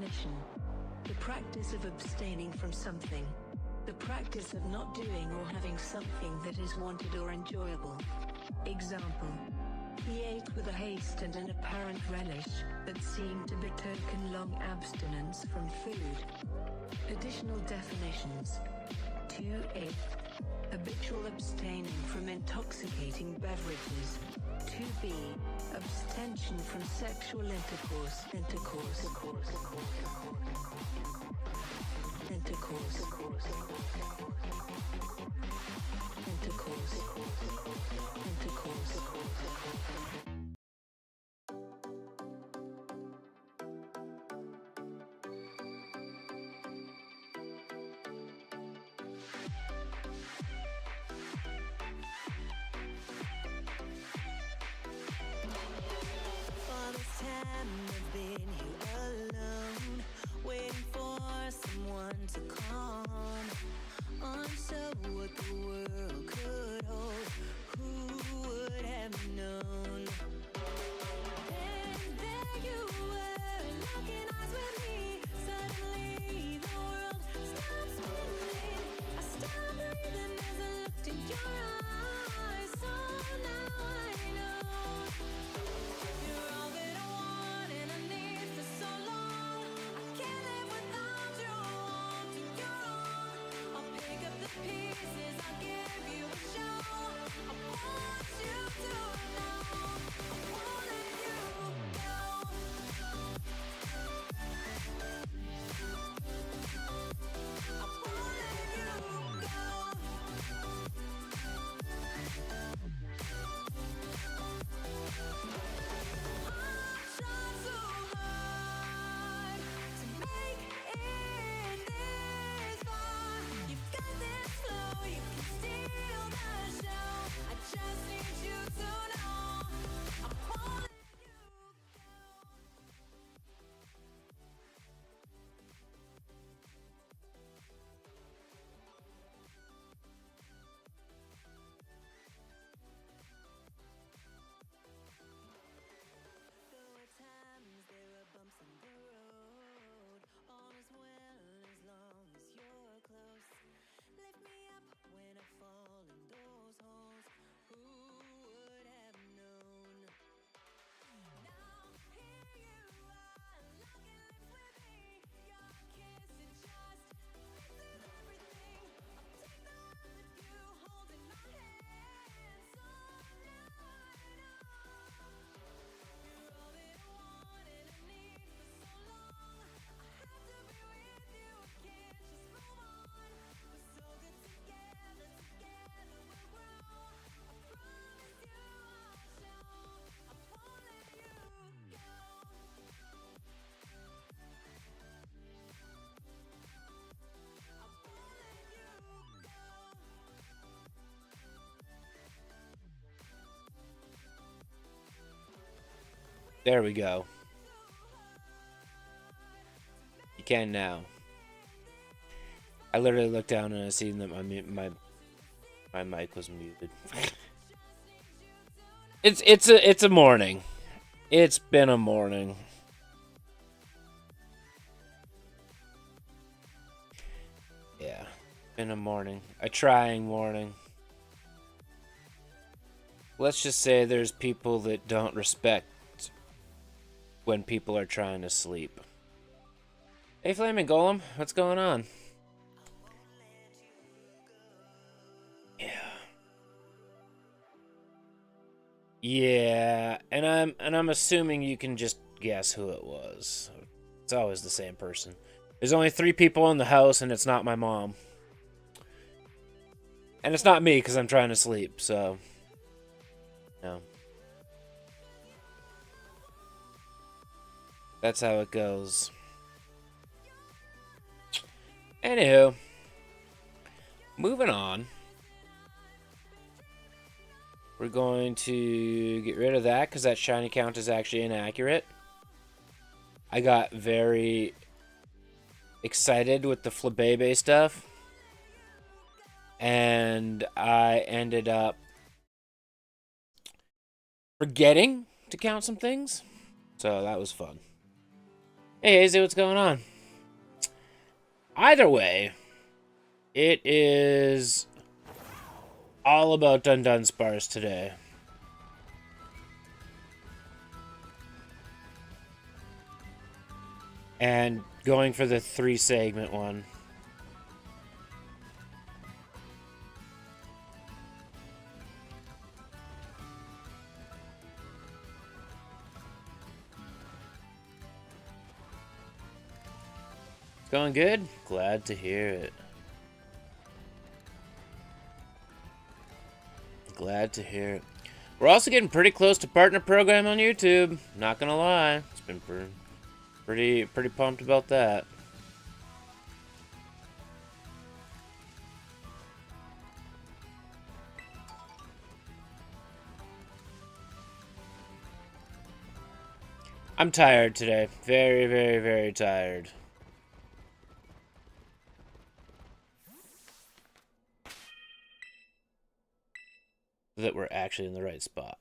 definition. The practice of abstaining from something. The practice of not doing or having something that is wanted or enjoyable. Example. He ate with a haste and an apparent relish that seemed to betoken long abstinence from food. Additional definitions. 2a. Habitual abstaining from intoxicating beverages. 2b. Abstention from sexual intercourse. All this time I've been here alone, waiting for someone to come. Unsure what the world could hold. Who would have known? And there you were, locking eyes with me. Suddenly the world stopped spinning. I stopped breathing as I looked in your eyes. So now I know you're all that I want and I need for so long. I can't live without you. I want you wrong. I'll pick up the pieces. I'll give you a show. I want you to know I won't let you go. I won't let you go. I tried so hard to make it this far. You've got this flow, you can steal the show. I just need you to know I won't let you go. There were times, there were bumps in the road. All is well as long as you're close. Lift me up when I fall in those holes. Who would have known? Now here you are, locking lips with me. Your kiss, it just fixes everything. I'll take the ride with you, holding my hand. So now I know you're all that I want and I need for so long. I have to be with you, I can't just move on. We're so good together, together we'll grow. I promise you I'll show. I won't let you go. I won't let you There we go. You can now. I literally looked down and I seen that my mic was muted. It's a morning. It's been a morning. Yeah, been a morning. A trying morning. Let's just say there's people that don't respect when people are trying to sleep. Hey, Flaming Golem, what's going on? Yeah. Yeah, and I'm assuming you can just guess who it was. It's always the same person. There's only 3 people in the house, and it's not my mom. And it's not me, because I'm trying to sleep, so... No. That's how it goes. Anywho. Moving on. We're going to get rid of that, because that shiny count is actually inaccurate. I got very excited with the Flabébé stuff. And I ended up forgetting to count some things. So that was fun. Hey, Hazy, what's going on? Either way, it is all about Dundunsparce today. And going for the 3-segment one. It's going good? Glad to hear it. Glad to hear it. We're also getting pretty close to partner program on YouTube. Not gonna lie. It's been pretty pumped about that. I'm tired today. Very, very, very tired. That we're actually in the right spot.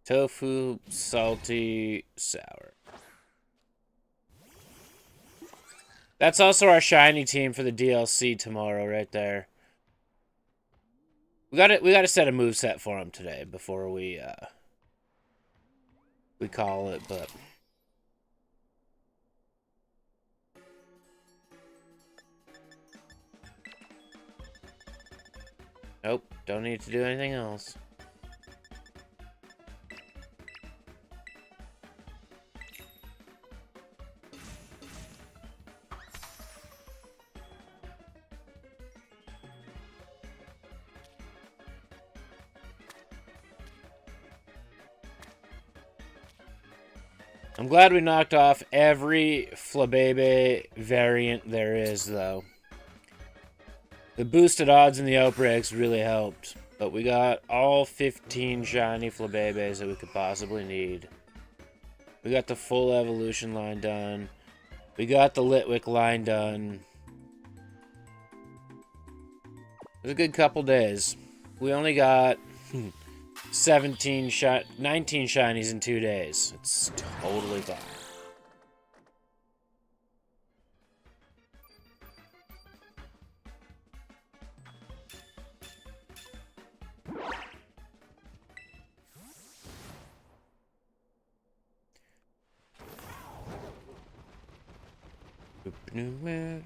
Tofu, salty, sour. That's also our shiny team for the DLC tomorrow, right there. We gotta set a moveset for him today before we call it, but nope, don't need to do anything else. I'm glad we knocked off every Flabébé variant there is, though. The boosted odds in the outbreaks really helped, but we got all 15 shiny Flabébés that we could possibly need. We got the full evolution line done. We got the Litwick line done. It was a good couple days. We only got 19 shinies in 2 days. It's totally fine. No.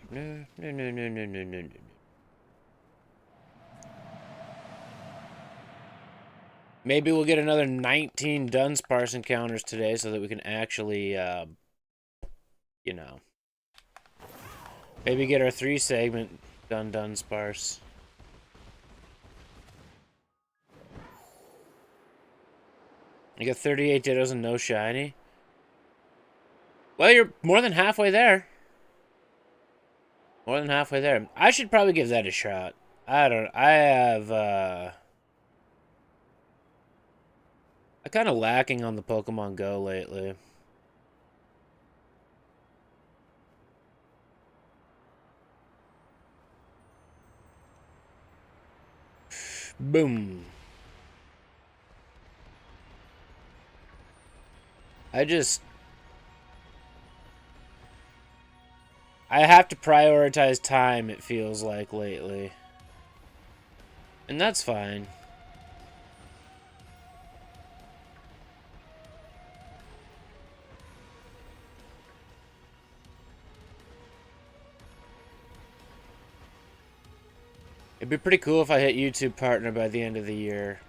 Maybe we'll get another 19 Dundunsparce encounters today so that we can actually, you know, maybe get our 3-segment Dundunsparce. You got 38 Dittos and no shiny? Well, you're more than halfway there. More than halfway there. I should probably give that a shot. I'm kind of lacking on the Pokemon Go lately. Boom. I have to prioritize time, it feels like, lately. And that's fine. It'd be pretty cool if I hit YouTube Partner by the end of the year.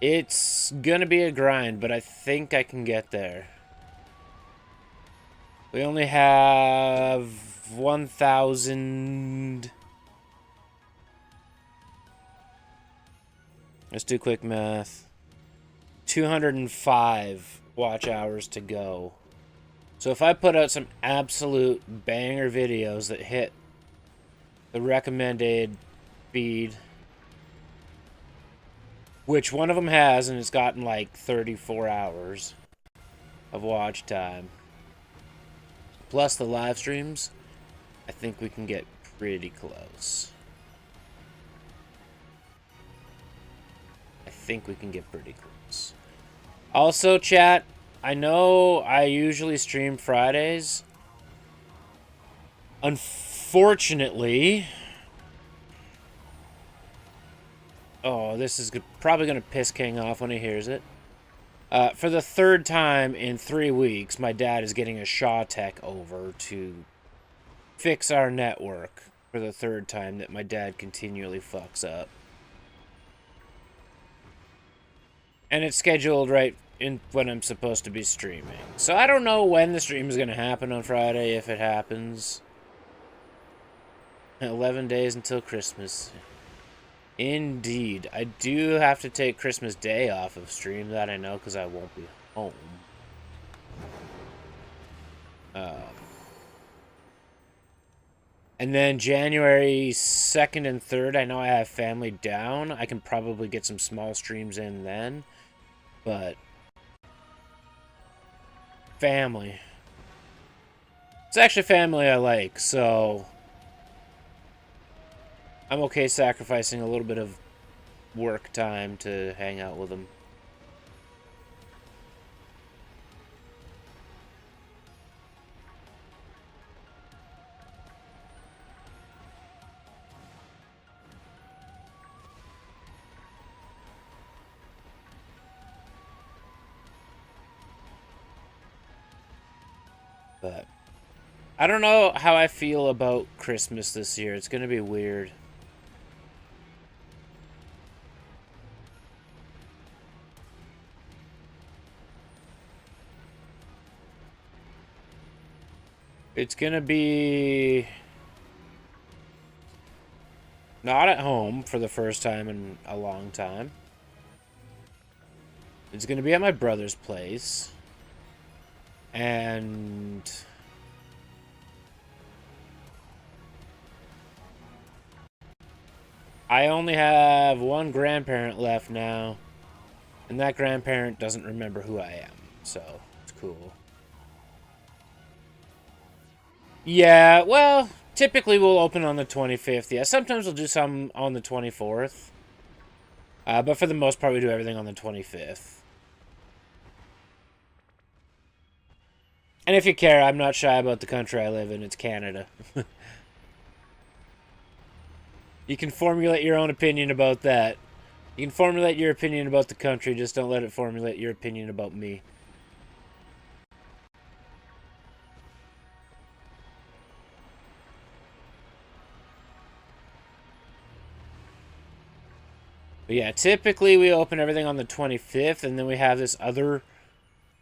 It's gonna be a grind, but I think I can get there. We only have 1,000... Let's do quick math. 205 watch hours to go. So if I put out some absolute banger videos that hit the recommended speed, which one of them has, and it's gotten like 34 hours of watch time, plus the live streams, I think we can get pretty close. think we can get pretty close. Also, chat, I know I usually stream Fridays. Unfortunately... Oh, this is probably going to piss King off when he hears it. For the third time in 3 weeks, my dad is getting a Shaw Tech over to fix our network for the third time that my dad continually fucks up. And it's scheduled right in when I'm supposed to be streaming. So I don't know when the stream is going to happen on Friday, if it happens. 11 days until Christmas. Indeed. I do have to take Christmas Day off of stream, that I know, because I won't be home. And then January 2nd and 3rd, I know I have family down. I can probably get some small streams in then. But... family. It's actually family I like, so... I'm okay sacrificing a little bit of work time to hang out with them. But I don't know how I feel about Christmas this year. It's going to be weird. It's gonna be not at home for the first time in a long time. It's gonna be at my brother's place. And I only have one grandparent left now. And that grandparent doesn't remember who I am. So, it's cool. Yeah, well, typically we'll open on the 25th. Yeah, sometimes we'll do some on the 24th. But for the most part, we do everything on the 25th. And if you care, I'm not shy about the country I live in. It's Canada. You can formulate your own opinion about that. You can formulate your opinion about the country, just don't let it formulate your opinion about me. But yeah, typically we open everything on the 25th, and then we have this other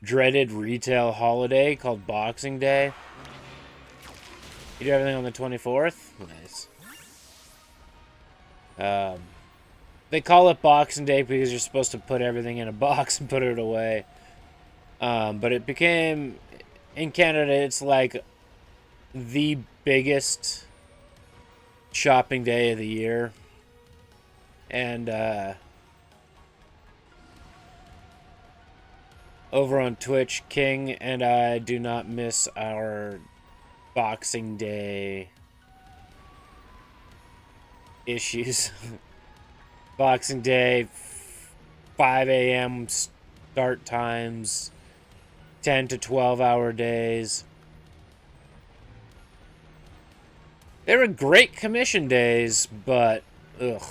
dreaded retail holiday called Boxing Day. You do everything on the 24th? Nice. They call it Boxing Day because you're supposed to put everything in a box and put it away. But it became... in Canada, it's like the biggest shopping day of the year. And, over on Twitch, King and I do not miss our Boxing Day issues. Boxing Day, 5 a.m. start times, 10 to 12-hour days. They were great commission days, but, ugh.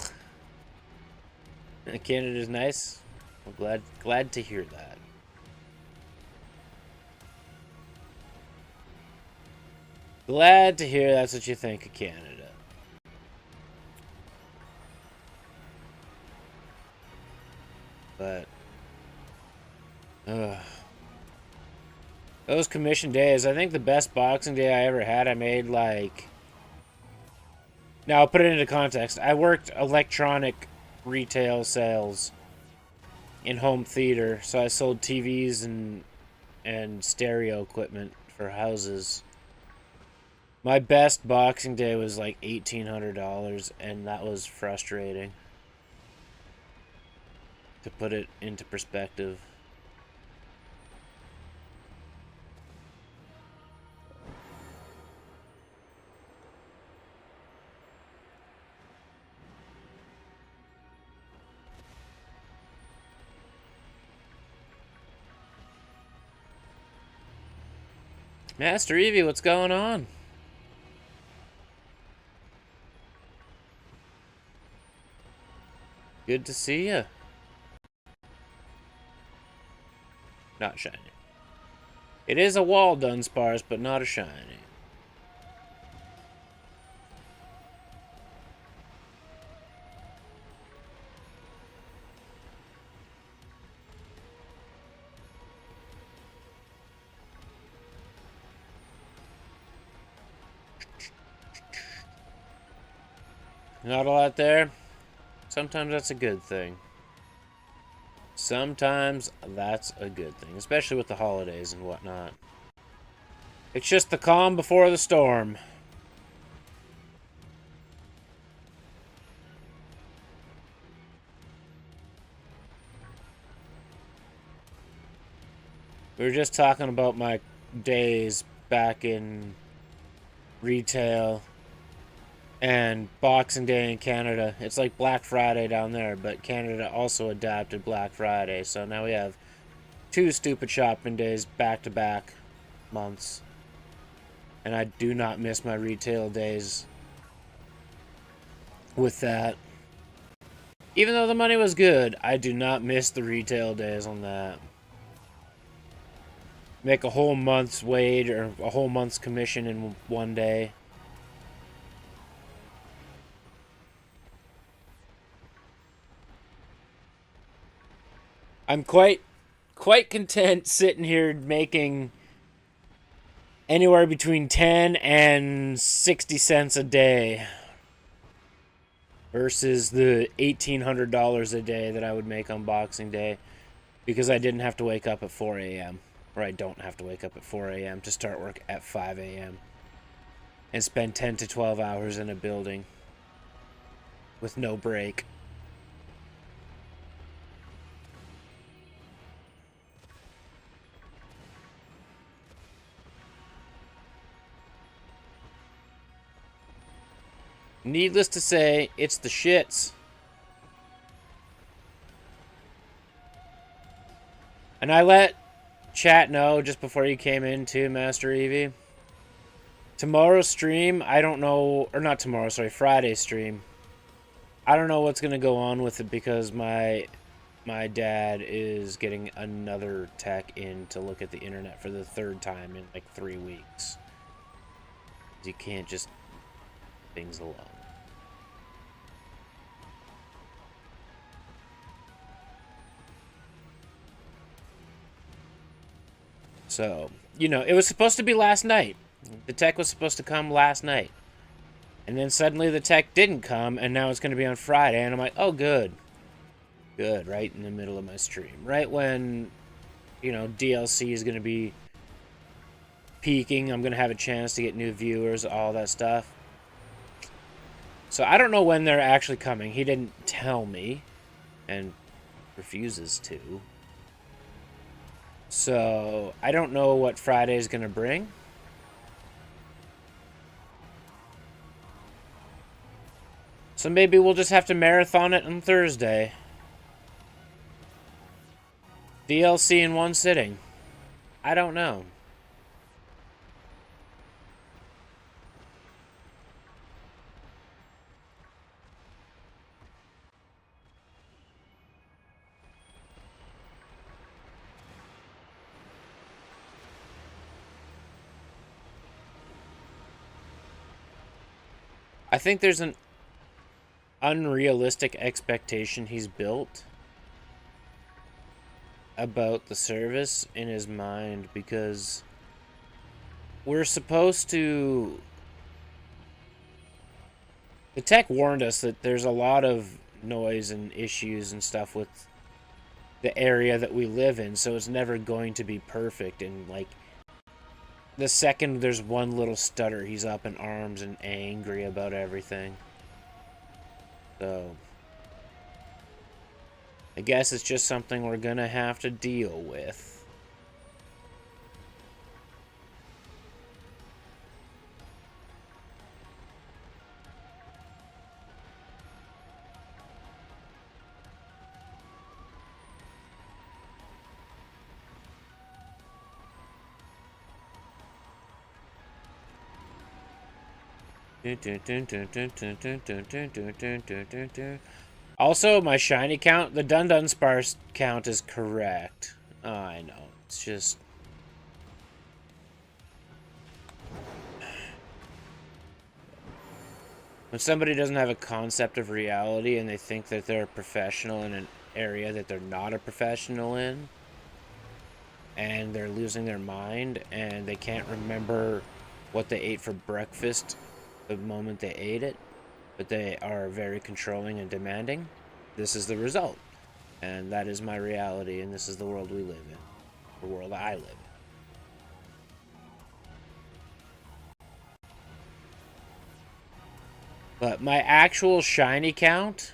Canada's nice. I'm glad to hear that. Glad to hear that's what you think of Canada. But, those commission days, I think the best Boxing Day I ever had, I made like... Now, I'll put it into context. I worked electronic retail sales in home theater, so I sold TVs and stereo equipment for houses. My best Boxing Day was like $1,800, and that was frustrating. To put it into perspective. Master Evie, what's going on? Good to see ya. Not shiny. It is a wall Dundunsparce, but not a shiny. Not a lot there. Sometimes that's a good thing. Sometimes that's a good thing, especially with the holidays and whatnot. It's just the calm before the storm. We were just talking about my days back in retail and Boxing Day in Canada. It's like Black Friday down there, but Canada also adapted Black Friday. So now we have 2 stupid shopping days back-to-back months. And I do not miss my retail days with that. Even though the money was good, I do not miss the retail days on that. Make a whole month's wage or a whole month's commission in one day. I'm quite content sitting here making anywhere between 10 and 60 cents a day versus the $1,800 a day that I would make on Boxing Day because I didn't have to wake up at 4 a.m. Or I don't have to wake up at 4 a.m. to start work at 5 a.m. and spend 10 to 12 hours in a building with no break. Needless to say, it's the shits. And I let chat know just before you came in too, Master Evie. Tomorrow's stream, I don't know, or not tomorrow, sorry, Friday's stream. I don't know what's going to go on with it because my dad is getting another tech in to look at the internet for the 3rd time in like 3 weeks. You can't just things alone. So, you know, it was supposed to be last night. The tech was supposed to come last night. And then suddenly the tech didn't come, and now it's going to be on Friday, and I'm like, oh, good. Good, right in the middle of my stream. Right when, you know, DLC is going to be peaking, I'm going to have a chance to get new viewers, all that stuff. So I don't know when they're actually coming. He didn't tell me, and refuses to. So I don't know what Friday is going to bring. So maybe we'll just have to marathon it on Thursday. DLC in one sitting. I don't know. I think there's an unrealistic expectation he's built about the service in his mind because we're supposed to... The tech warned us that there's a lot of noise and issues and stuff with the area that we live in, so it's never going to be perfect. And like the second there's one little stutter, he's up in arms and angry about everything. So I guess it's just something we're gonna have to deal with. Also, my shiny count, the Dundunsparce count is correct. Oh, I know. It's just... when somebody doesn't have a concept of reality and they think that they're a professional in an area that they're not a professional in, and they're losing their mind, and they can't remember what they ate for breakfast the moment they ate it, but they are very controlling and demanding, this is the result. And that is my reality, and this is the world we live in. The world I live in. But my actual shiny count,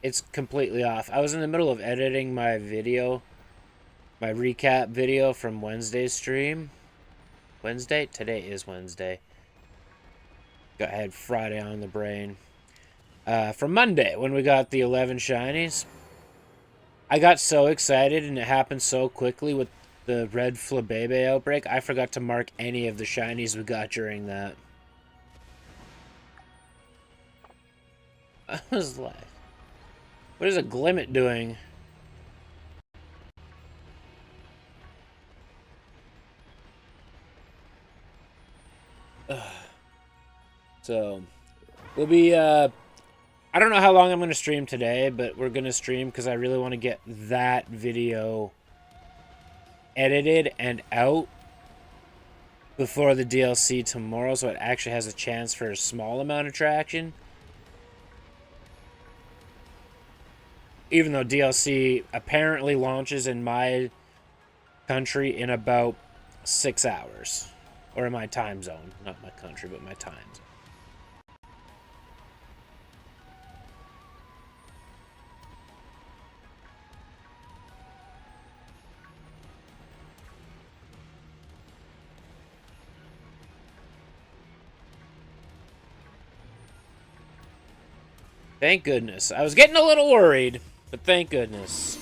it's completely off. I was in the middle of editing my video, my recap video from Wednesday's stream. Wednesday? Today is Wednesday. I had Friday on the brain. From Monday, when we got the 11 shinies. I got so excited, and it happened so quickly with the red Flabébé outbreak, I forgot to mark any of the shinies we got during that. I was like, what is a Glimmet doing? So, we'll be, I don't know how long I'm going to stream today, but we're going to stream because I really want to get that video edited and out before the DLC tomorrow, so it actually has a chance for a small amount of traction. Even though DLC apparently launches in my country in about 6 hours. Or in my time zone. Not my country, but my time zone. Thank goodness. I was getting a little worried, but thank goodness.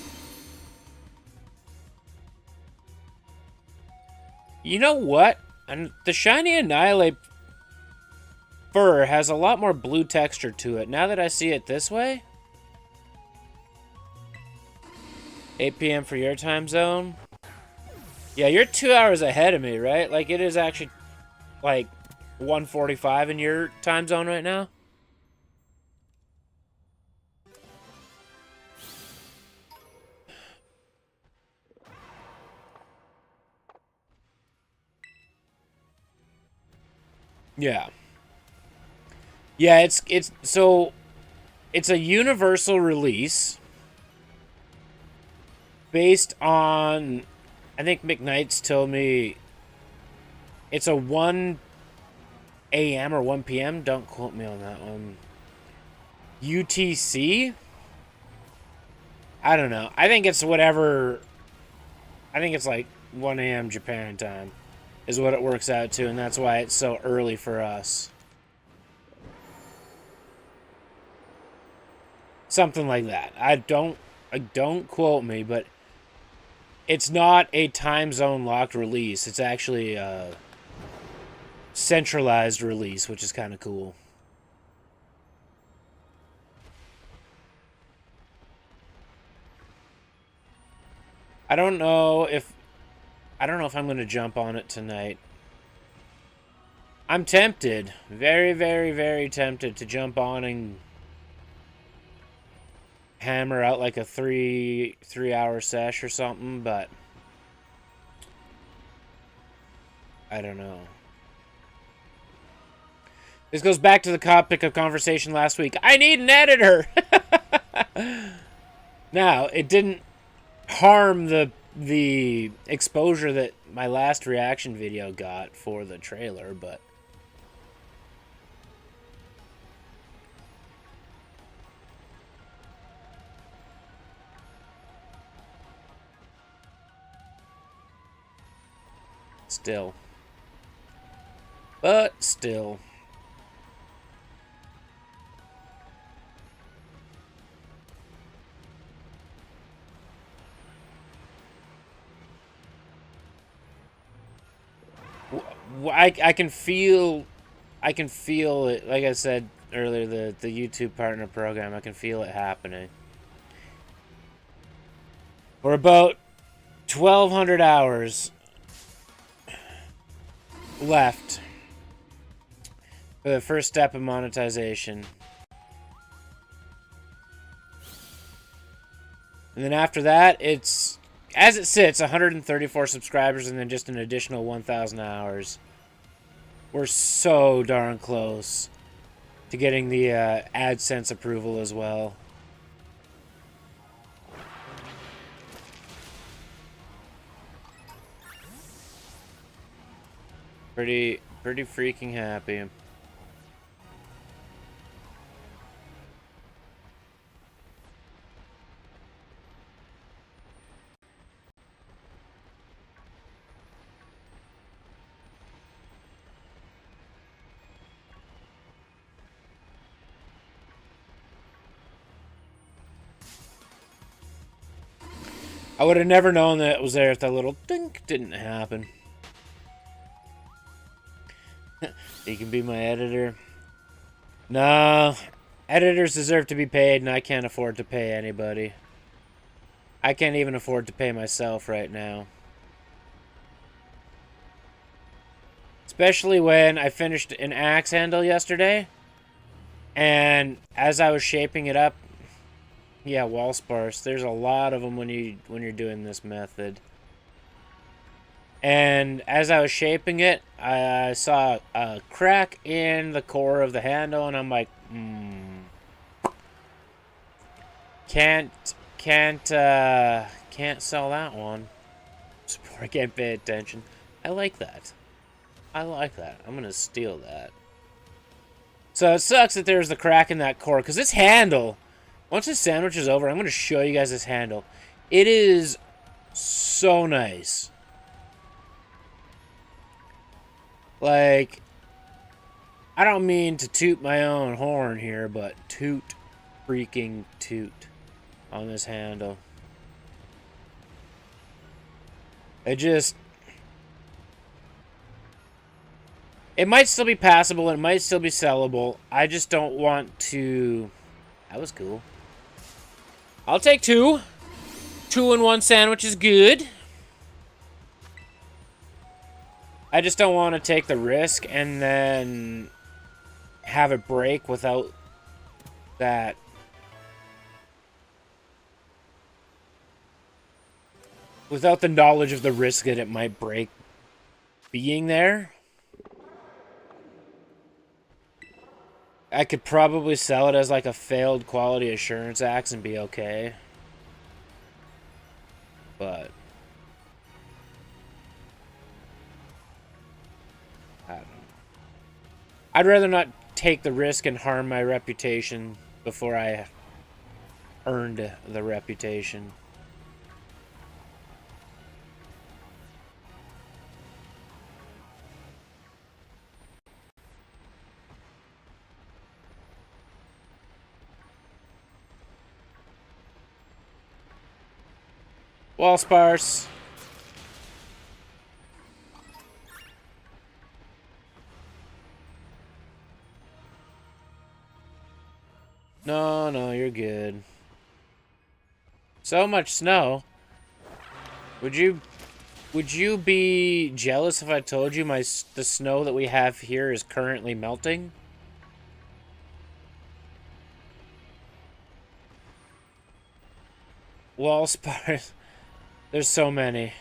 You know what? And the shiny Annihilate fur has a lot more blue texture to it. Now that I see it this way. 8 p.m. for your time zone. Yeah, you're 2 hours ahead of me, right? Like, it is actually, like, 1:45 in your time zone right now. Yeah. Yeah, it's so it's a universal release based on, I think McKnight's told me it's a 1 a.m. or 1 p.m. Don't quote me on that one. UTC? I don't know. I think it's whatever. I think it's like 1 a.m. Japan time is what it works out to, and that's why it's so early for us. Something like that. I don't quote me, but it's not a time zone locked release. It's actually a centralized release, which is kind of cool. I don't know if I'm going to jump on it tonight. I'm tempted. Very, very, very tempted to jump on and hammer out like a three-hour sesh or something, but I don't know. This goes back to the topic of conversation last week. I need an editor! Now, it didn't harm the exposure that my last reaction video got for the trailer, but still. I can feel I can feel it. Like I said earlier, the YouTube partner program, I can feel it happening. We're about 1,200 hours left for the first step of monetization. And then after that, it's, as it sits, 134 subscribers and then just an additional 1,000 hours. We're so darn close to getting the AdSense approval as well. Pretty freaking happy. I would have never known that it was there if that little dink didn't happen. You can be my editor. No, editors deserve to be paid, and I can't afford to pay anybody. I can't even afford to pay myself right now. Especially when I finished an axe handle yesterday, and as I was shaping it up, yeah, wall sparse. There's a lot of them when you're doing this method. And as I was shaping it, I saw a crack in the core of the handle, and I'm like, can't sell that one. I can't pay attention. I like that. I like that. I'm gonna steal that. So it sucks that there's the crack in that core, because this handle, once this sandwich is over, I'm gonna show you guys this handle. It is so nice. Like, I don't mean to toot my own horn here, but toot freaking toot on this handle. It might still be passable, it might still be sellable. I just don't want to... That was cool. I'll take two. 2-in-1 sandwich is good. I just don't want to take the risk and then have it break without that. Without the knowledge of the risk that it might break being there. I could probably sell it as like a failed quality assurance axe and be okay. But I don't know. I'd rather not take the risk and harm my reputation before I earned the reputation. Wall sparse. No, you're good. So much snow. Would you be jealous if I told you the snow that we have here is currently melting? Wall sparse. There's so many.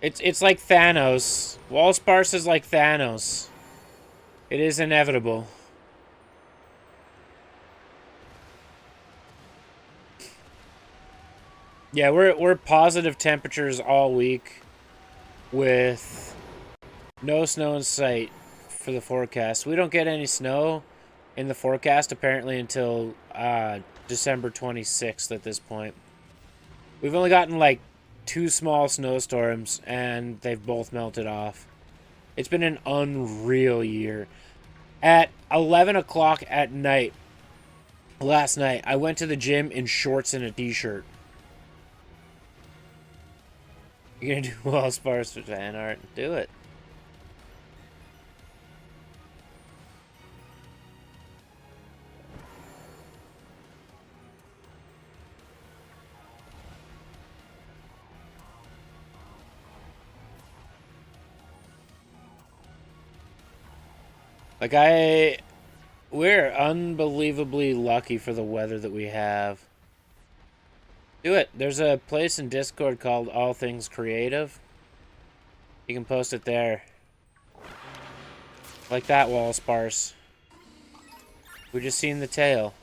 It's like Thanos. Wall sparse is like Thanos. It is inevitable. Yeah, we're positive temperatures all week with no snow in sight for the forecast. We don't get any snow in the forecast apparently until December 26th at this point. We've only gotten like 2 small snowstorms and they've both melted off. It's been an unreal year. At 11 o'clock at night, last night, I went to the gym in shorts and a t-shirt. You're gonna do Wellsparce with fan art? Do it. Like, we're unbelievably lucky for the weather that we have. Do it. There's a place in Discord called All Things Creative. You can post it there. Like that, Wellsparce. We just seen the tail.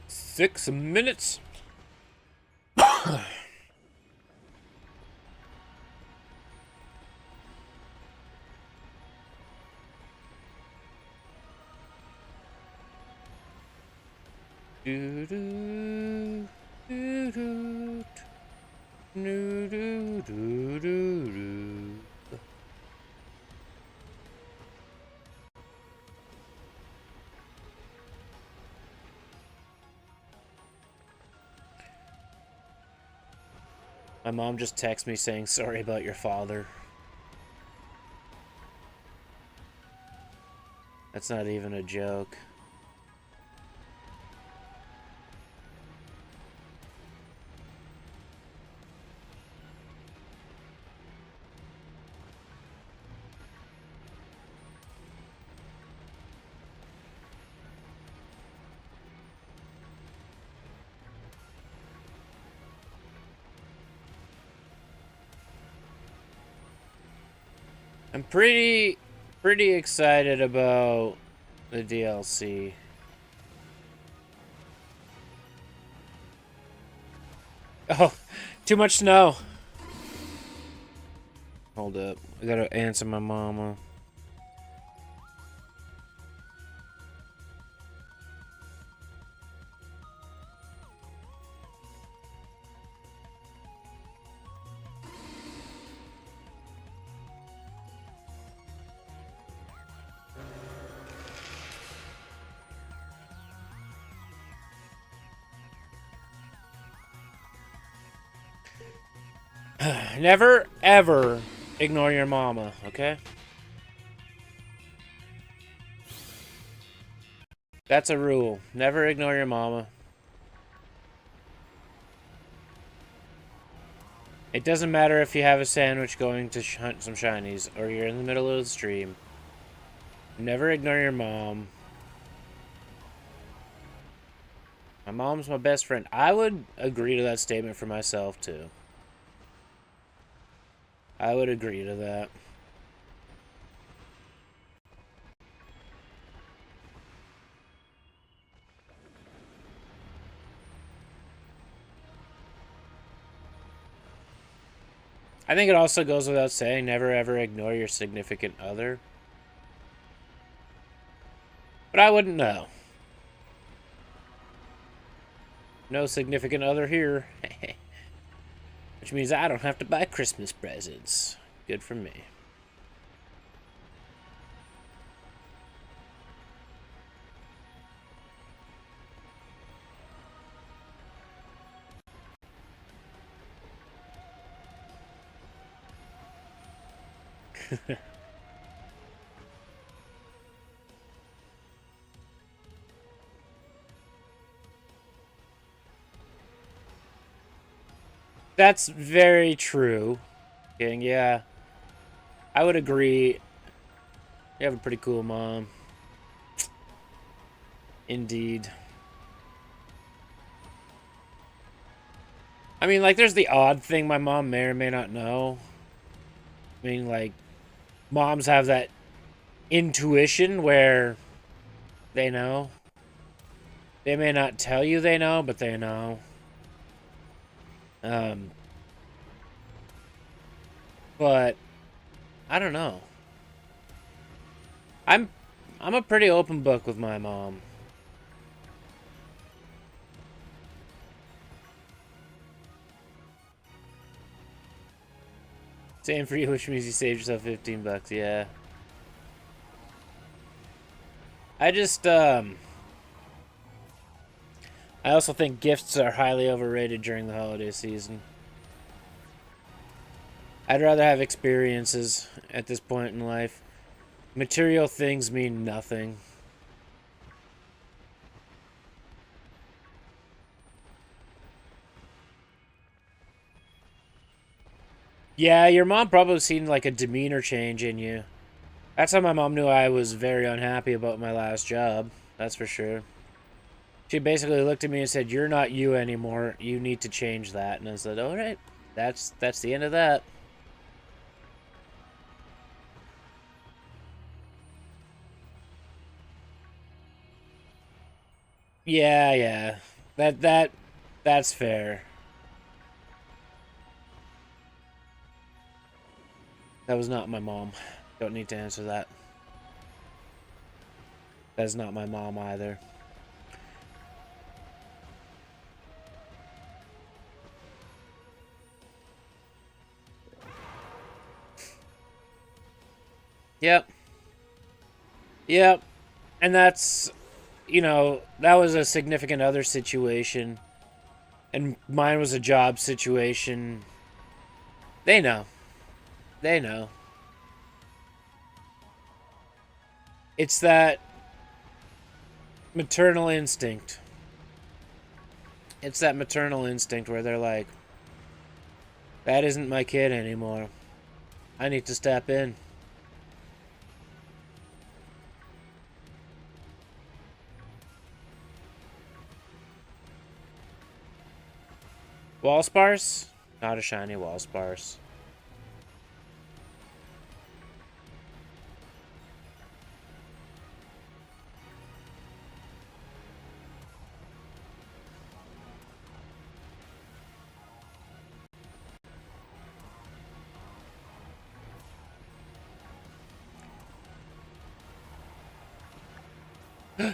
Six minutes. Do do do do do do do do. My mom just texted me saying sorry about your father. That's not even a joke. I'm pretty excited about the DLC. Oh, too much snow. Hold up. I gotta answer my mama. Never, ever ignore your mama, okay? That's a rule. Never ignore your mama. It doesn't matter if you have a sandwich going to hunt some shinies or you're in the middle of the stream. Never ignore your mom. My mom's my best friend. I would agree to that statement for myself, too. I would agree to that. I think it also goes without saying, never ever ignore your significant other. But I wouldn't know. No significant other here. Which means I don't have to buy Christmas presents. Good for me. That's very true, King. Yeah, I would agree. You have a pretty cool mom. Indeed. I mean, like, there's the odd thing my mom may or may not know. I mean, like, moms have that intuition where they know. They may not tell you they know, but they know. But I don't know. I'm a pretty open book with my mom. Same for you, which means you saved yourself 15 bucks, yeah. I just, I also think gifts are highly overrated during the holiday season. I'd rather have experiences at this point in life. Material things mean nothing. Yeah, your mom probably seen like a demeanor change in you. That's how my mom knew I was very unhappy about my last job. That's for sure. She basically looked at me and said, "You're not you anymore. You need to change that." And I said, "All right, that's the end of that." Yeah, yeah. That's fair. That was not my mom. Don't need to answer that. That's not my mom either. Yep. Yep. And that's, you know, that was a significant other situation. And mine was a job situation. They know. They know. It's that maternal instinct. It's that maternal instinct where they're like, that isn't my kid anymore. I need to step in. Wallsparce? Not a shiny Wallsparce.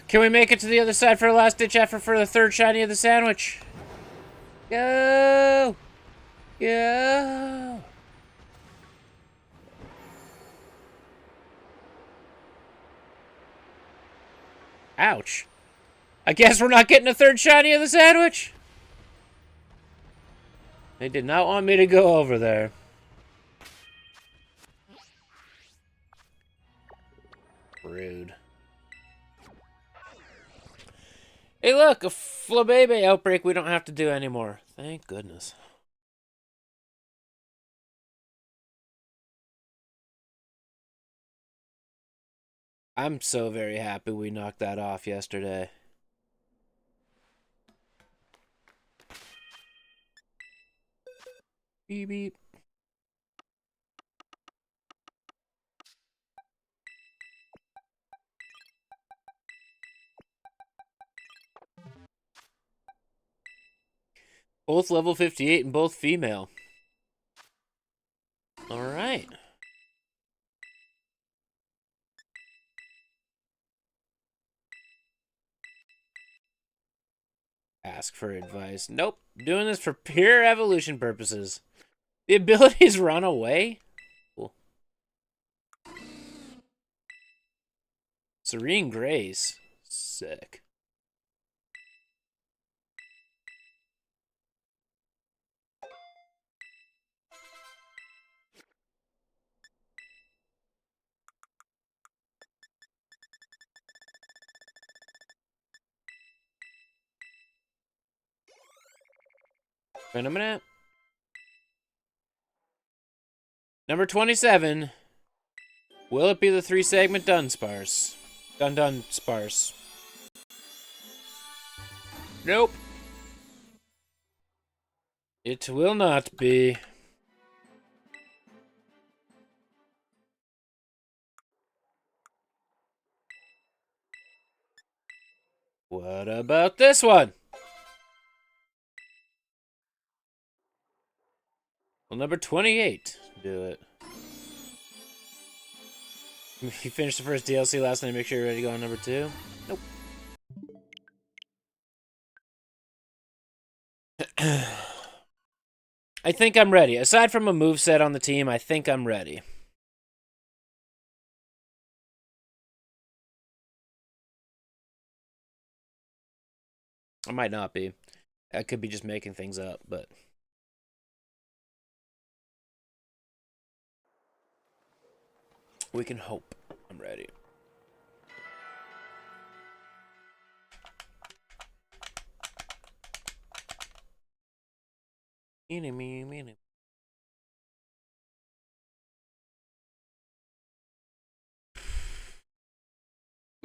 Can we make it to the other side for a last-ditch effort for the third shiny of the sandwich? Go! Go! Ouch. I guess we're not getting a third shiny of the sandwich. They did not want me to go over there. Rude. Hey, look, a Flabébé outbreak we don't have to do anymore. Thank goodness. I'm so very happy we knocked that off yesterday. Beep beep. Both level 58 and both female. Alright. Ask for advice. Nope. Doing this for pure evolution purposes. The abilities run away? Cool. Serene Grace. Sick. Wait a minute. Number 27. Will it be the 3-segment Dunsparce? Dundunsparce. Nope. It will not be. What about this one? Well, number 28. Do it. If you finished the first DLC last night, make sure you're ready to go on number 2. Nope. I think I'm ready. Aside from a moveset on the team, I think I'm ready. I might not be. I could be just making things up, but... we can hope I'm ready. We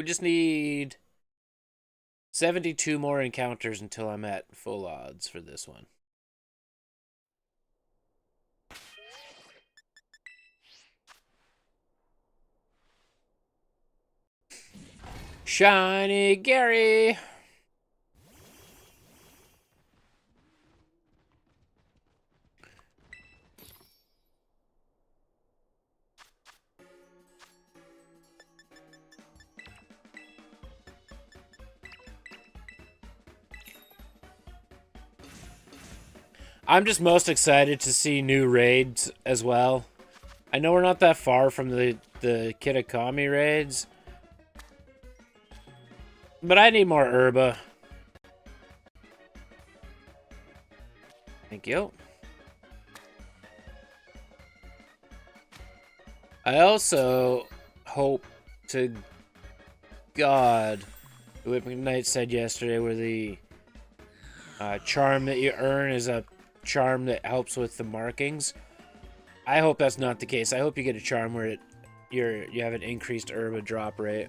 just need 72 more encounters until I'm at full odds for this one. Shiny Gary! I'm just most excited to see new raids as well. I know we're not that far from the Kitakami raids, but I need more Herba. Thank you. I also hope to God, what McKnight said yesterday, where the charm that you earn is a charm that helps with the markings. I hope that's not the case. I hope you get a charm where you have an increased Herba drop rate.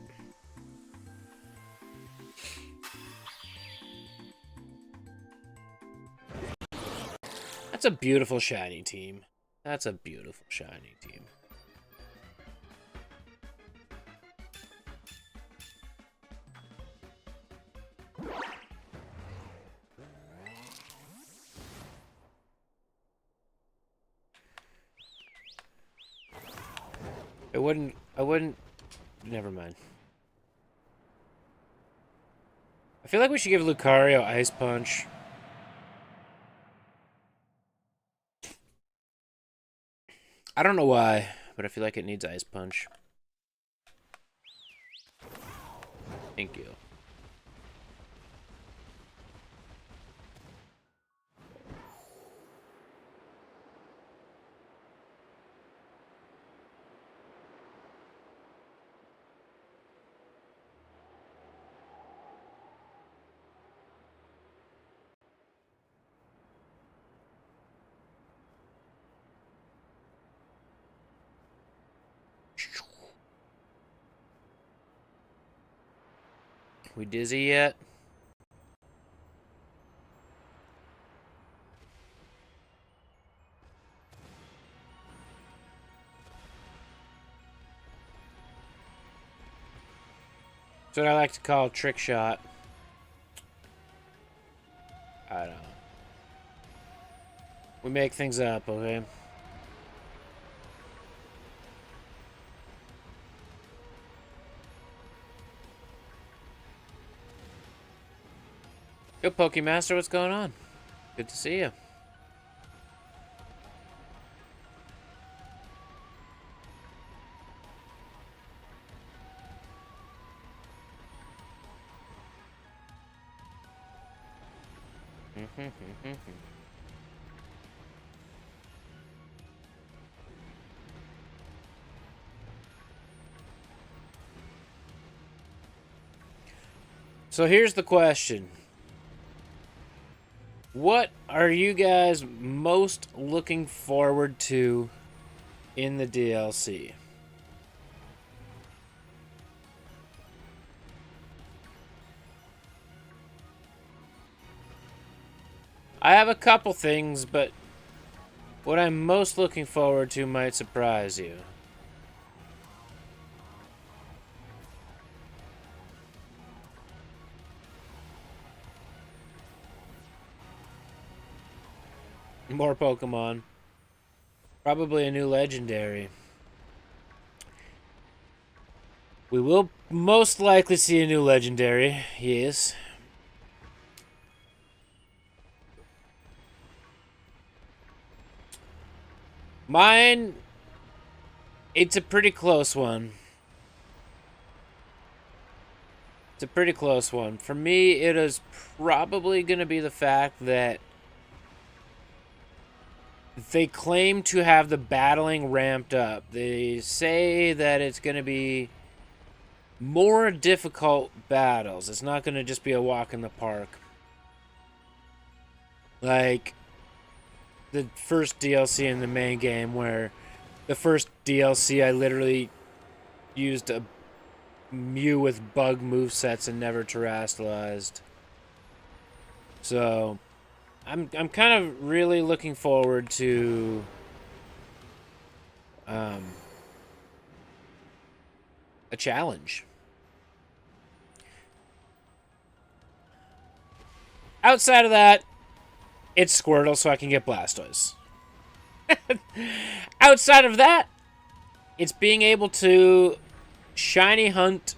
That's a beautiful shiny team. That's a beautiful shiny team. I wouldn't, never mind. I feel like we should give Lucario Ice Punch. I don't know why, but I feel like it needs Ice Punch. Thank you. We dizzy yet? That's what I like to call a trick shot. I don't know. We make things up, okay? Yo, Pokemaster, what's going on? Good to see you. So here's the question. What are you guys most looking forward to in the DLC? I have a couple things, but what I'm most looking forward to might surprise you. More Pokemon. Probably a new legendary. We will most likely see a new legendary, yes. Mine, it's a pretty close one. It's a pretty close one. For me, it is probably going to be the fact that they claim to have the battling ramped up. They say that it's going to be more difficult battles. It's not going to just be a walk in the park. Like the first DLC in the main game, where the first DLC I literally used a Mew with bug movesets and never terastallized. So I'm kind of really looking forward to a challenge. Outside of that, it's Squirtle so I can get Blastoise. Outside of that, it's being able to shiny hunt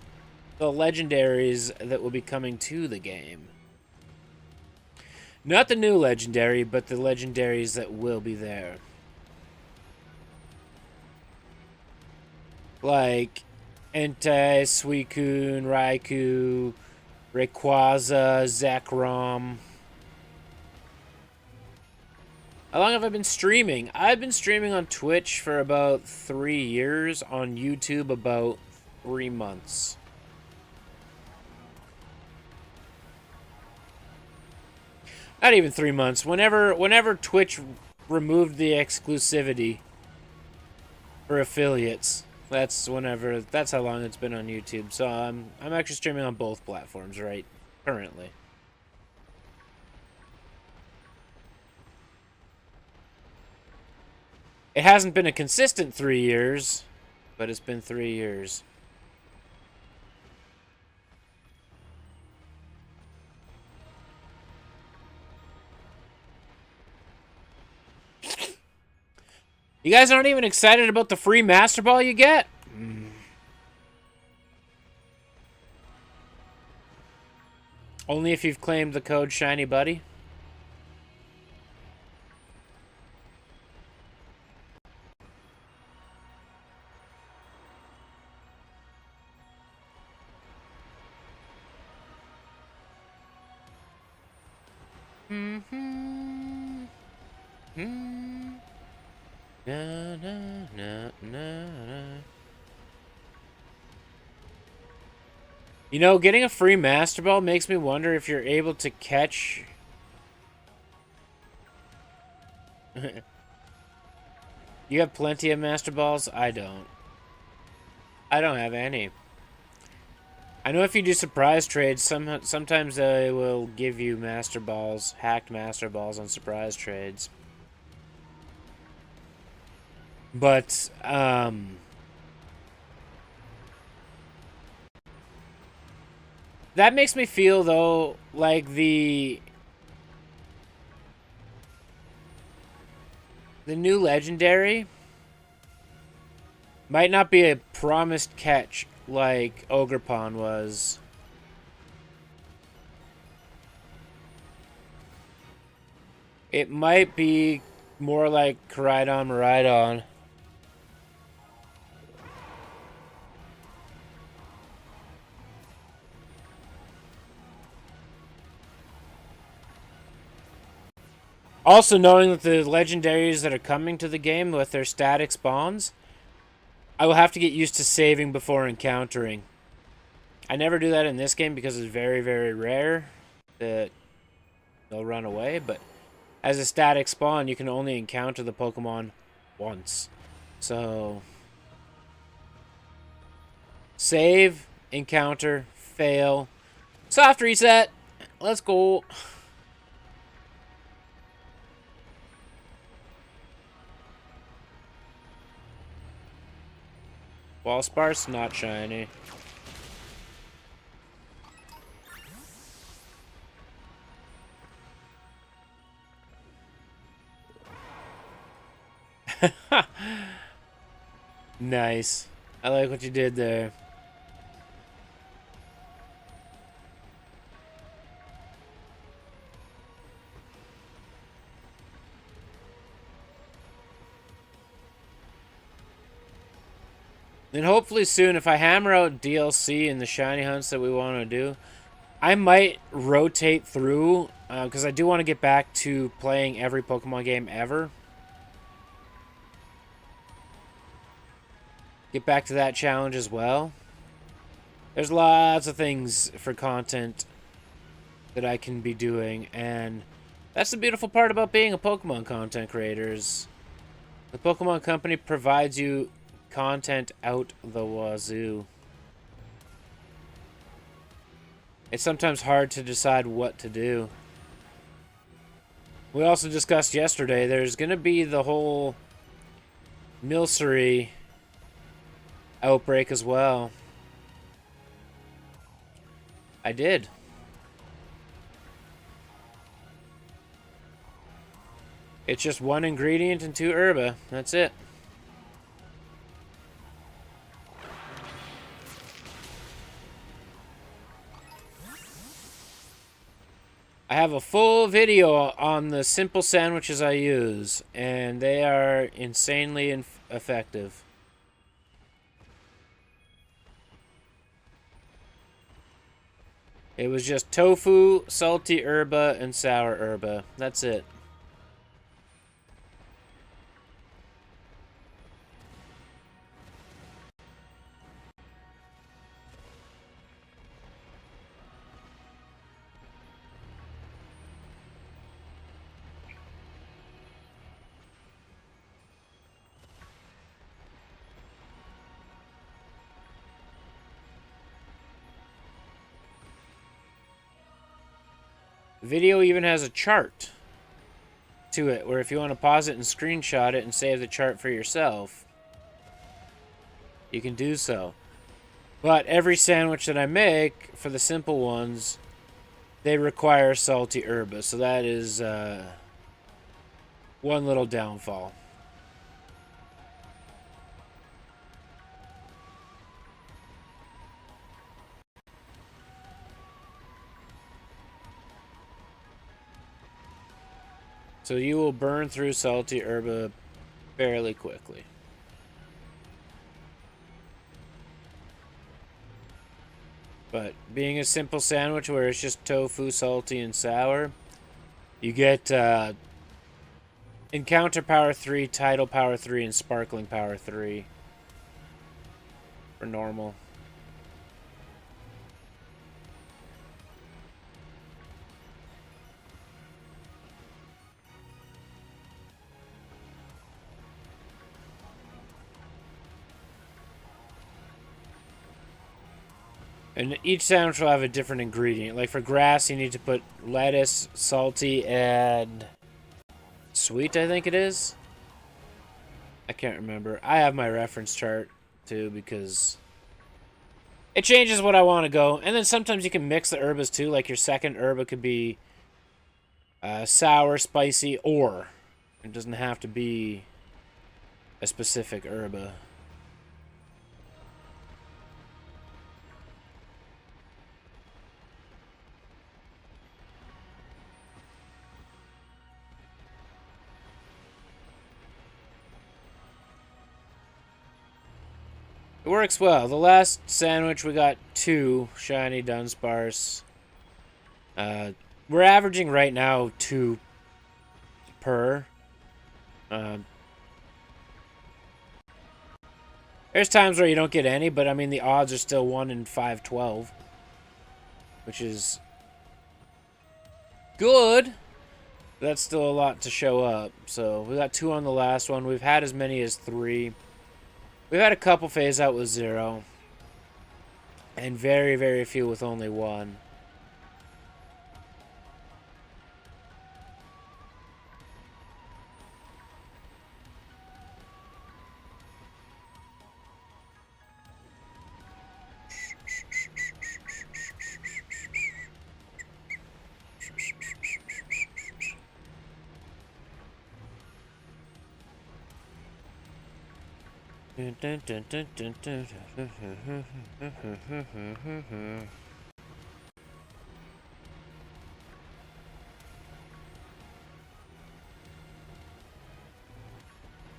the legendaries that will be coming to the game. Not the new legendary, but the legendaries that will be there. Like Entei, Suicune, Raikou, Rayquaza, Zekrom. How long have I been streaming? I've been streaming on Twitch for about 3 years, on YouTube about 3 months. Not even 3 months. Whenever Twitch removed the exclusivity for affiliates, that's how long it's been on YouTube. So I'm actually streaming on both platforms right currently. It hasn't been a consistent 3 years, but it's been 3 years. You guys aren't even excited about the free Master Ball you get? Only if you've claimed the code Shiny Buddy? Na, na, na, na, na. You know, getting a free Master Ball makes me wonder if you're able to catch... You have plenty of Master Balls? I don't. I don't have any. I know if you do surprise trades, sometimes they will give you Master Balls, hacked Master Balls on surprise trades. But, that makes me feel, though, like the new legendary might not be a promised catch like Ogerpon was. It might be more like Koraidon Miraidon. Also, knowing that the legendaries that are coming to the game with their static spawns, I will have to get used to saving before encountering. I never do that in this game because it's very, very rare that they'll run away, but as a static spawn, you can only encounter the Pokemon once. So, save, encounter, fail, soft reset, let's go. Wallsparce, not shiny. Nice. I like what you did there. And hopefully soon, if I hammer out DLC and the shiny hunts that we want to do, I might rotate through, because I do want to get back to playing every Pokemon game ever. Get back to that challenge as well. There's lots of things for content that I can be doing, and that's the beautiful part about being a Pokemon content creator is the Pokemon Company provides you content out the wazoo. It's sometimes hard to decide what to do. We also discussed yesterday, there's going to be the whole Milcery outbreak as well. I did. It's just 1 ingredient and 2 herba. That's it. I have a full video on the simple sandwiches I use, and they are insanely effective. It was just tofu, salty herba, and sour herba. That's it. Video even has a chart to it, where if you want to pause it and screenshot it and save the chart for yourself, you can do so. But every sandwich that I make, for the simple ones, they require salty herba, so that is one little downfall. So you will burn through salty herba fairly quickly. But being a simple sandwich where it's just tofu, salty, and sour, you get Encounter Power 3, Tidal Power 3, and Sparkling Power 3 for normal. And each sandwich will have a different ingredient. Like for grass, you need to put lettuce, salty, and sweet, I think it is. I can't remember. I have my reference chart, too, because it changes what I want to go. And then sometimes you can mix the herbas, too. Like your second herba could be sour, spicy, or it doesn't have to be a specific herba. It works well. The last sandwich, we got 2 shiny Dundunsparce. We're averaging right now 2 per. There's times where you don't get any, but I mean the odds are still 1 in 512, which is good. That's still a lot to show up. So we got 2 on the last one. We've had as many as 3. We've had a couple phase out with 0. And very, very few with only 1.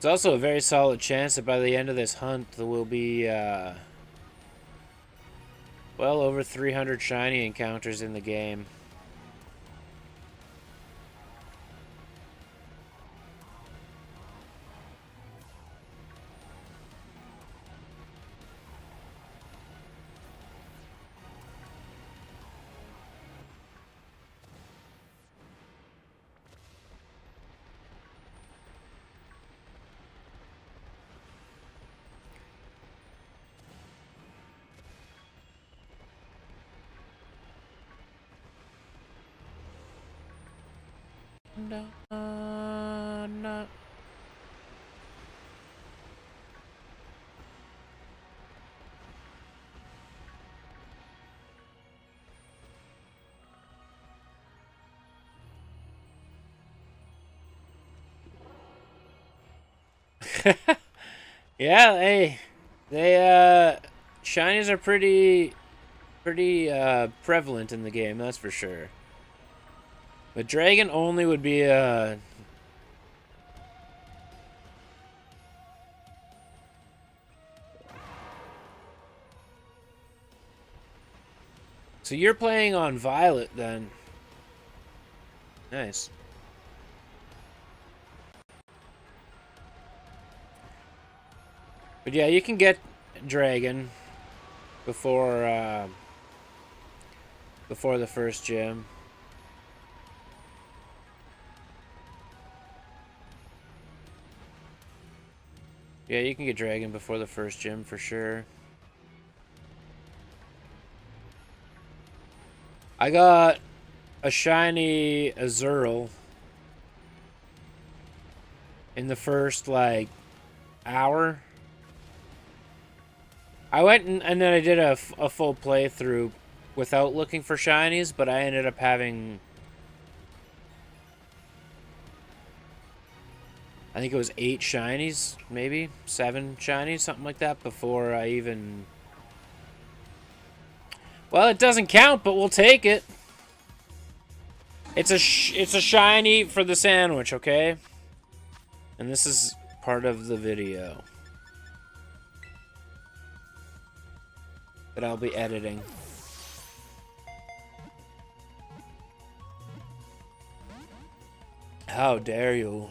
It's also a very solid chance that by the end of this hunt there will be well over 300 shiny encounters in the game. No, no. Yeah, they shinies are pretty prevalent in the game, that's for sure. But dragon only would be so you're playing on Violet then. Nice. But yeah, you can get dragon before before the first gym. Yeah, you can get dragon before the first gym for sure. I got a shiny Azurill in the first, like, hour. I went and then I did a full playthrough without looking for shinies, but I ended up having, I think it was 8 shinies, maybe 7 shinies, something like that, before I even... Well, it doesn't count, but we'll take it. It's a shiny for the sandwich, okay? And this is part of the video that I'll be editing. How dare you?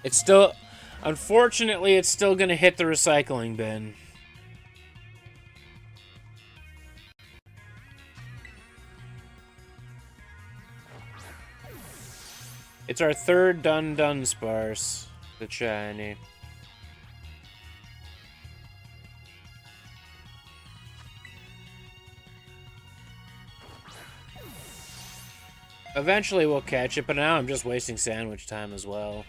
It's still... Unfortunately, it's still gonna hit the recycling bin. It's our third Dundunsparce, the shiny. Eventually we'll catch it, but now I'm just wasting sandwich time as well.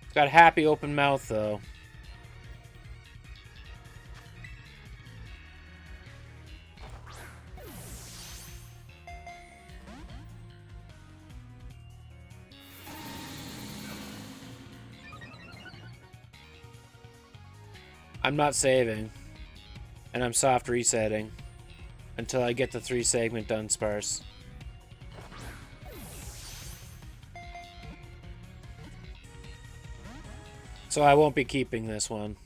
It's got a happy open mouth, though. I'm not saving. And I'm soft resetting until I get the 3-segment Dunsparce. So I won't be keeping this one.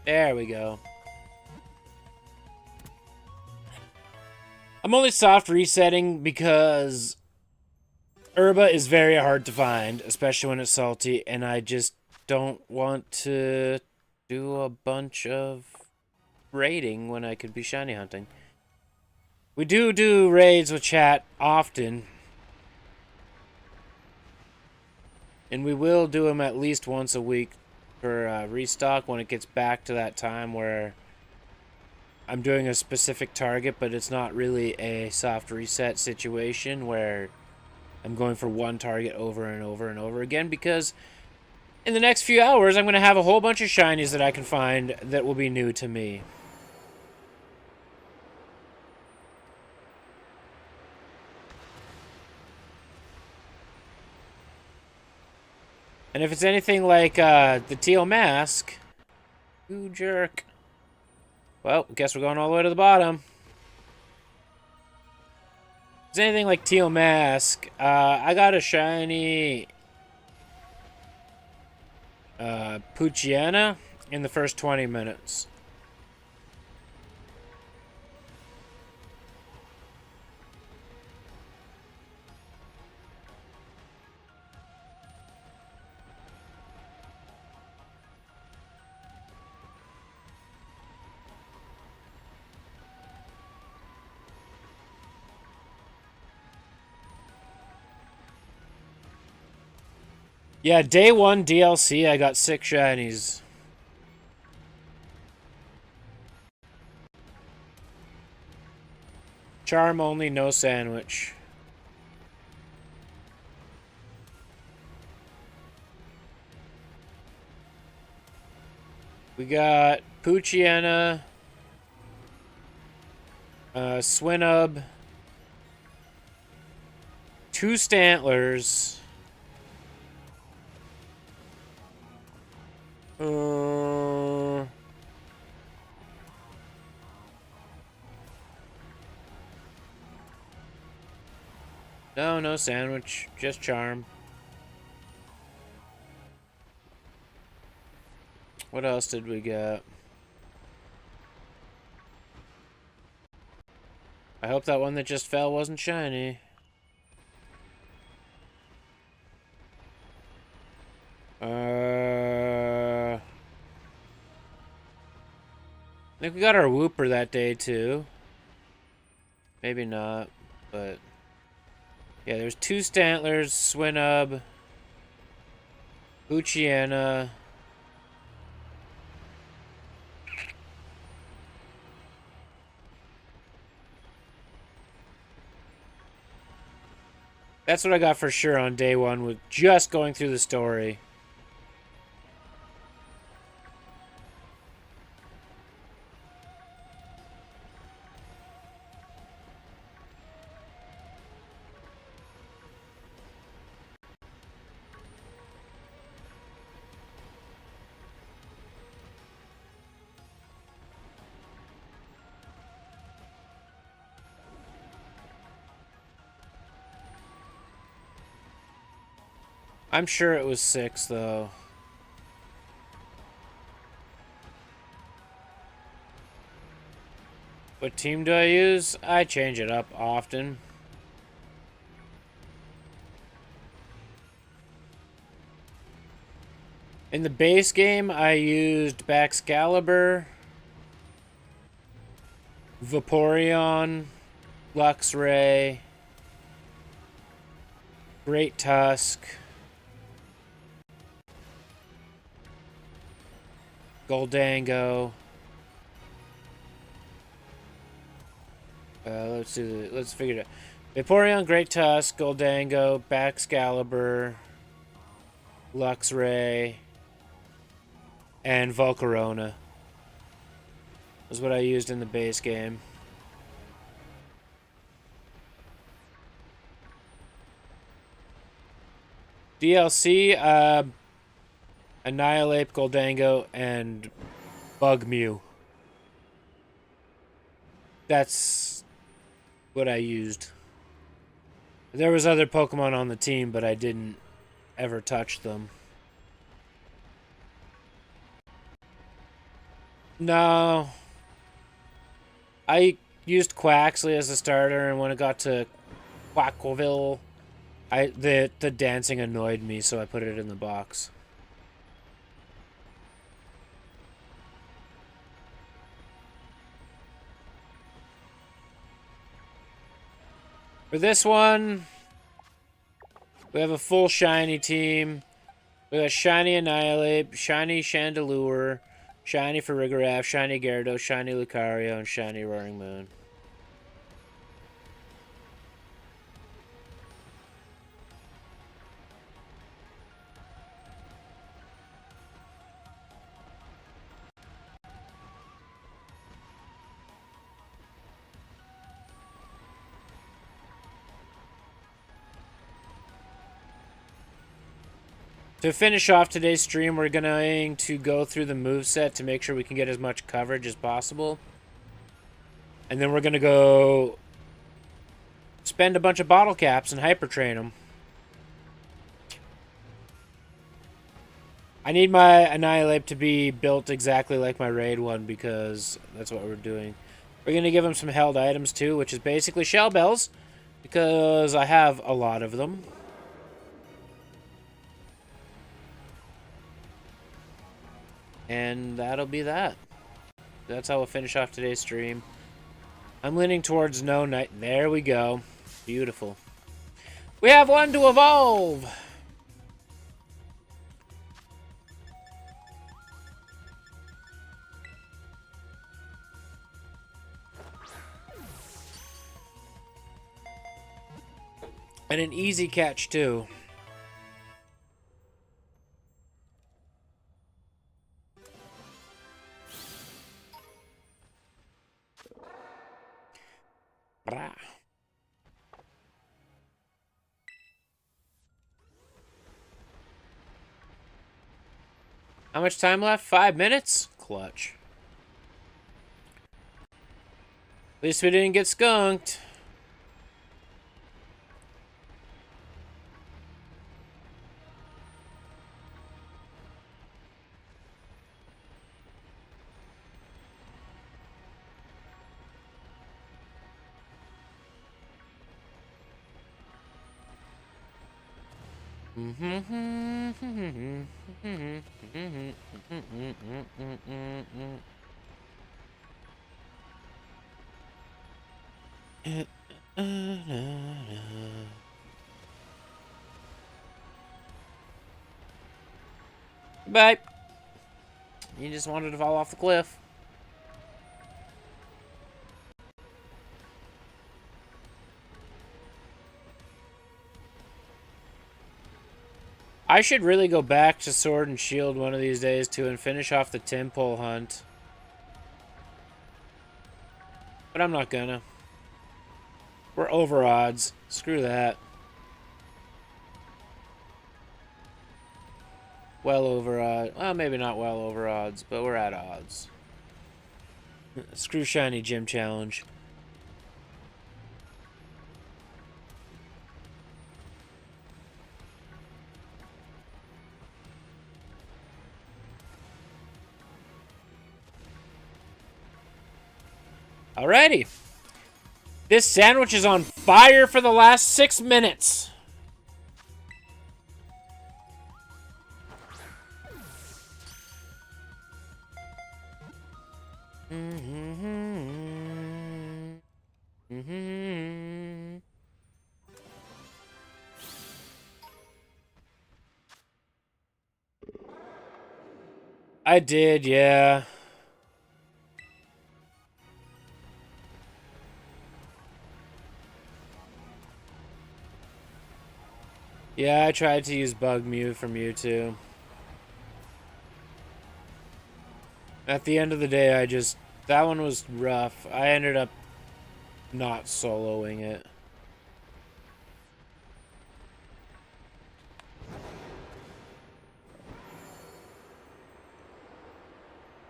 There we go. I'm only soft resetting because Herba is very hard to find, especially when it's salty, and I just don't want to do a bunch of raiding when I could be shiny hunting. We do raids with chat often, and we will do them at least once a week for restock when it gets back to that time where I'm doing a specific target, but it's not really a soft reset situation where I'm going for one target over and over and over again, because in the next few hours, I'm going to have a whole bunch of shinies that I can find that will be new to me. And if it's anything like the teal mask, you jerk. Well, guess we're going all the way to the bottom. If it's anything like teal mask, I got a shiny Poochyena in the first 20 minutes. Yeah, day 1 DLC, I got 6 shinies. Charm only, no sandwich. We got Poochyena, Swinub, 2 Stantlers, no sandwich, just charm. What else did we get? I hope that one that just fell wasn't shiny. I think we got our Wooper that day too. Maybe not, but yeah, there's 2 Stantlers, Swinub, Poochyena. That's what I got for sure on day 1 with just going through the story. I'm sure it was 6, though. What team do I use? I change it up often. In the base game, I used Baxcalibur, Vaporeon, Luxray, Great Tusk, Goldango. Let's figure it out. Vaporeon, Great Tusk, Goldango, Baxcalibur, Luxray, and Volcarona was what I used in the base game. DLC, Annihilate, Goldango, and Bugmew. That's what I used. There was other Pokemon on the team, but I didn't ever touch them. No. I used Quaxley as a starter, and when it got to Quackville, the dancing annoyed me, so I put it in the box. For this one, we have a full shiny team. We got shiny Annihilate, shiny Chandelure, Shiny Farigiraf, Shiny Gyarados, Shiny Lucario, and Shiny Roaring Moon. To finish off today's stream, we're going to go through the moveset to make sure we can get as much coverage as possible. And then we're going to go spend a bunch of bottle caps and hyper train them. I need my Annihilate to be built exactly like my raid one because that's what we're doing. We're going to give him some held items too, which is basically shell bells because I have a lot of them. And that'll be that. That's how we'll finish off today's stream. I'm leaning towards no night. There we go. Beautiful. We have one to evolve. And an easy catch too. Brah. How much time left? 5 minutes? Clutch. At least we didn't get skunked. Bye. You just wanted to fall off the cliff. I should really go back to Sword and Shield one of these days too and finish off the Timpole hunt. But I'm not gonna. We're over odds. Screw that. Well over odds. Well, maybe not well over odds, but we're at odds. Screw Shiny Gym Challenge. Alrighty. This sandwich is on fire for the last 6 minutes. I did, yeah. Yeah, I tried to use Bug Mew for Mewtwo. At the end of the day, that one was rough. I ended up not soloing it.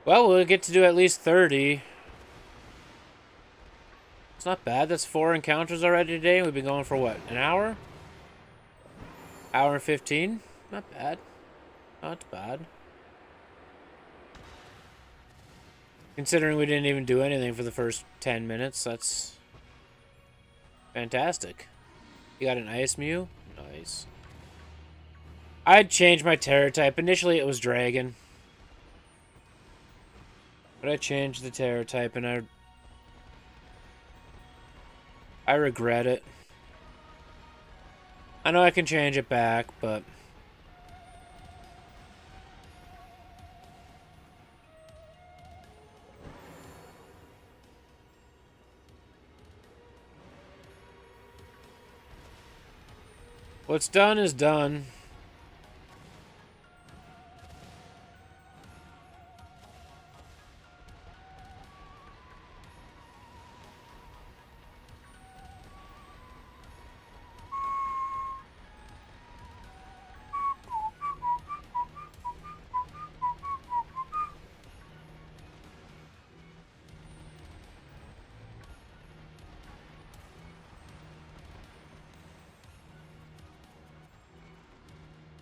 Well, we'll get to do at least 30. It's not bad. That's 4 encounters already today. We've been going for what? An hour? Hour and 15? Not bad. Not bad. Considering we didn't even do anything for the first 10 minutes, that's fantastic. You got an Ice Mew? Nice. I'd change my Terror type. Initially it was Dragon. But I changed the Terror type and I regret it. I know I can change it back, but What's done is done.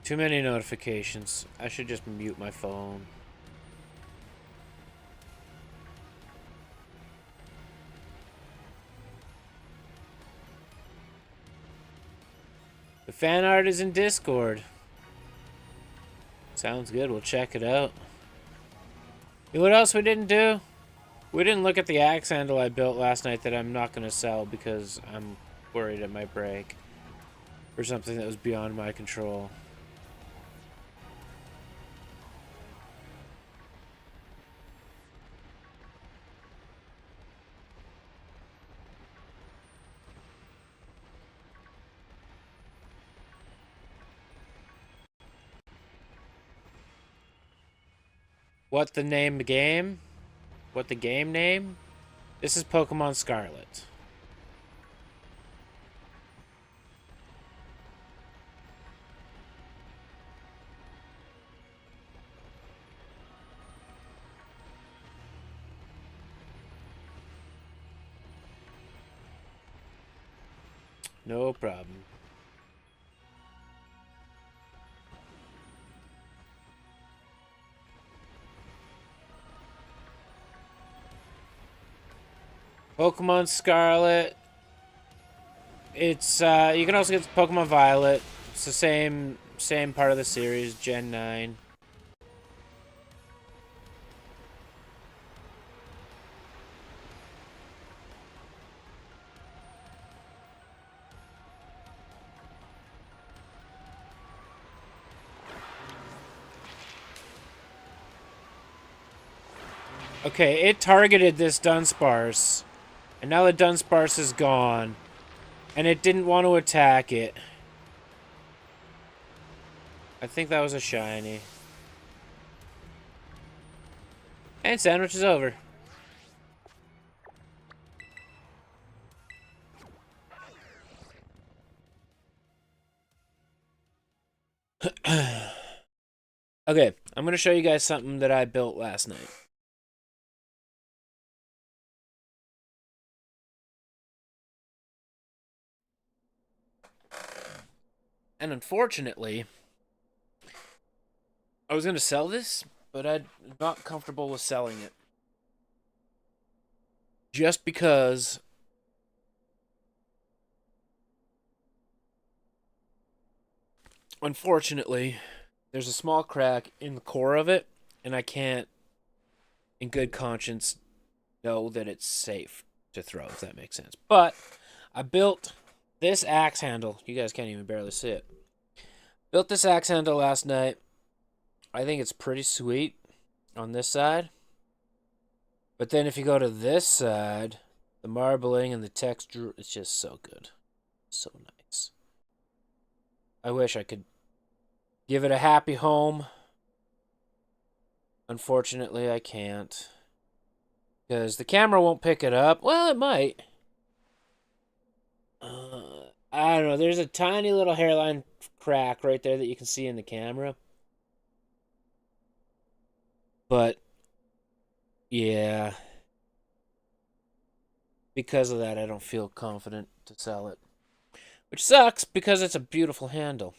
Too many notifications. I should just mute my phone. The fan art is in Discord. Sounds good. We'll check it out. You know what else we didn't do? We didn't look at the axe handle I built last night that I'm not going to sell because I'm worried it might break. Or something that was beyond my control. What the name game? What the game name? This is Pokemon Scarlet. No problem. Pokemon Scarlet. It's you can also get Pokemon Violet. It's the same part of the series, Gen 9. Okay, it targeted this Dunsparce. And now the Dunsparce is gone. And it didn't want to attack it. I think that was a shiny. And sandwich is over. Okay, I'm going to show you guys something that I built last night. And unfortunately, I was going to sell this, but I'm not comfortable with selling it. Just because unfortunately, there's a small crack in the core of it, and I can't, in good conscience, know that it's safe to throw, if that makes sense. But I built this axe handle. You guys can't even barely see it. Built this axe handle last night. I think it's pretty sweet on this side. But then if you go to this side, the marbling and the texture, it's just so good. So nice. I wish I could give it a happy home. Unfortunately, I can't. Because the camera won't pick it up. Well, it might. I don't know. There's a tiny little hairline crack right there that you can see in the camera. But, yeah. Because of that, I don't feel confident to sell it. Which sucks, because it's a beautiful handle.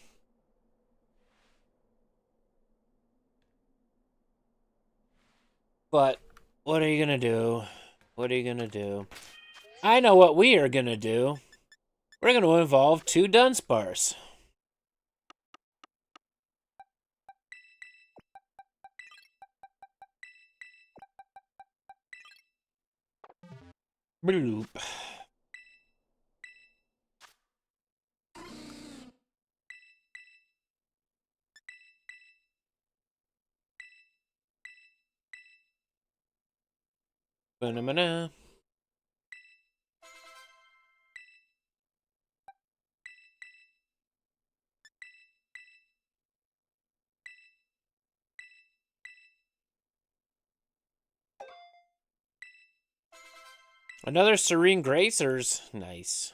But, what are you going to do? What are you going to do? I know what we are going to do. We're going to evolve 2 Dunsparce. Bloop. Ba-na-ma-na. Another Serene Gracers. Nice.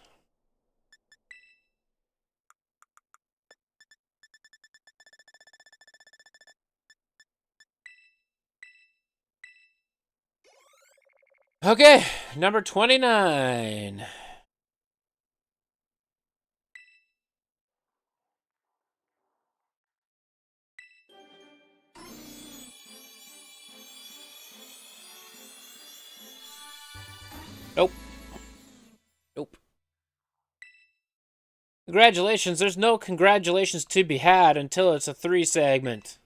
Okay, number 29. Nope. Nope. Congratulations. There's no congratulations to be had until it's a 3 segment.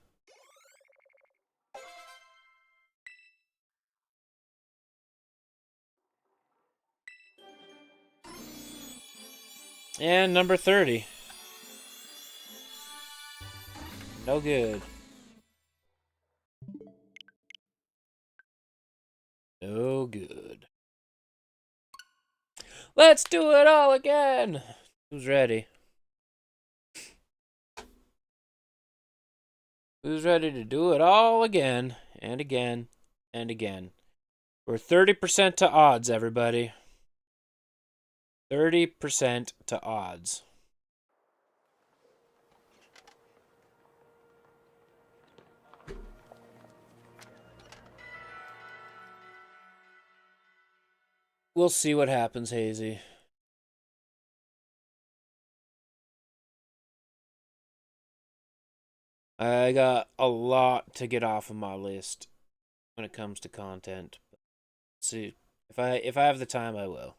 And number 30. No good. No good. Let's do it all again. Who's ready? Who's ready to do it all again and again and again? We're 30% to odds, everybody. 30% to odds. We'll see what happens, Hazy. I got a lot to get off of my list when it comes to content. Let's see. If I have the time, I will.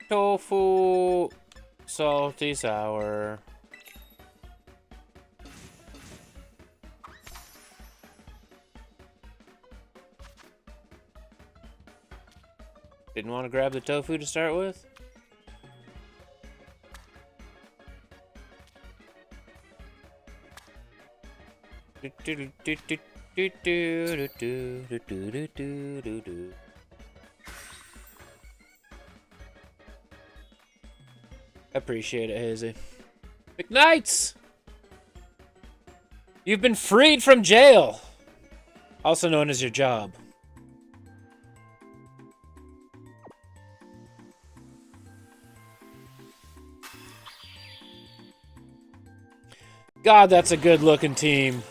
Tofu, salty sour. Didn't want to grab the tofu to start with? Appreciate it, Hazy. McKnights! You've been freed from jail! Also known as your job. God, that's a good looking team.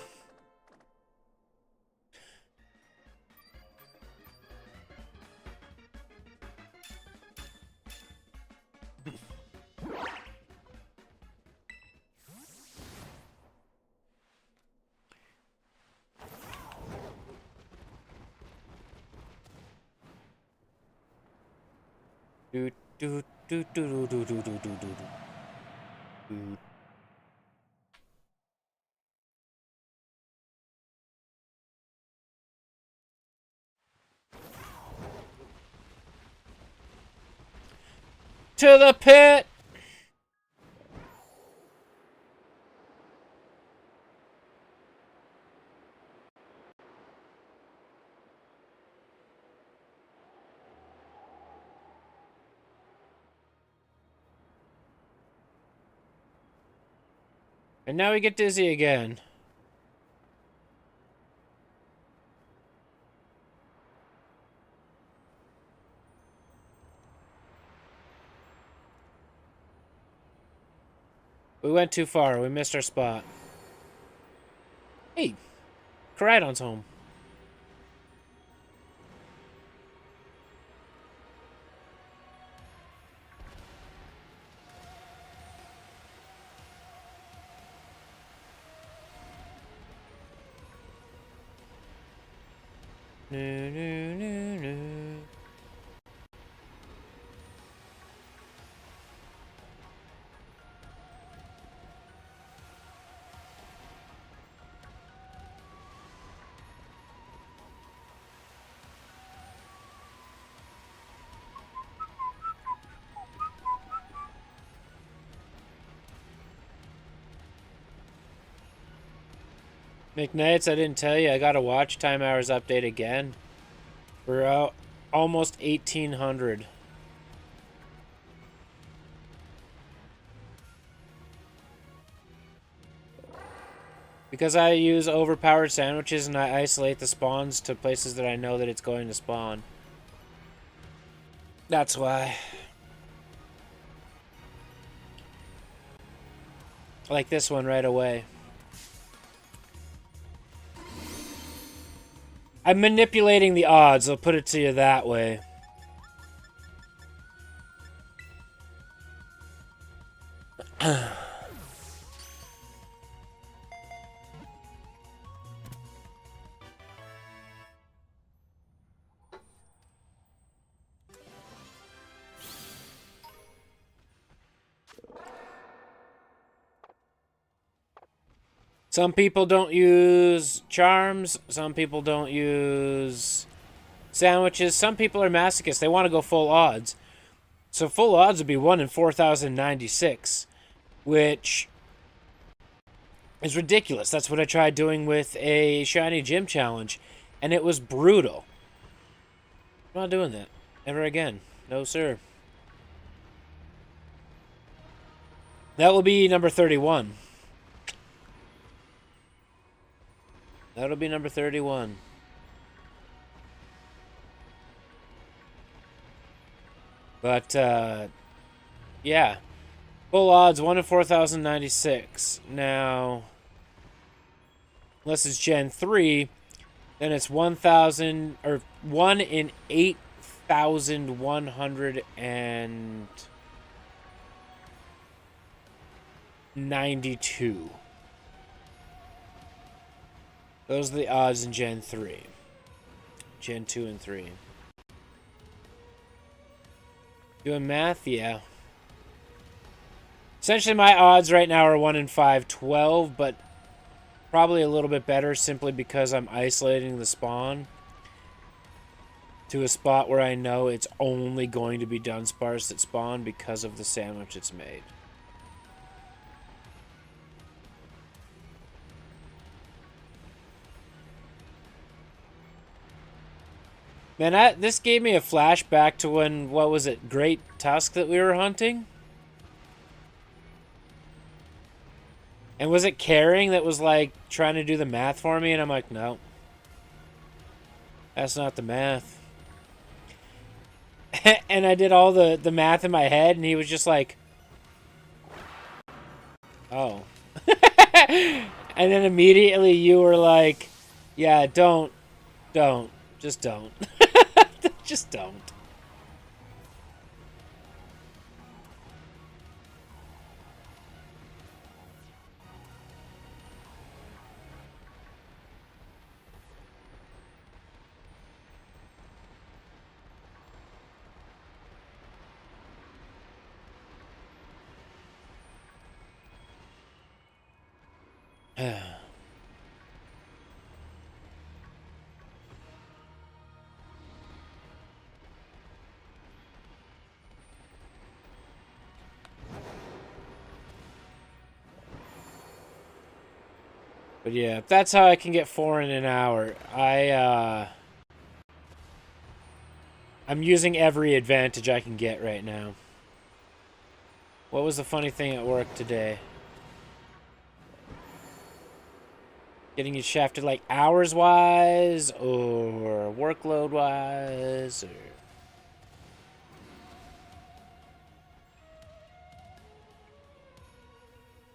Do do do do do do do do do do. To the pit! And now we get dizzy again. We went too far. We missed our spot. Hey, Coridon's home. No, no, no, no. McKnights, I didn't tell you. I got a watch time hours update again. We're out almost 1,800. Because I use overpowered sandwiches and I isolate the spawns to places that I know that it's going to spawn. That's why. Like this one right away. I'm manipulating the odds, I'll put it to you that way. Some people don't use charms. Some people don't use sandwiches. Some people are masochists. They want to go full odds. So full odds would be 1 in 4,096, which is ridiculous. That's what I tried doing with a shiny gym challenge, and it was brutal. I'm not doing that ever again. No, sir. That will be number 31. That'll be number 31. But, yeah. Full odds, 1 in 4,096. Now, unless it's Gen 3, then it's 1,000, or 1 in 8,192. Those are the odds in Gen 3. Gen 2 and 3. Doing math? Yeah. Essentially, my odds right now are 1 in 512, but probably a little bit better simply because I'm isolating the spawn to a spot where I know it's only going to be Dundunsparce that spawn because of the sandwich it's made. Man, this gave me a flashback to when, what was it, Great Tusk that we were hunting? And was it Caring that was, like, trying to do the math for me? And I'm like, no. That's not the math. And I did all the math in my head, and he was just like, oh. And then immediately you were like, yeah, don't. Just don't. Just don't. But yeah, that's how I can get 4 in an hour. I'm using every advantage I can get right now. What was the funny thing at work today? Getting you shafted like hours-wise or workload-wise or...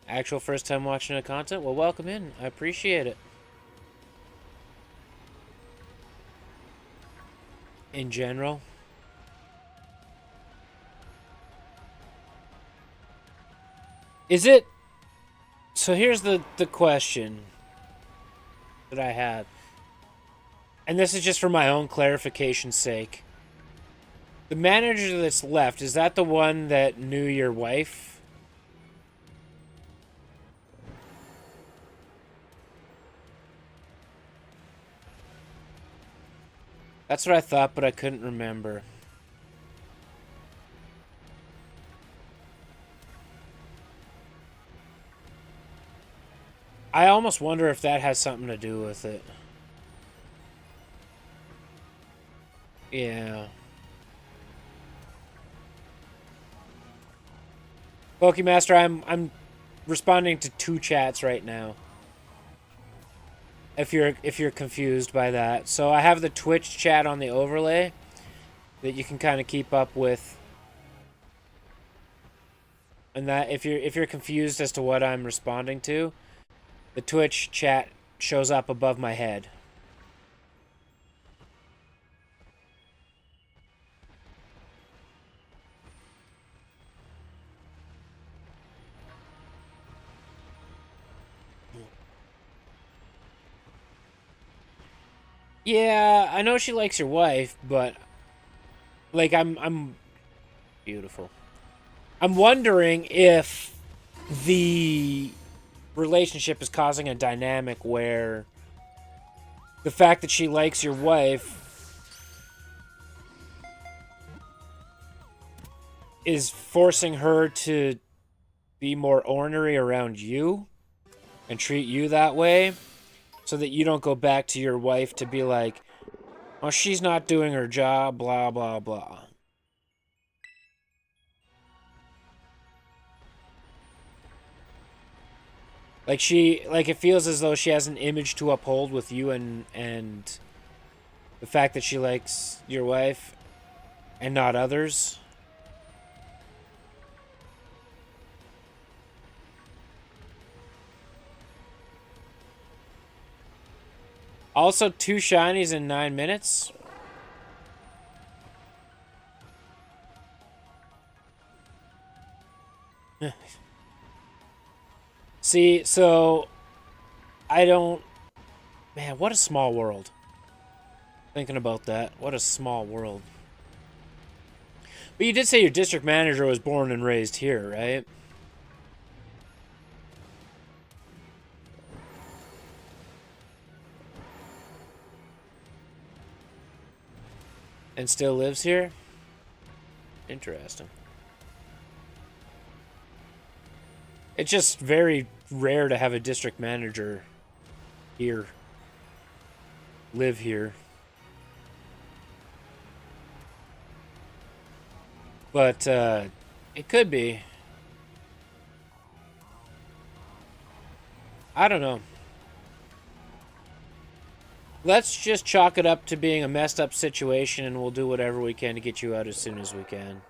Actual first time watching the content? Well, welcome in. I appreciate it. In general. Is it... So here's the question that I have. And this is just for my own clarification's sake. The manager that's left, is that the one that knew your wife? That's what I thought, but I couldn't remember. I almost wonder if that has something to do with it. Yeah. Pokemaster, I'm responding to 2 chats right now. If you're confused by that. So I have the Twitch chat on the overlay that you can kind of keep up with. And that if you're confused as to what I'm responding to, the Twitch chat shows up above my head. Yeah, I know she likes your wife, but like I'm beautiful. I'm wondering if the relationship is causing a dynamic where the fact that she likes your wife is forcing her to be more ornery around you and treat you that way so that you don't go back to your wife to be like, oh, she's not doing her job, blah, blah, blah. Like it feels as though she has an image to uphold with you and the fact that she likes your wife and not others. Also, 2 shinies in 9 minutes. See, so I don't... Man, what a small world. Thinking about that. What a small world. But you did say your district manager was born and raised here, right? And still lives here? Interesting. It's just very rare to have a district manager here. Live here. But, it could be. I don't know. Let's just chalk it up to being a messed up situation and we'll do whatever we can to get you out as soon as we can.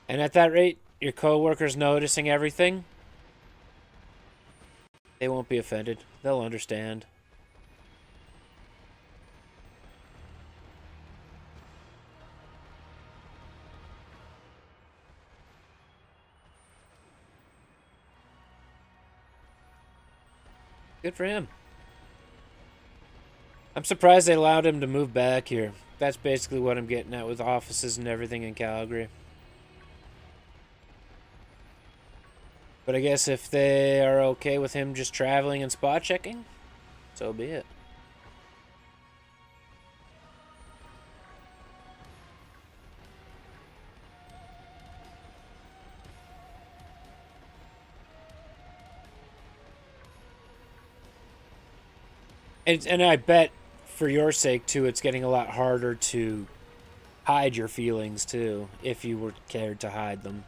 And at that rate, your coworkers noticing everything, they won't be offended. They'll understand. Good for him. I'm surprised they allowed him to move back here. That's basically what I'm getting at with offices and everything in Calgary. But I guess if they are okay with him just traveling and spot checking, so be it. And I bet, for your sake, too, it's getting a lot harder to hide your feelings, too, if you were cared to hide them.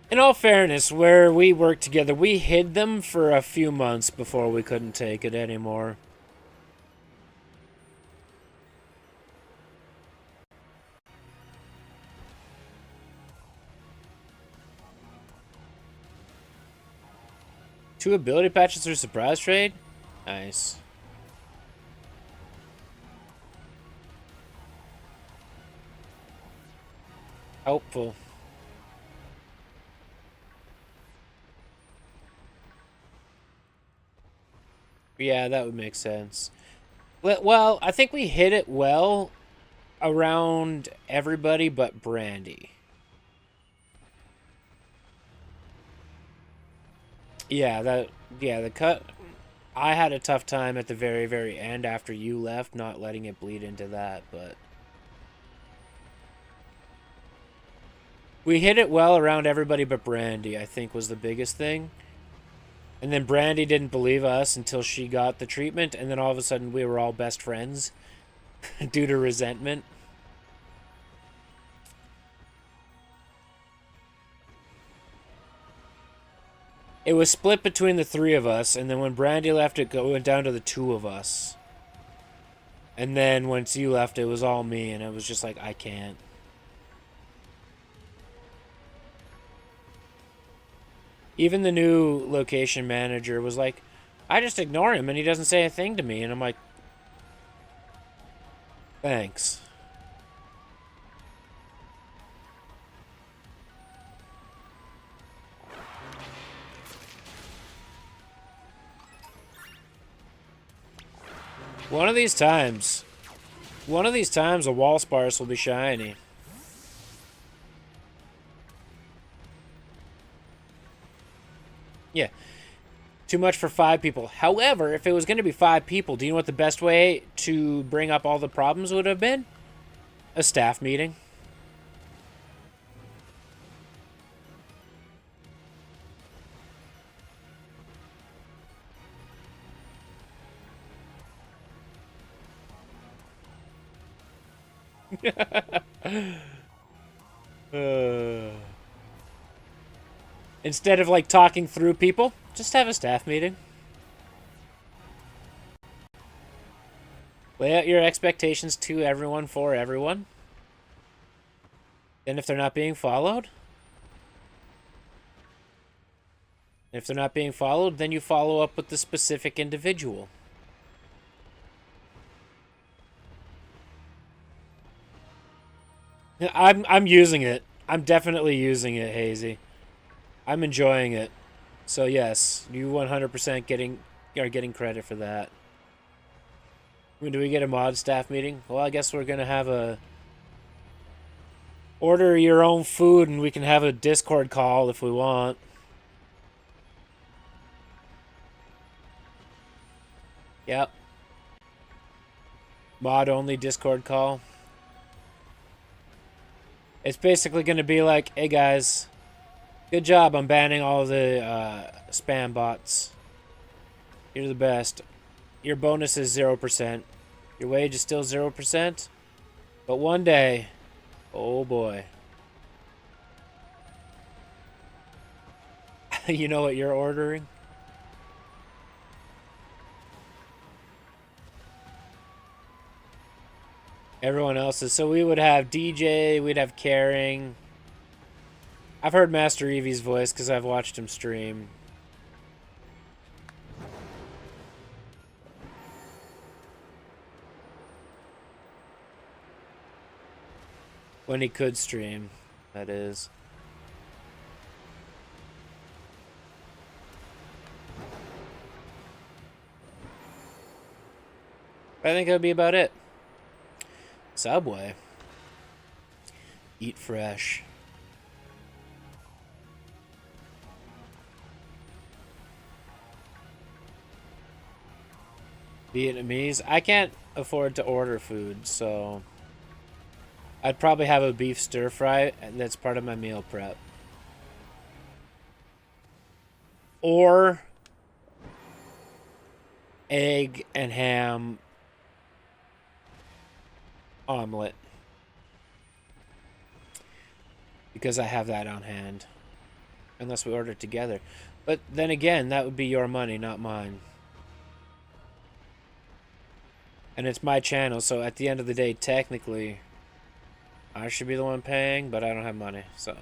In all fairness, where we worked together, we hid them for a few months before we couldn't take it anymore. Two ability patches through surprise trade? Nice. Helpful. Yeah, that would make sense. Well, I think we hit it well around everybody but Brandy. Yeah, the cut. I had a tough time at the very, very end after you left, not letting it bleed into that, but we hit it well around everybody but Brandy, I think was the biggest thing. And then Brandy didn't believe us until she got the treatment, and then all of a sudden we were all best friends due to resentment. It was split between the three of us, and then when Brandy left, it went down to the two of us. And then once you left, it was all me, and it was just like, I can't. Even the new location manager was like, I just ignore him, and he doesn't say a thing to me. And I'm like, thanks. One of these times, a Wallsparce will be shiny. Yeah. Too much for 5 people. However, if it was going to be 5 people, do you know what the best way to bring up all the problems would have been? A staff meeting. Instead of like talking through people, just have a staff meeting. Lay out your expectations to everyone for everyone. And if they're not being followed, then you follow up with the specific individual. I'm using it. I'm definitely using it, Hazy. I'm enjoying it. So yes, you 100% are getting credit for that. When do we get a mod staff meeting? Well, I guess we're gonna have a order your own food, and we can have a Discord call if we want. Yep. Mod only Discord call. It's basically going to be like, hey guys, good job on banning all the spam bots. You're the best. Your bonus is 0%. Your wage is still 0%. But one day, oh boy. You know what you're ordering? Everyone else's. So we would have DJ, we'd have Caring. I've heard Master Eevee's voice because I've watched him stream. When he could stream, that is. I think that'll be about it. Subway. Eat fresh. Vietnamese. I can't afford to order food, so I'd probably have a beef stir fry, and that's part of my meal prep. Or egg and ham omelet, because I have that on hand, unless we order it together. But then again, that would be your money, not mine, and it's my channel, so at the end of the day, technically I should be the one paying, but I don't have money, so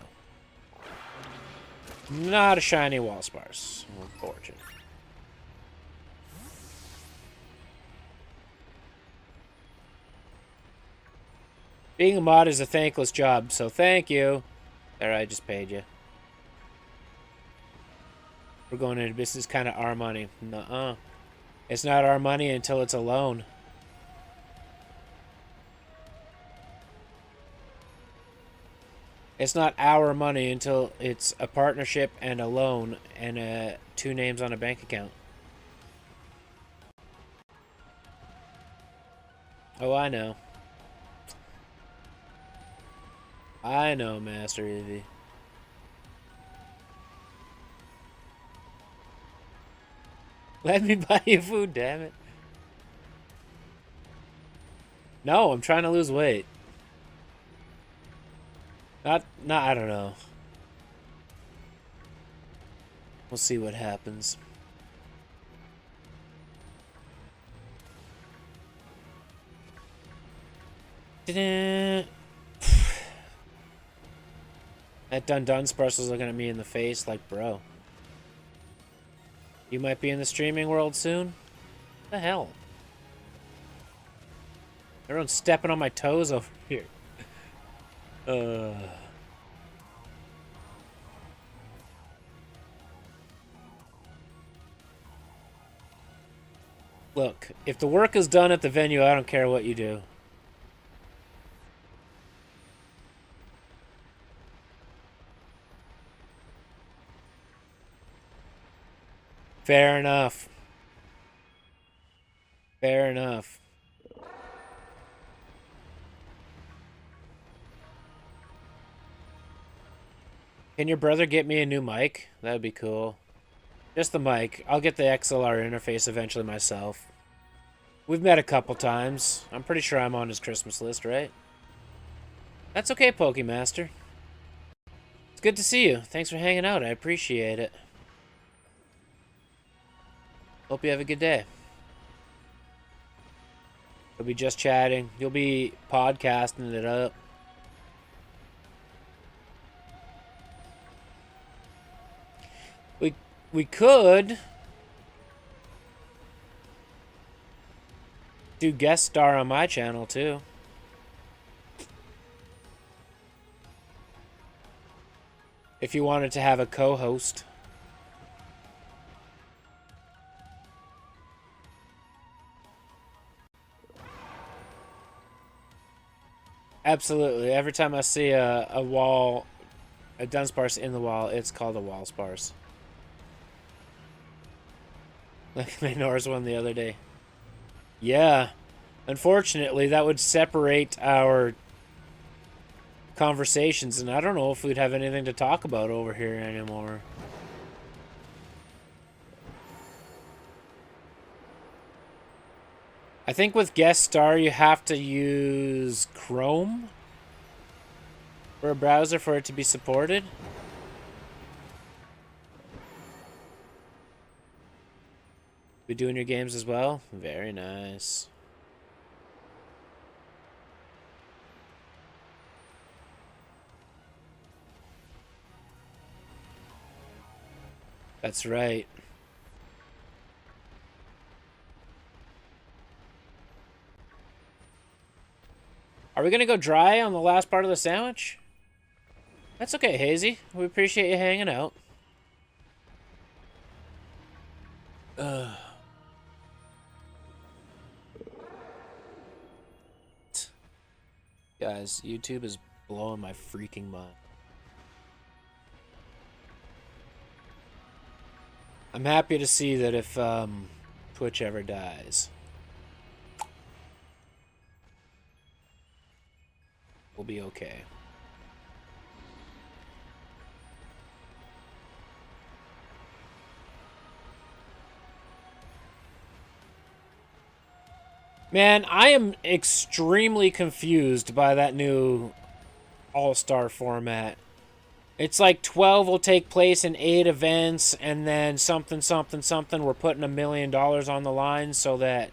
not a shiny Wallsparce, unfortunately. Being a mod is a thankless job, so thank you. There, I just paid you. We're going into business, kind of our money. Nuh-uh. It's not our money until it's a loan. It's not our money until it's a partnership and a loan and 2 names on a bank account. Oh, I know. I know, Master Evie. Let me buy you food, damn it. No, I'm trying to lose weight. Not, I don't know. We'll see what happens. That Dundunsparce was looking at me in the face like, bro. You might be in the streaming world soon? What the hell? Everyone's stepping on my toes over here. Look, if the work is done at the venue, I don't care what you do. Fair enough. Fair enough. Can your brother get me a new mic? That'd be cool. Just the mic. I'll get the XLR interface eventually myself. We've met a couple times. I'm pretty sure I'm on his Christmas list, right? That's okay, Pokemaster. It's good to see you. Thanks for hanging out. I appreciate it. Hope you have a good day. You'll be just chatting. You'll be podcasting it up. We could do guest star on my channel too. If you wanted to have a co-host. Absolutely. Every time I see a wall, a Dundunsparce in the wall, it's called a wall sparse. Like my Norse one the other day. Yeah. Unfortunately, that would separate our conversations, and I don't know if we'd have anything to talk about over here anymore. I think with Guest Star, you have to use Chrome for a browser for it to be supported. Be doing your games as well? Very nice. That's right. Are we gonna go dry on the last part of the sandwich? That's okay, Hazy. We appreciate you hanging out. Guys, YouTube is blowing my freaking mind. I'm happy to see that if Twitch ever dies, we'll be okay. Man, I am extremely confused by that new All-Star format. It's like 12 will take place in 8 events, and then something, something, something. We're putting $1 million on the line so that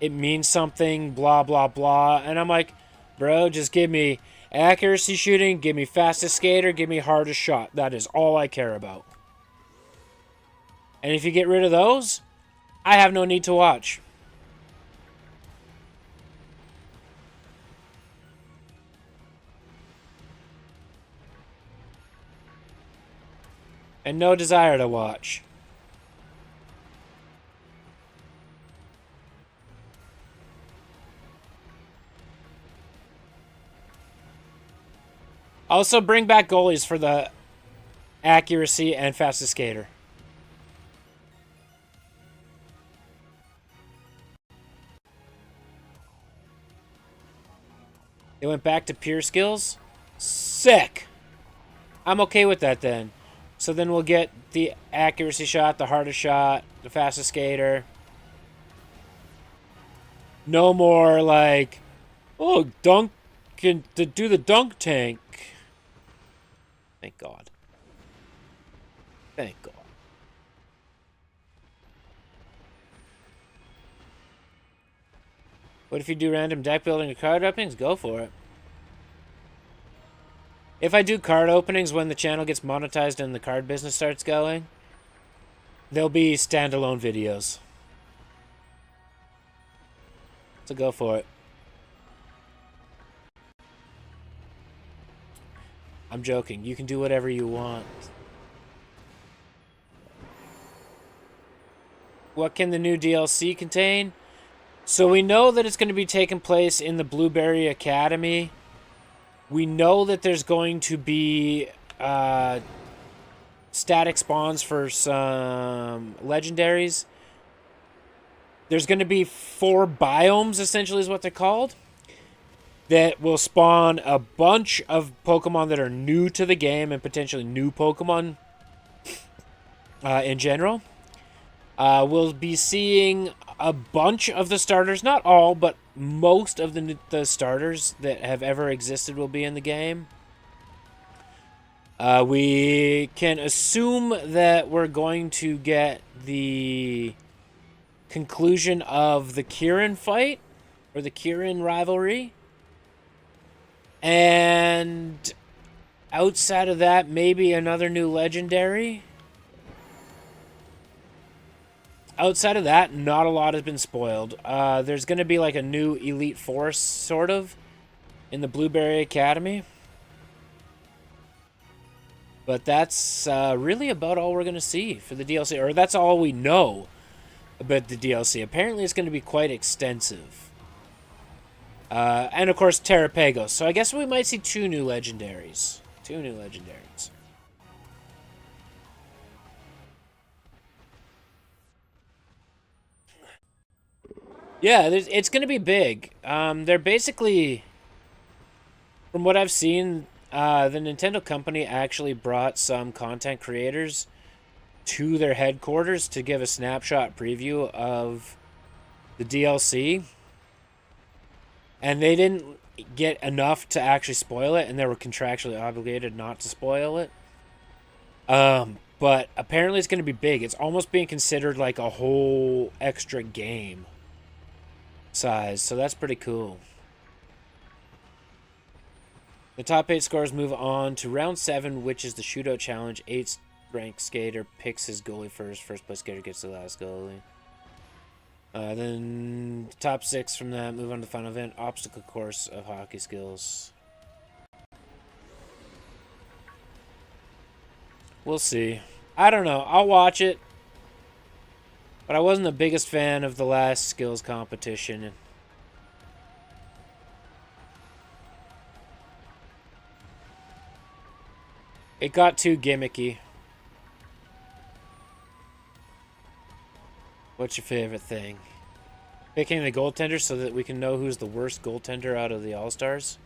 it means something, blah, blah, blah. And I'm like, bro, just give me accuracy shooting, give me fastest skater, give me hardest shot. That is all I care about. And if you get rid of those, I have no need to watch. And no desire to watch. Also, bring back goalies for the accuracy and fastest skater. They went back to pure skills? Sick! I'm okay with that then. So then we'll get the accuracy shot, the hardest shot, the fastest skater. No more like, oh, dunk can do the dunk tank. Thank God. Thank God. What if you do random deck building or card openings? Go for it. If I do card openings when the channel gets monetized and the card business starts going, they'll be standalone videos. So go for it. I'm joking. You can do whatever you want. What can the new DLC contain? So we know that it's going to be taking place in the Blueberry Academy. We know that there's going to be static spawns for some legendaries. There's going to be 4 biomes, essentially is what they're called, that will spawn a bunch of Pokemon that are new to the game and potentially new Pokemon in general. We'll be seeing a bunch of the starters, not all, but most of the starters that have ever existed will be in the game. We can assume that we're going to get the conclusion of the Kieran fight, or the Kieran rivalry. And outside of that, maybe another new legendary. Outside of that, not a lot has been spoiled. There's going to be like a new Elite Force, sort of, in the Blueberry Academy. But that's really about all we're going to see for the DLC. Or that's all we know about the DLC. Apparently it's going to be quite extensive. And of course, Terrapagos. So I guess we might see 2 new legendaries. 2 new legendaries. Yeah, it's going to be big. They're basically, from what I've seen, the Nintendo company actually brought some content creators to their headquarters to give a snapshot preview of the DLC. And they didn't get enough to actually spoil it, and they were contractually obligated not to spoil it. But apparently it's going to be big. It's almost being considered like a whole extra game size, so that's pretty cool. The top 8 scores move on to round 7, which is the shootout challenge. 8th ranked skater picks his goalie first. First place skater gets the last goalie. Then the top 6 from that move on to the final event, obstacle course of hockey skills. We'll see. I don't know. I'll watch it. But I wasn't the biggest fan of the last skills competition. It got too gimmicky. What's your favorite thing? Picking the goaltender so that we can know who's the worst goaltender out of the All-Stars?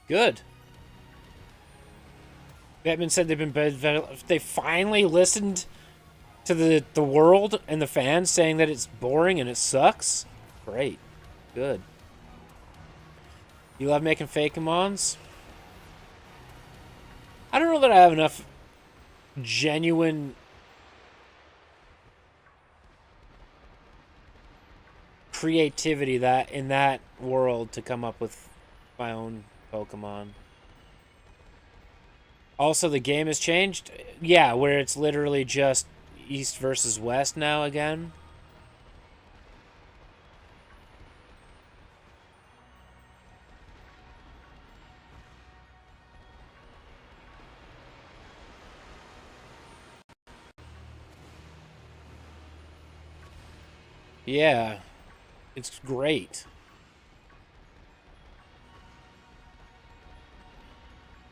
Good. Batman said they finally listened to the world and the fans saying that it's boring and it sucks. Great. Good. You love making Fakemons? I don't know that I have enough genuine creativity that in that world to come up with my own Pokemon. Also, the game has changed. Yeah, where it's literally just East versus West now again. Yeah, it's great.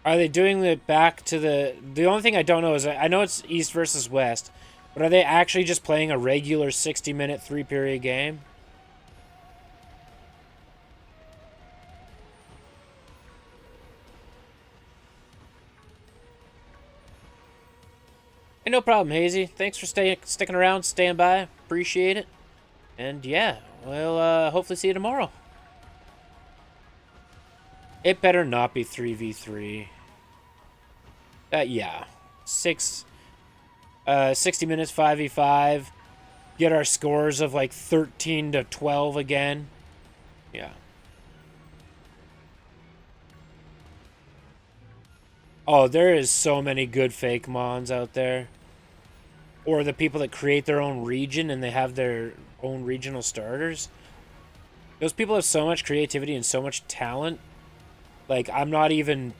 Are they doing it back to the... The only thing I don't know is I know it's East versus West, but are they actually just playing a regular 60-minute 3-period game? Hey, no problem, Hazy. Thanks for sticking around, staying by. Appreciate it. And yeah, we'll hopefully see you tomorrow. It better not be 3v3. Yeah. 60 minutes, 5v5. Get our scores of like 13 to 12 again. Yeah. Oh, there is so many good fake mons out there. Or the people that create their own region and they have their own regional starters. Those people have so much creativity and so much talent. Like, I'm not even...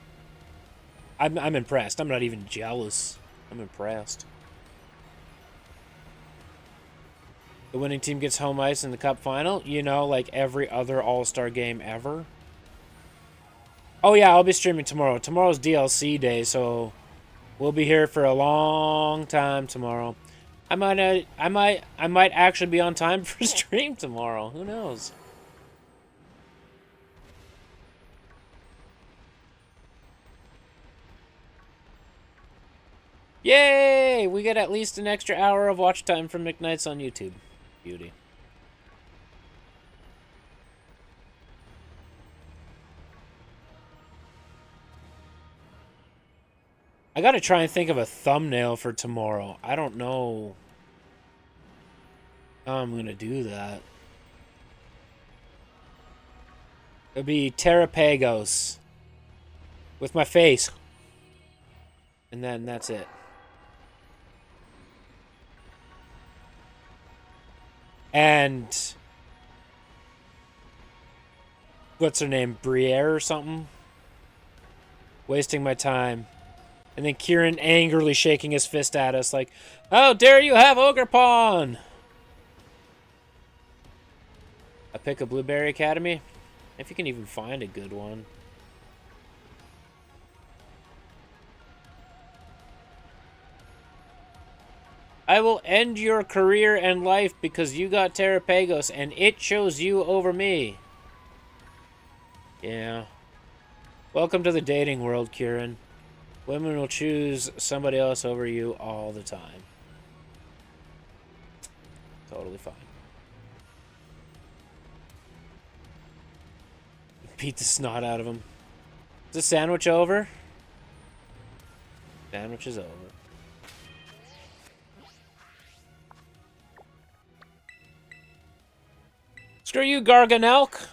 I'm impressed. I'm not even jealous. I'm impressed. The winning team gets home ice in the cup final. You know, like every other All-Star game ever. Oh yeah, I'll be streaming tomorrow. Tomorrow's DLC day, so we'll be here for a long time tomorrow. I might actually be on time for stream tomorrow. Who knows? Yay! We get at least an extra hour of watch time from McKnights on YouTube. Beauty. I gotta try and think of a thumbnail for tomorrow. I don't know how I'm gonna do that. It'll be Terrapagos with my face. And then that's it. And what's her name? Briere or something? Wasting my time. And then Kieran angrily shaking his fist at us like, how dare you have Ogre Pawn? I pick a Blueberry Academy? If you can even find a good one. I will end your career and life because you got Terrapagos and it chose you over me. Yeah. Welcome to the dating world, Kieran. Women will choose somebody else over you all the time. Totally fine. Beat the snot out of him. Is the sandwich over? Sandwich is over. Screw you, Garganelk!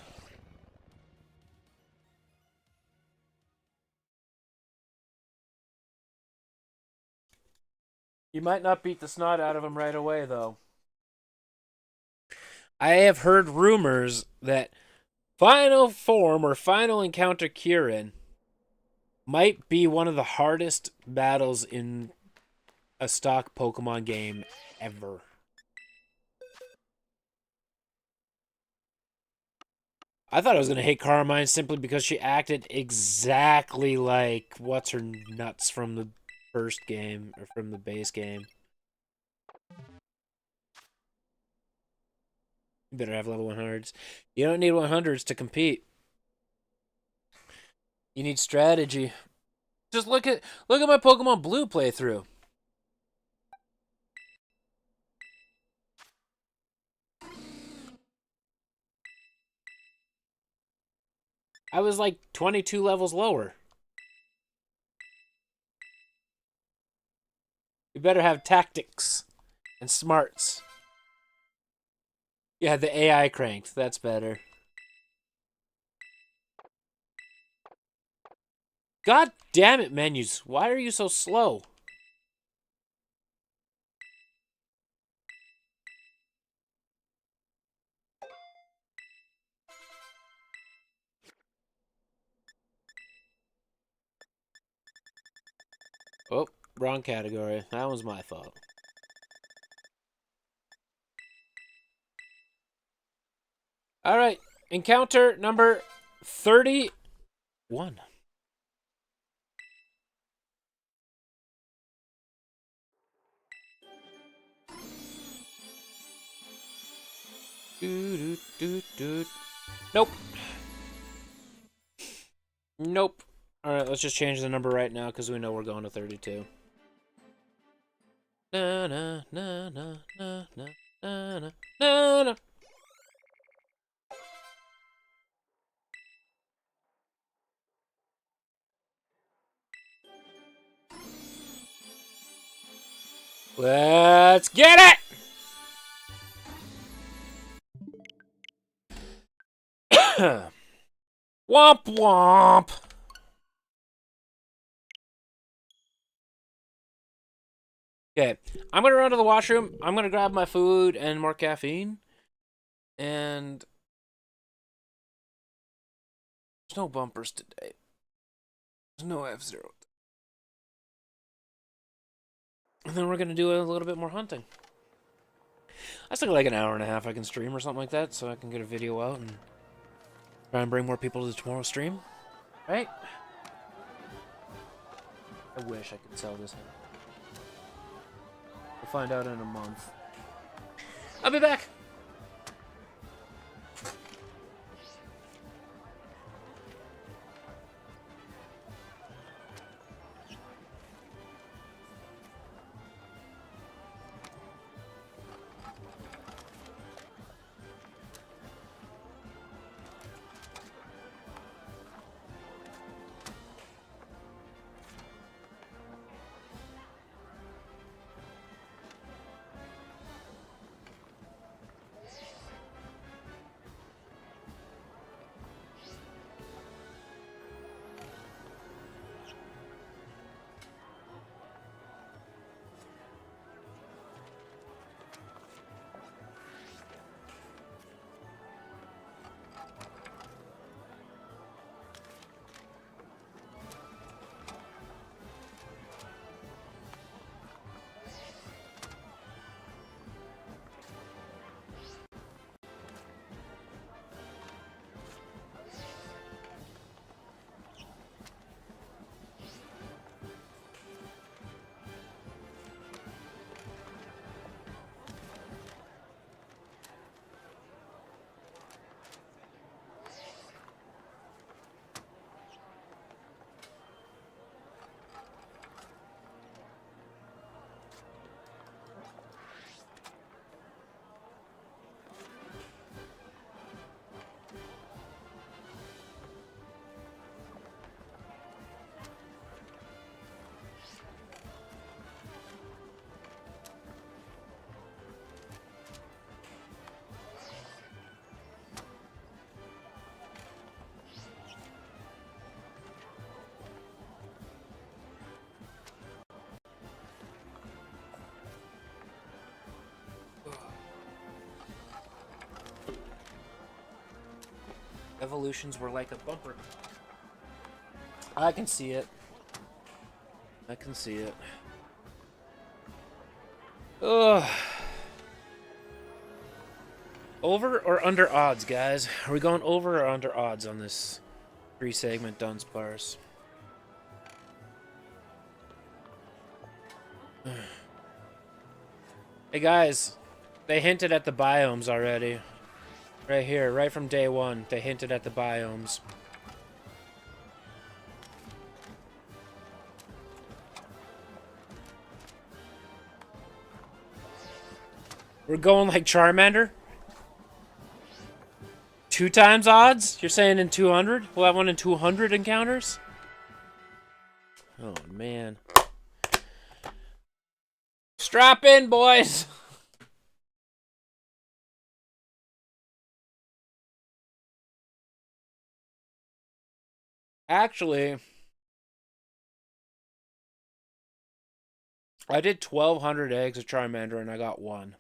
You might not beat the snot out of him right away, though. I have heard rumors that Final Form or Final Encounter Kieran might be one of the hardest battles in a stock Pokemon game ever. I thought I was going to hate Carmine simply because she acted exactly like what's her nuts from the first game, or from the base game. You better have level 100s. You don't need 100s to compete. You need strategy. Just look at my Pokemon Blue playthrough. I was like 22 levels lower. You better have tactics and smarts. Yeah, the AI cranked. That's better. God damn it, menus. Why are you so slow? Wrong category. That was my fault. Alright. Encounter number 31. Nope. Nope. Alright, let's just change the number right now because we know we're going to 32. Na na na na na na na na na na. Let's get it! Womp womp. Okay, I'm gonna run to the washroom. I'm gonna grab my food and more caffeine. And there's no bumpers today. There's no F-Zero. And then we're gonna do a little bit more hunting. I still got like an hour and a half I can stream or something like that, so I can get a video out and try and bring more people to tomorrow's stream. Right? I wish I could sell this. We'll find out in a month. I'll be back! Evolutions were like a bumper. I can see it. I can see it. Ugh. Over or under odds, guys? Are we going over or under odds on this 3-segment Dundunsparce? Hey guys, they hinted at the biomes already. Right here, right from day one, they hinted at the biomes. We're going like Charmander? 2 times odds? You're saying in 200? We'll have one in 200 encounters? Oh, man. Strap in, boys! Actually, I did 1,200 eggs of Charmander and I got 1.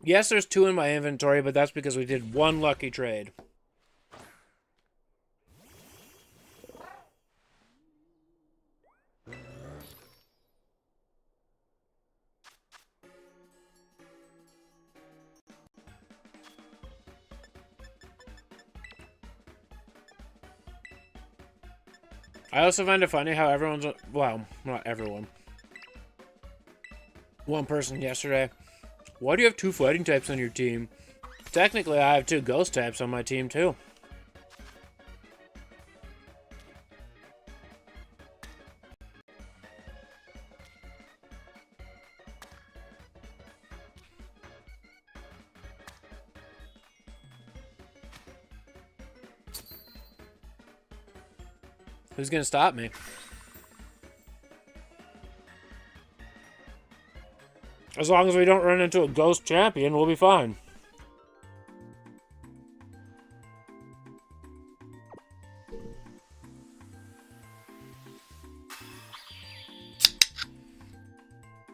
Yes, there's 2 in my inventory, but that's because we did 1 lucky trade. I also find it funny how everyone's, well, not everyone. One person yesterday, why do you have 2 fighting types on your team? Technically, I have 2 ghost types on my team, too. Who's gonna stop me? As long as we don't run into a ghost champion, we'll be fine.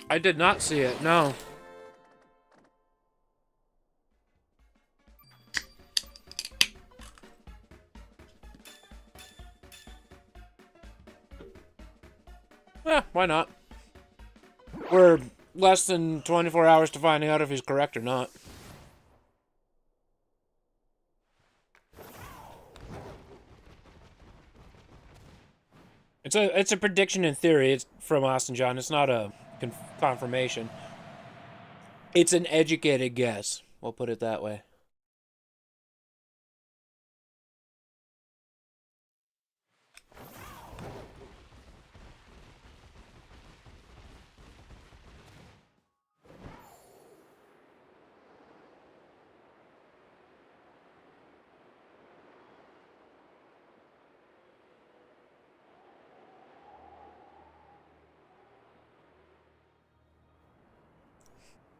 I did not see it, no. Eh, why not? We're less than 24 hours to finding out if he's correct or not. It's a prediction in theory. It's from Austin John. It's not a confirmation. It's an educated guess. We'll put it that way.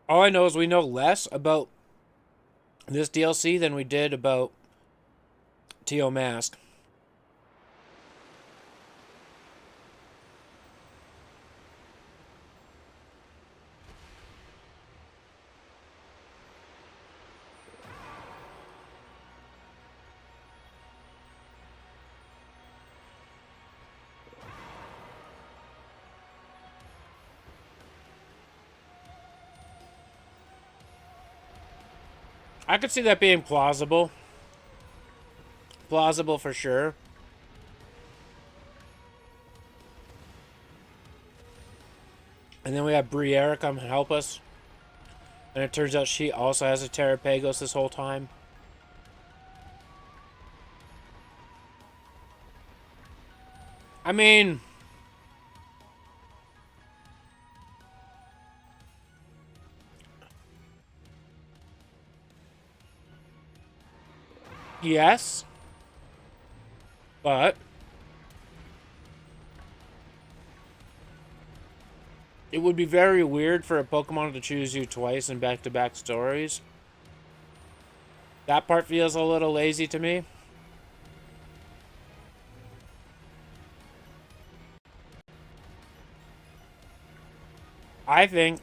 All I know is we know less about this DLC than we did about T.O. Mask. I could see that being plausible. Plausible for sure. And then we have Briere come and help us. And it turns out she also has a Terrapagos this whole time. I mean... yes. But... it would be very weird for a Pokemon to choose you twice in back-to-back stories. That part feels a little lazy to me. I think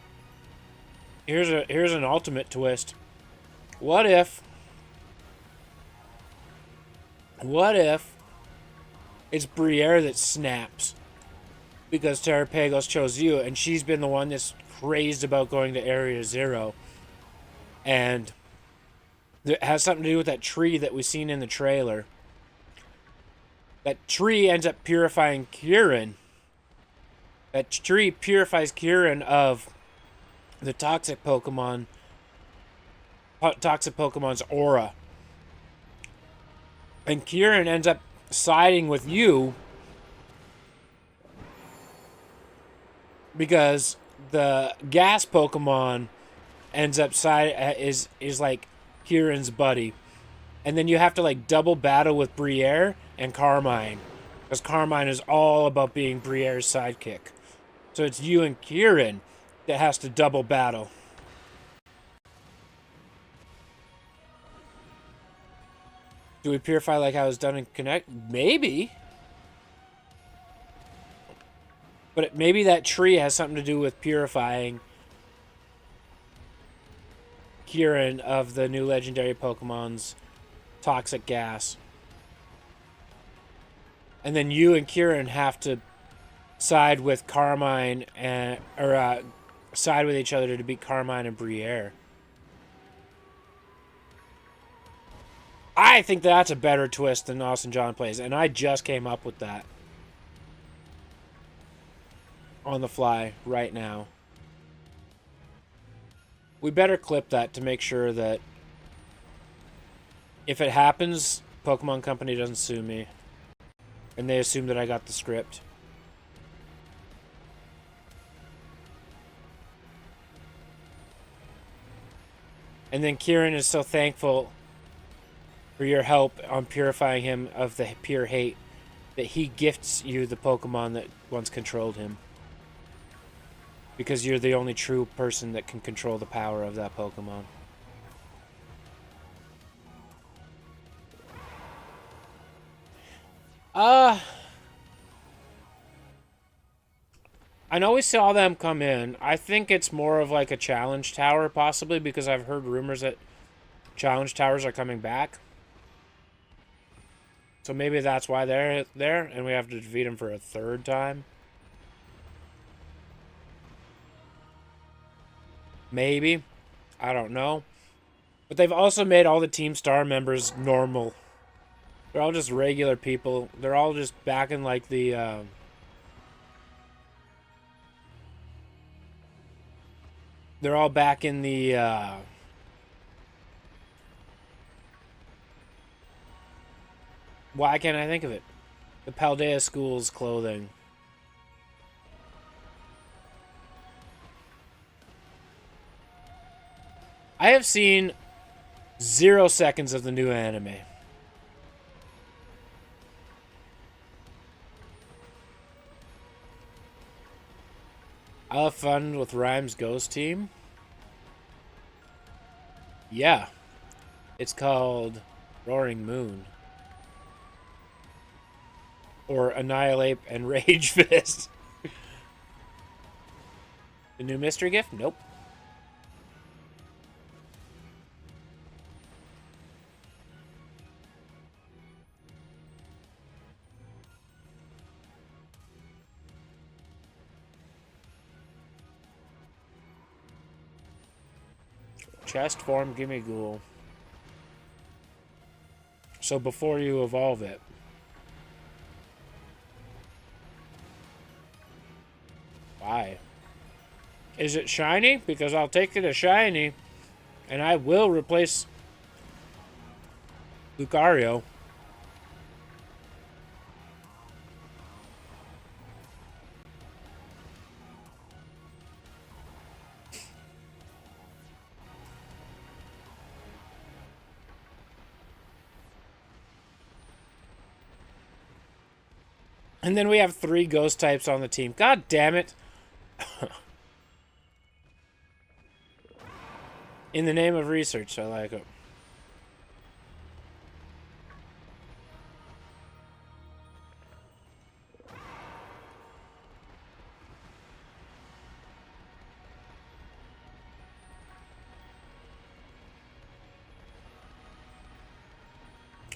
here's an ultimate twist. What if it's Briere that snaps because Terrapagos chose you, and she's been the one that's crazed about going to Area Zero, and it has something to do with that tree that we've seen in the trailer. That tree ends up purifying Kieran. That tree purifies Kieran of the toxic Pokemon's aura. And Kieran ends up siding with you because the gas Pokemon ends up is like Kieran's buddy. And then you have to like double battle with Briere and Carmine, because Carmine is all about being Briere's sidekick. So it's you and Kieran that has to double battle. Do we purify like how it was done in Connect? Maybe. But maybe that tree has something to do with purifying Kieran of the new legendary Pokemon's toxic gas. And then you and Kieran have to side with Carmine and side with each other to beat Carmine and Briere. I think that's a better twist than Austin John plays, and I just came up with that. on the fly right now. We better clip that to make sure that if it happens, Pokemon Company doesn't sue me. And they assume that I got the script. And then Kieran is so thankful for your help on purifying him of the pure hate that he gifts you the Pokemon that once controlled him. Because you're the only true person that can control the power of that Pokemon. I know we saw them come in. I think it's more of like a challenge tower, possibly, because I've heard rumors that challenge towers are coming back. So maybe that's why they're there, and we have to defeat them for a third time. Maybe. I don't know. But they've also made all the Team Star members normal. They're all just regular people. They're all just back in like the... they're all back in the... why can't I think of it? The Paldea School's clothing. I have seen 0 seconds of the new anime. I'll have fun with Rhyme's Ghost Team. Yeah. It's called Roaring Moon. Or Annihilate and Rage Fist. The new mystery gift? Nope. Chest form Gimme Ghoul. So before you evolve it. Why? Is it shiny? Because I'll take it as shiny. And I will replace Lucario. And then we have 3 ghost types on the team. God damn it. In the name of research, I like it.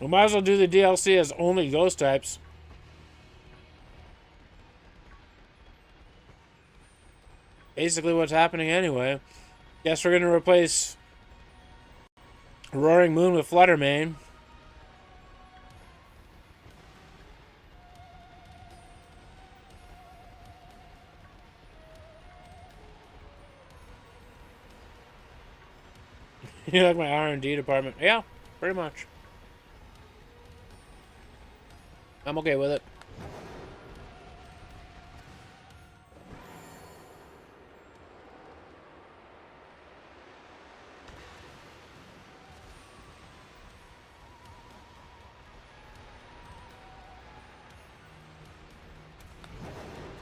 We might as well do the DLC as only ghost types. Basically what's happening anyway. Guess we're going to replace Roaring Moon with Fluttermane. You like my R&D department? Yeah, pretty much. I'm okay with it.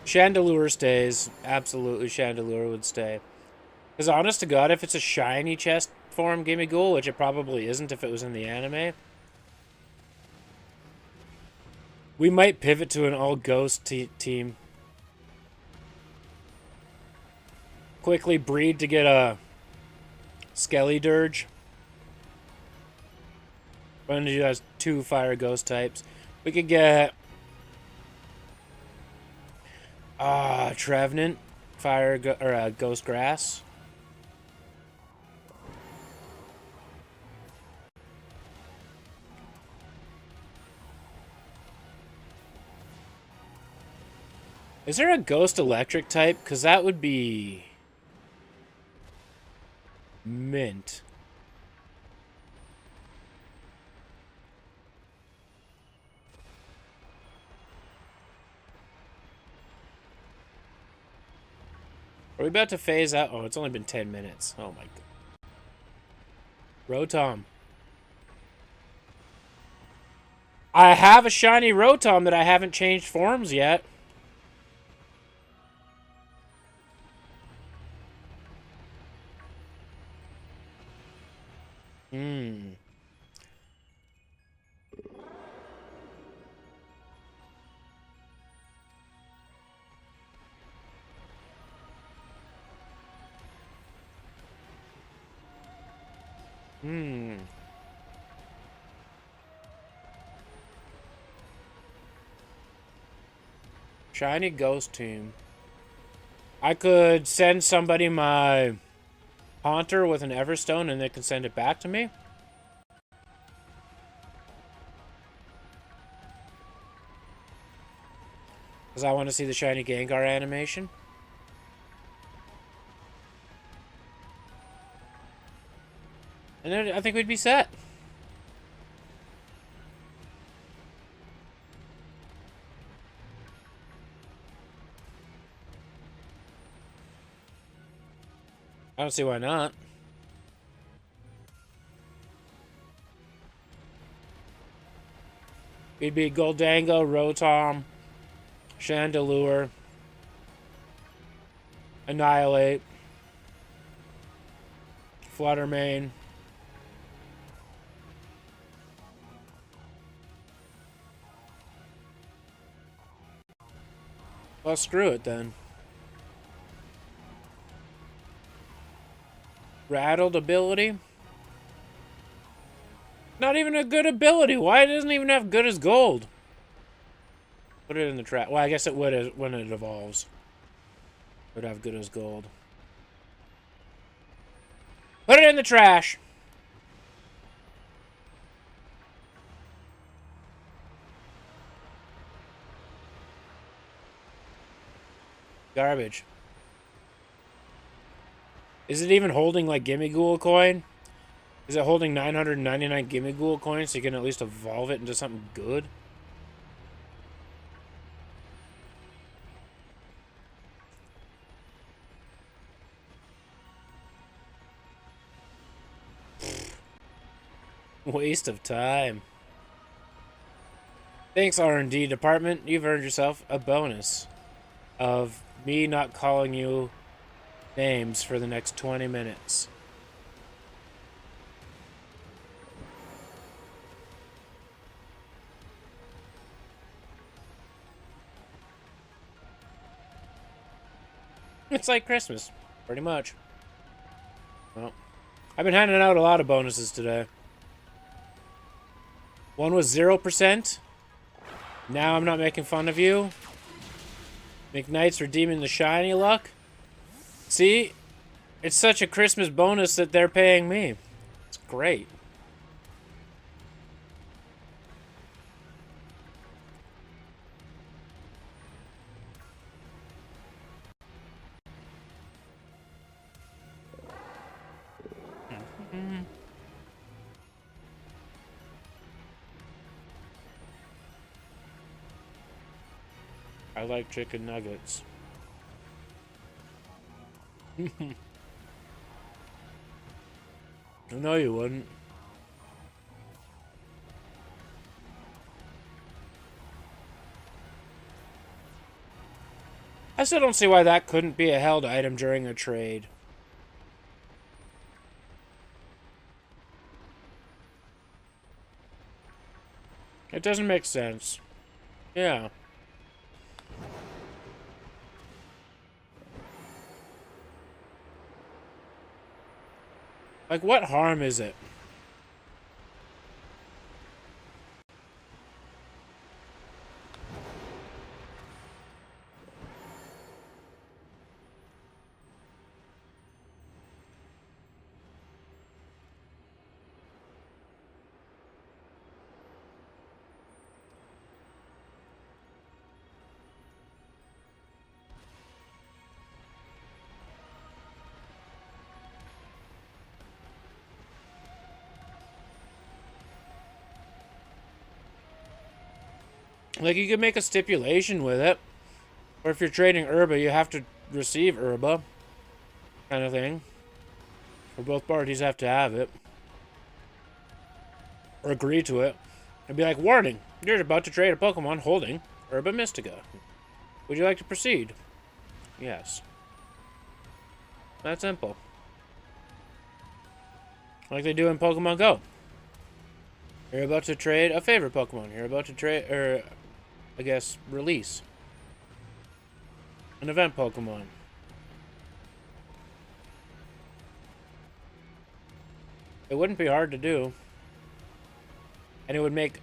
Chandelure stays. Absolutely, Chandelure would stay. Because honest to God, if it's a shiny chest form Gimme Ghoul, which it probably isn't if it was in the anime, we might pivot to an all-ghost team. Quickly breed to get a Skelly Dirge. We're going to do that as 2 fire ghost types. We could get Trevenant, Ghost Grass. Is there a ghost electric type? Because that would be mint. Are we about to phase out? Oh, it's only been 10 minutes. Oh my god. Rotom. I have a shiny Rotom that I haven't changed forms yet. Hmm. Hmm. Shiny Ghost Tomb. I could send somebody my Haunter with an Everstone and they can send it back to me. Because I want to see the shiny Gengar animation. And then I think we'd be set. I don't see why not. It'd be Goldango, Rotom, Chandelure, Annihilate, Fluttermane. Well, screw it then. Rattled ability? Not even a good ability. Why it doesn't even have good as gold? Put it in the trap. Well, I guess it would when it evolves. It would have good as gold. Put it in the trash. Garbage. Is it even holding like Gimme Ghoul coin? Is it holding 999 Gimme Ghoul coins so you can at least evolve it into something good? Waste of time. Thanks, R&D department. You've earned yourself a bonus of me not calling you names for the next 20 minutes. It's like Christmas, pretty much. Well, I've been handing out a lot of bonuses today. One was 0%. Now I'm not making fun of you. McKnight's redeeming the shiny luck. See? It's such a Christmas bonus that they're paying me. It's great. I like chicken nuggets. No, you wouldn't. I still don't see why that couldn't be a held item during a trade. It doesn't make sense. Yeah. Like, what harm is it? Like, you could make a stipulation with it. Or if you're trading herba, you have to receive herba. Kind of thing. Or both parties have to have it. Or agree to it. And be like, warning, you're about to trade a Pokemon holding Herba Mystica. Would you like to proceed? Yes. That simple. Like they do in Pokemon Go. You're about to trade a favorite Pokemon. You're about to trade, or I guess, release an event Pokemon. It wouldn't be hard to do. And it would make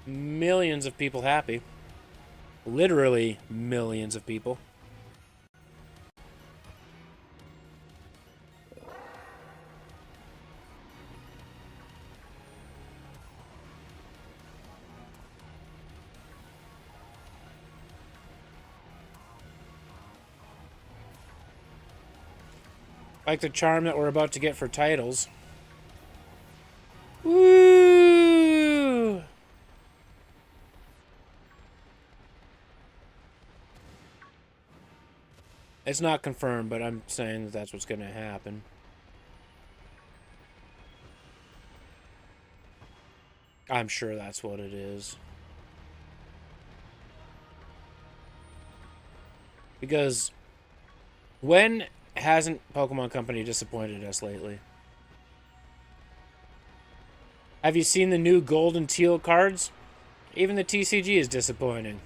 millions of people happy. Literally millions of people. Like the charm that we're about to get for titles. Woo! It's not confirmed, but I'm saying that that's what's going to happen. I'm sure that's what it is. Because when hasn't Pokemon Company disappointed us lately? Have you seen the new gold and teal cards? Even the TCG is disappointing.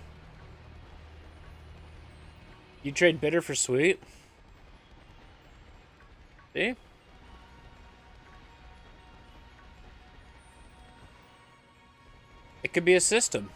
You trade bitter for sweet? See? It could be a system.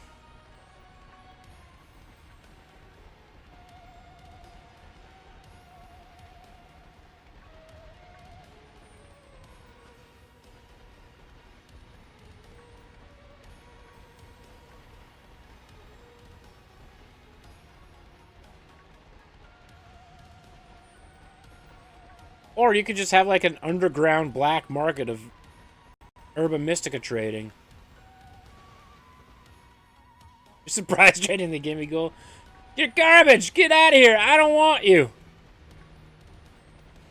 Or you could just have like an underground black market of Herba Mystica trading. You're surprised trading the gimme goal. You're garbage! Get out of here! I don't want you!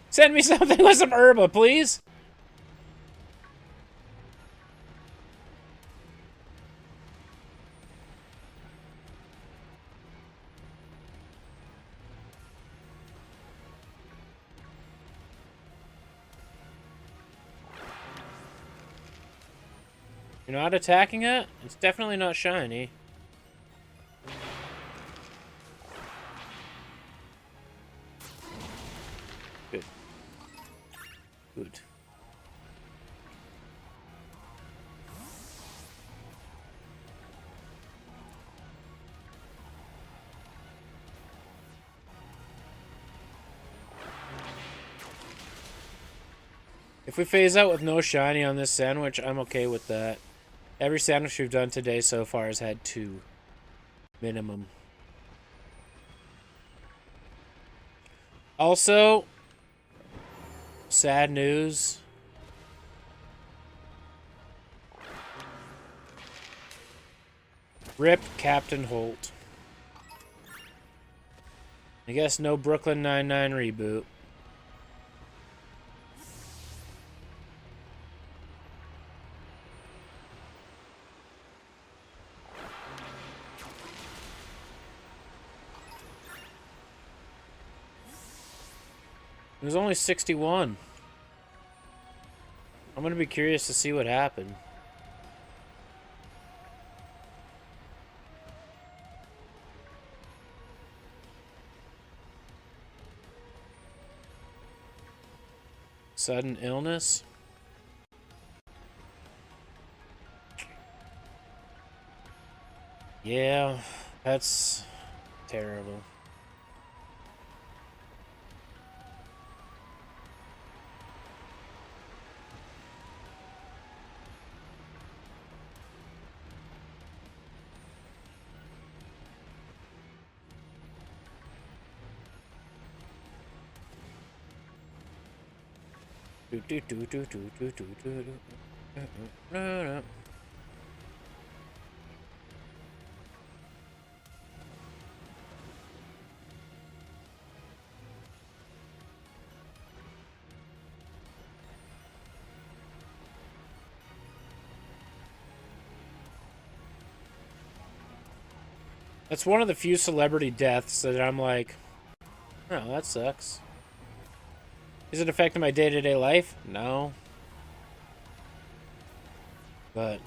Send me something with some Herba, please! You're not attacking it? It's definitely not shiny. Good. Good. If we phase out with no shiny on this sandwich, I'm okay with that. Every sandwich we've done today so far has had 2. Minimum. Also, sad news. Rip Captain Holt. I guess no Brooklyn Nine-Nine reboot. It was only 61. I'm gonna be curious to see what happened. Sudden illness? Yeah, that's terrible. That's one of the few celebrity deaths that I'm like, oh, that sucks. Is it affecting my day-to-day life? No. But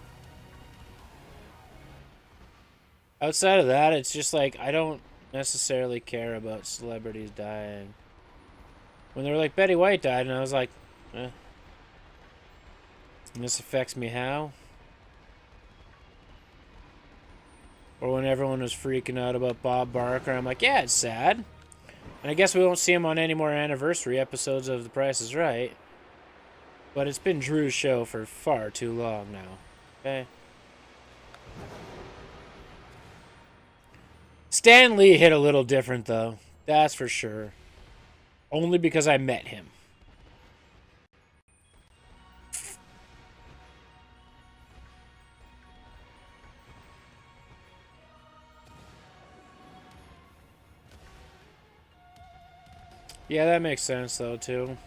outside of that, it's just like, I don't necessarily care about celebrities dying. When they were like, Betty White died, and I was like, eh. And this affects me how? Or when everyone was freaking out about Bob Barker, I'm like, yeah, it's sad. And I guess we won't see him on any more anniversary episodes of The Price is Right. But it's been Drew's show for far too long now. Okay? Stan Lee hit a little different, though. That's for sure. Only because I met him. Yeah, that makes sense, though, too.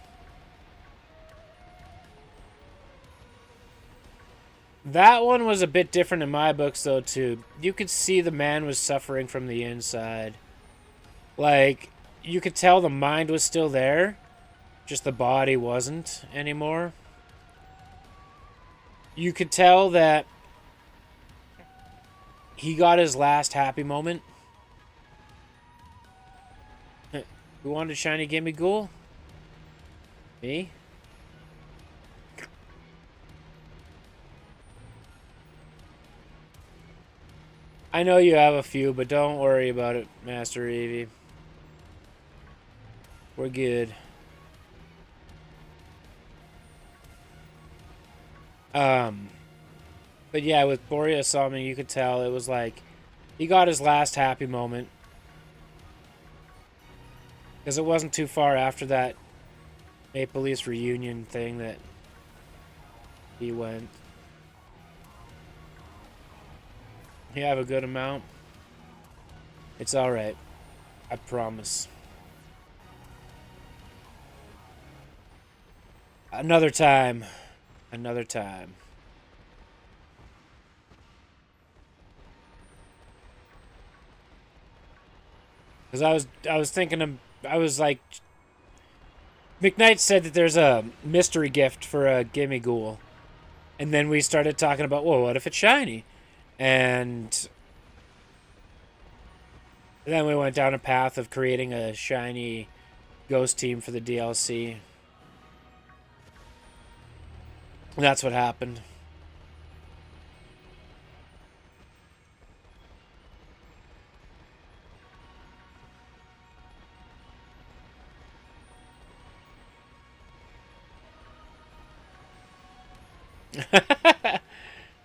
That one was a bit different in my books, though, too. You could see the man was suffering from the inside. Like, you could tell the mind was still there, just the body wasn't anymore. You could tell that he got his last happy moment. Who wanted shiny gimme ghoul? Me? I know you have a few, but don't worry about it, Master Evie. We're good. But yeah, with Boreas Summoning, you could tell it was like he got his last happy moment. Because it wasn't too far after that Maple Leafs reunion thing that he went. You have a good amount? It's alright. I promise. Another time. Another time. Because I was thinking of, I was like, McKnight said that there's a mystery gift for a Gimme Ghoul. And then we started talking about, well, what if it's shiny? And then we went down a path of creating a shiny ghost team for the DLC. And that's what happened.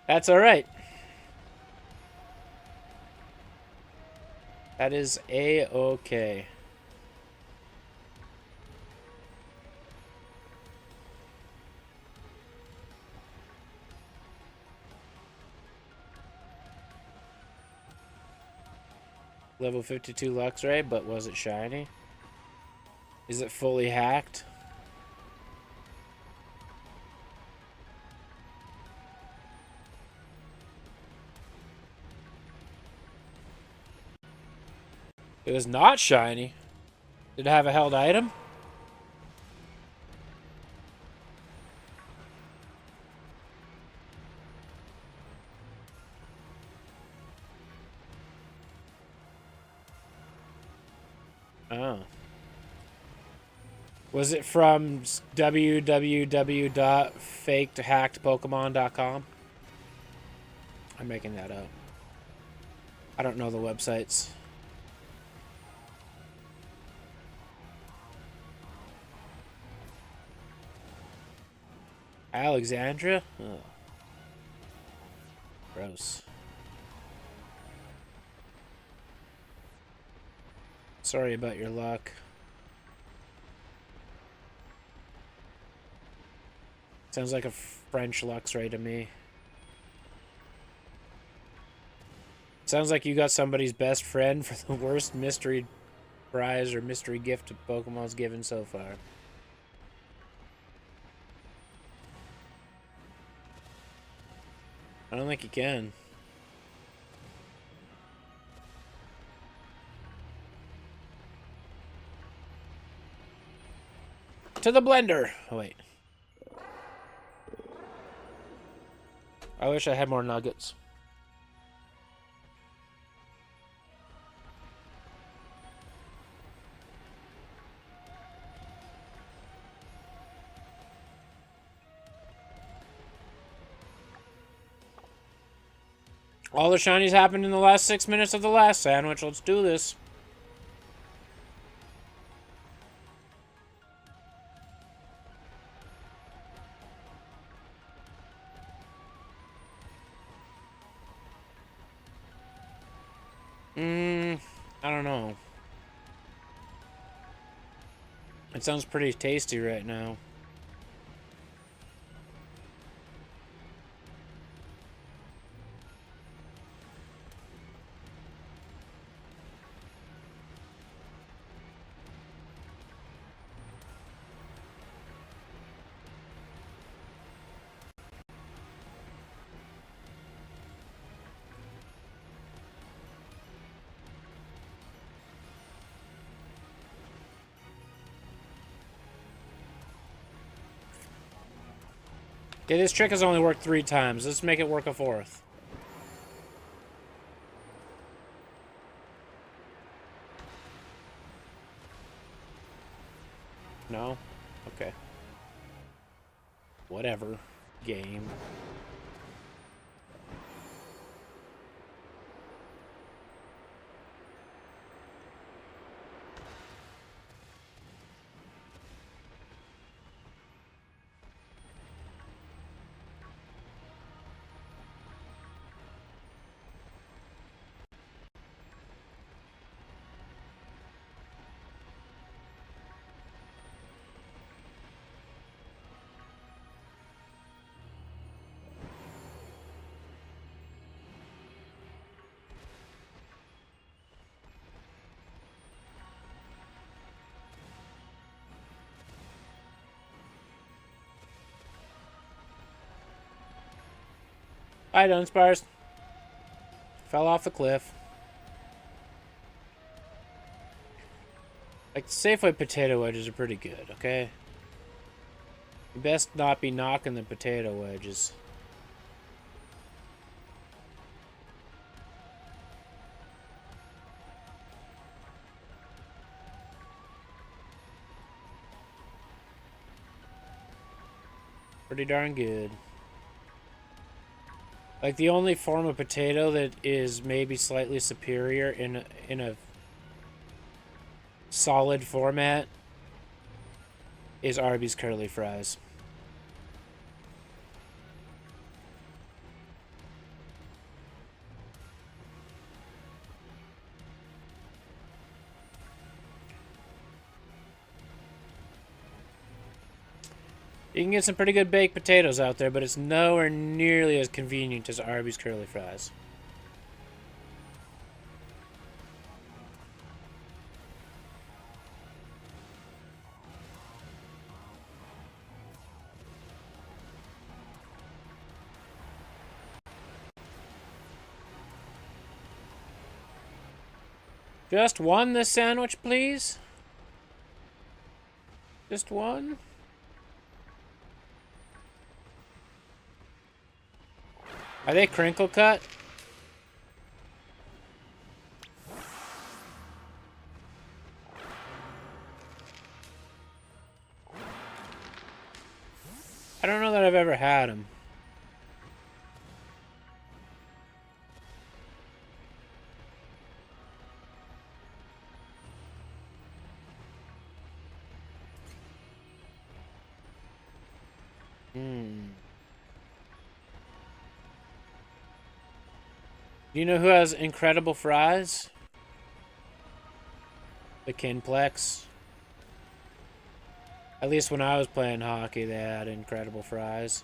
That's alright. That is A-okay. Level 52 Luxray, but was it shiny? Is it fully hacked? It was not shiny. Did it have a held item? Oh. Was it from www.fakedhackedpokemon.com? I'm making that up. I don't know the websites. Alexandria? Oh. Gross. Sorry about your luck. Sounds like a French Luxray to me. Sounds like you got somebody's best friend for the worst mystery prize or mystery gift Pokemon's given so far. I don't think you can. To the blender. Oh, wait. I wish I had more nuggets. All the shinies happened in the last 6 minutes of the last sandwich. Let's do this. I don't know. It sounds pretty tasty right now. Okay, this trick has only worked 3 times. Let's make it work a 4th. No? Okay. Whatever. Game. Hi, Dundunsparce. Fell off the cliff. Like, Safeway potato wedges are pretty good, okay? You best not be knocking the potato wedges. Pretty darn good. Like, the only form of potato that is maybe slightly superior in a solid format is Arby's curly fries. You can get some pretty good baked potatoes out there, but it's nowhere nearly as convenient as Arby's curly fries. Just one this sandwich, please? Just one? Are they crinkle cut? I don't know that I've ever had them. Do you know who has incredible fries? The Kinplex. At least when I was playing hockey, they had incredible fries.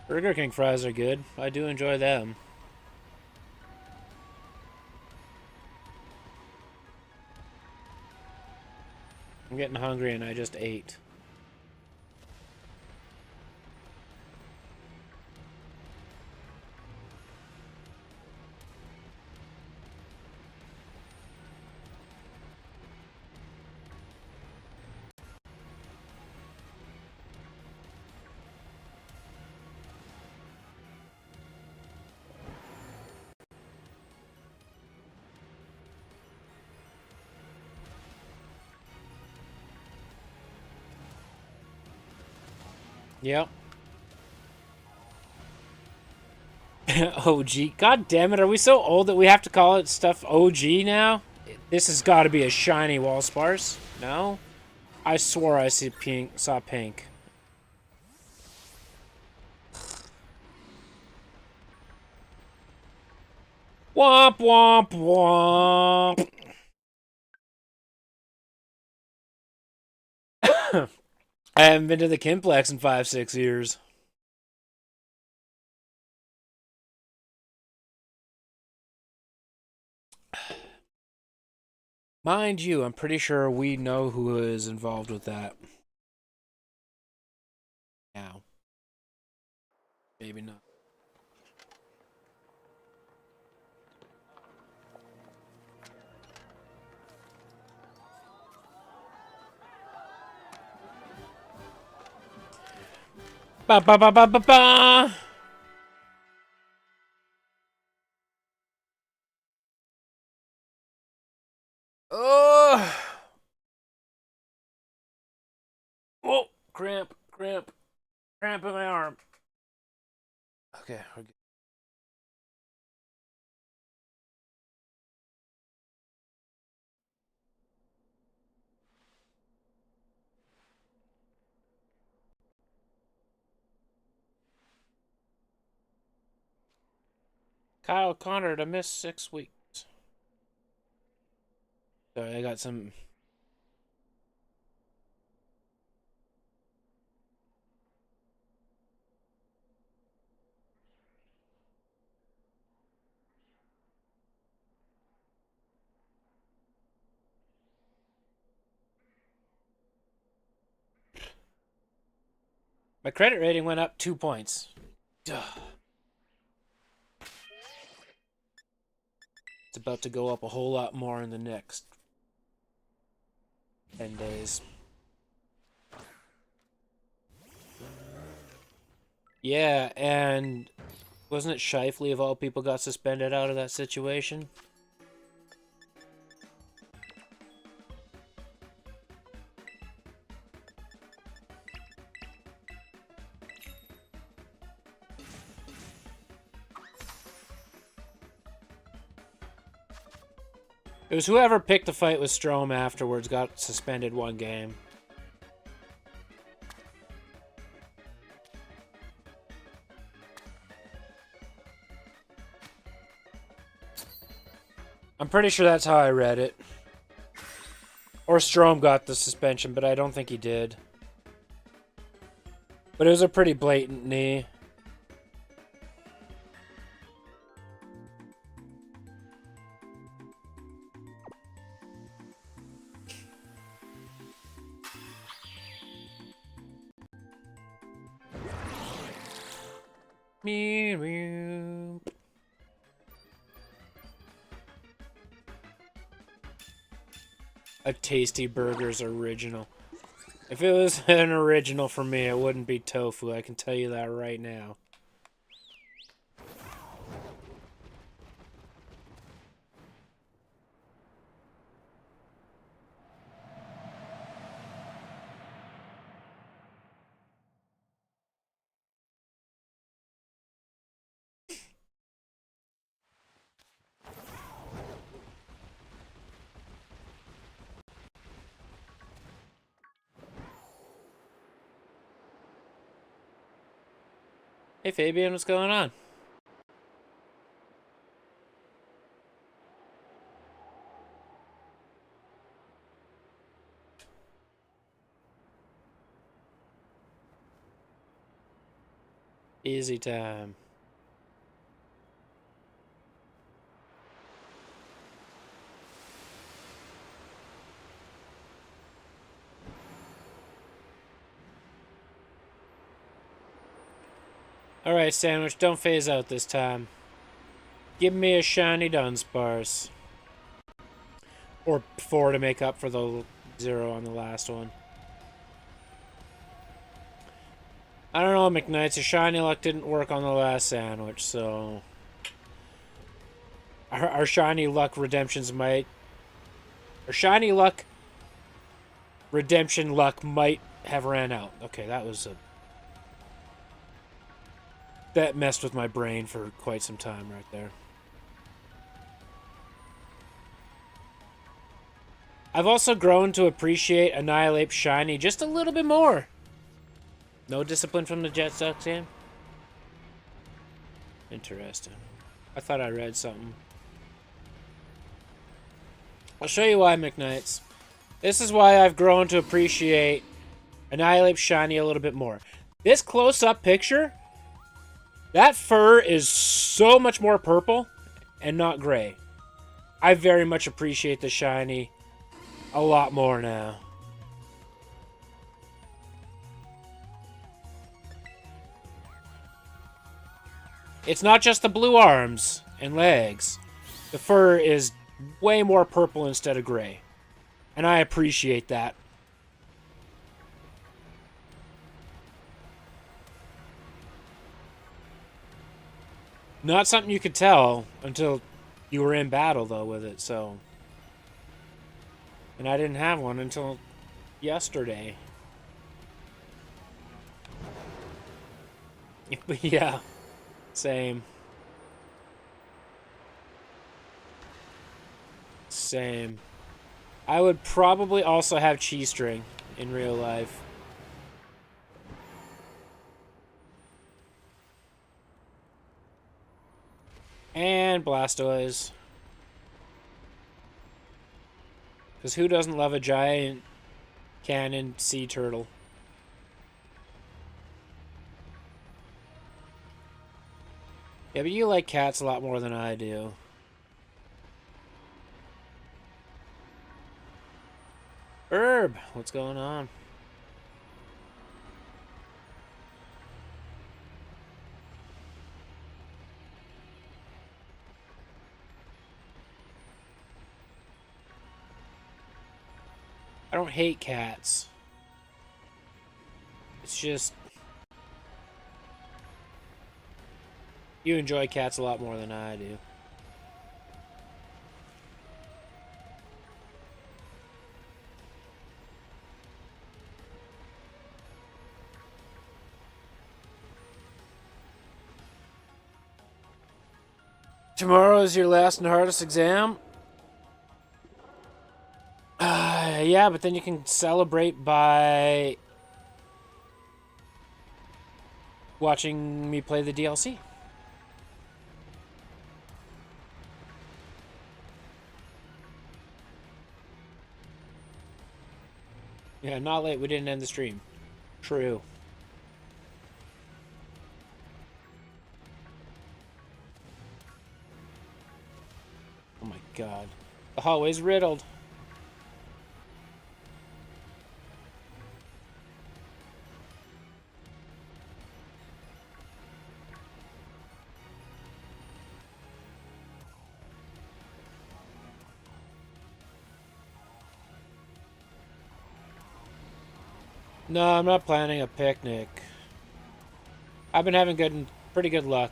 Burger King fries are good. I do enjoy them. I'm getting hungry and I just ate. Yep. OG. God damn it, are we so old that we have to call it stuff OG now? This has got to be a shiny Wallsparce. No? I swore I saw pink. Womp womp womp. I haven't been to the Kimplex in 5-6 years. Mind you, I'm pretty sure we know who is involved with that. Now. Maybe not. Ba ba ba ba ba ba! Oh! Oh! Cramp, cramp, cramp in my arm. Okay, we're good. Kyle Connor to miss 6 weeks. So I got some. My credit rating went up 2 points. Duh. It's about to go up a whole lot more in the next 10 days. Yeah, and wasn't it Shifley of all people got suspended out of that situation? It was whoever picked the fight with Strom afterwards got suspended 1 game. I'm pretty sure that's how I read it. Or Strom got the suspension, but I don't think he did. But it was a pretty blatant knee. A Tasty Burger's original. If it was an original for me, it wouldn't be tofu. I can tell you that right now. Hey Fabian, what's going on? Easy time. Alright, Sandwich, don't phase out this time. Give me a shiny Dundunsparce. Or 4 to make up for the 0 on the last one. I don't know, McKnights. Your shiny luck didn't work on the last sandwich, so... Our shiny luck redemptions might... Our shiny luck... Redemption luck might have ran out. Okay, that was a... That messed with my brain for quite some time right there. I've also grown to appreciate Annihilate shiny just a little bit more. No discipline from the Jet Sucks game? Interesting. I thought I read something. I'll show you why, McKnights. This is why I've grown to appreciate Annihilate shiny a little bit more. This close-up picture, that fur is so much more purple and not gray. I very much appreciate the shiny a lot more now. It's not just the blue arms and legs. The fur is way more purple instead of gray. And I appreciate that. Not something you could tell until you were in battle, though, with it, so... And I didn't have one until yesterday. Yeah. Same. Same. I would probably also have cheese string in real life. And Blastoise. Because who doesn't love a giant cannon sea turtle? Yeah, but you like cats a lot more than I do. Herb, what's going on? I don't hate cats. It's just... You enjoy cats a lot more than I do. Tomorrow is your last and hardest exam? Yeah, but then you can celebrate by watching me play the DLC. Yeah, not late. We didn't end the stream. True. Oh my god. The hallway's riddled. No, I'm not planning a picnic. I've been having pretty good luck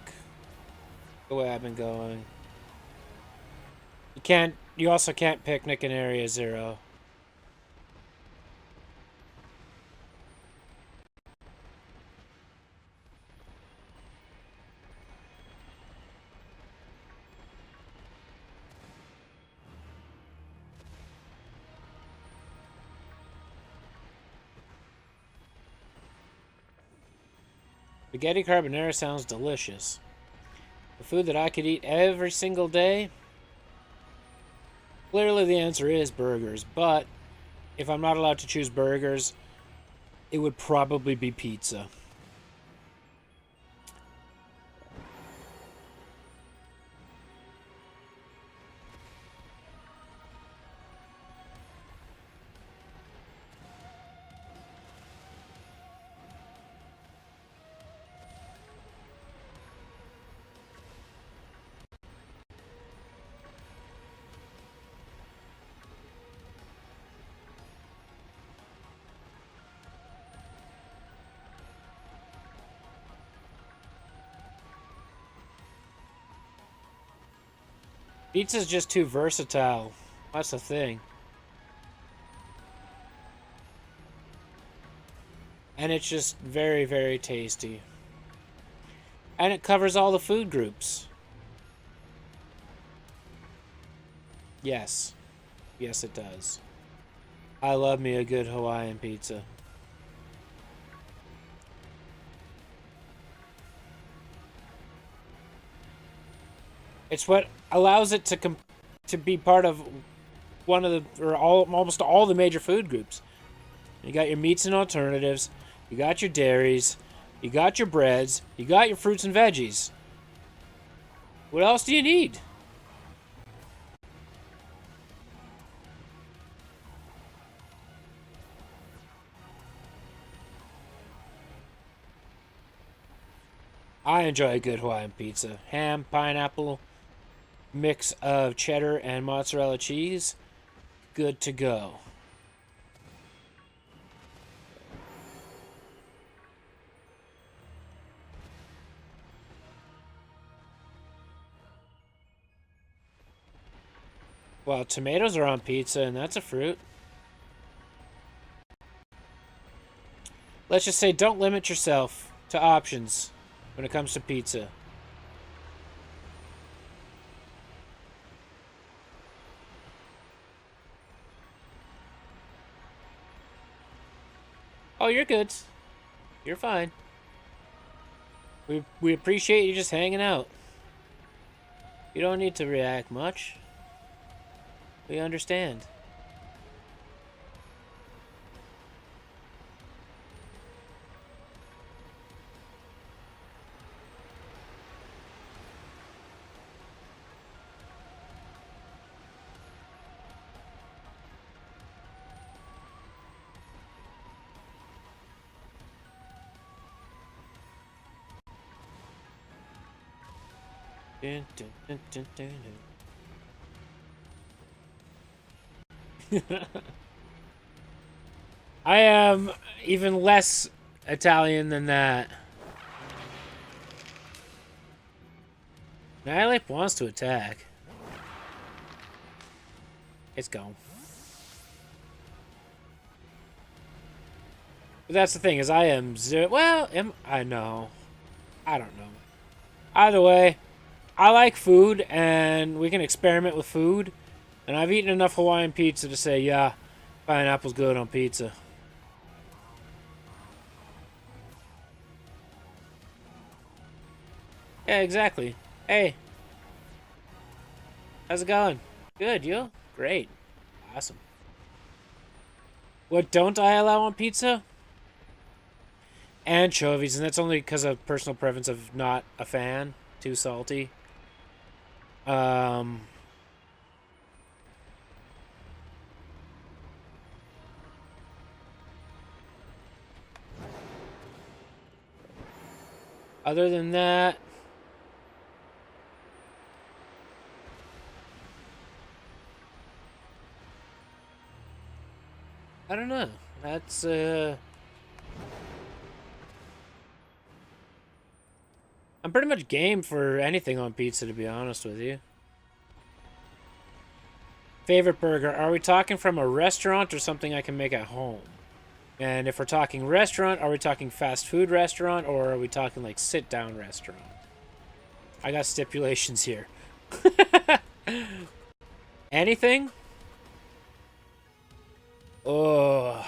the way I've been going. You also can't picnic in Area 0. Spaghetti carbonara sounds delicious. The food that I could eat every single day? Clearly the answer is burgers, but if I'm not allowed to choose burgers, it would probably be pizza. Pizza's just too versatile. That's the thing. And it's just very, very tasty. And it covers all the food groups. Yes. Yes, it does. I love me a good Hawaiian pizza. It's what allows it to be part of one of the, or almost all the major food groups. You got your meats and alternatives, you got your dairies, you got your breads, you got your fruits and veggies. What else do you need? I enjoy a good Hawaiian pizza. Ham, pineapple, mix of cheddar and mozzarella cheese. Good to go. Well, tomatoes are on pizza, and that's a fruit. Let's just say don't limit yourself to options when it comes to pizza. Oh, you're good. You're fine. We appreciate you just hanging out. You don't need to react much. We understand. Dun, dun, dun, dun, dun, dun. I am even less Italian than that. Nihilip wants to attack. It's gone. But that's the thing, is I am zero. Well, I know. I don't know. Either way, I like food, and we can experiment with food. And I've eaten enough Hawaiian pizza to say, yeah, pineapple's good on pizza. Yeah, exactly. Hey. How's it going? Good, you? Great. Awesome. What don't I allow on pizza? Anchovies, and that's only because of personal preference of not a fan. Too salty. Other than that, I don't know. That's I'm pretty much game for anything on pizza, to be honest with you. Favorite burger? Are we talking from a restaurant or something I can make at home? And if we're talking restaurant, are we talking fast food restaurant, or are we talking like sit-down restaurant? I got stipulations here. Anything? Oh.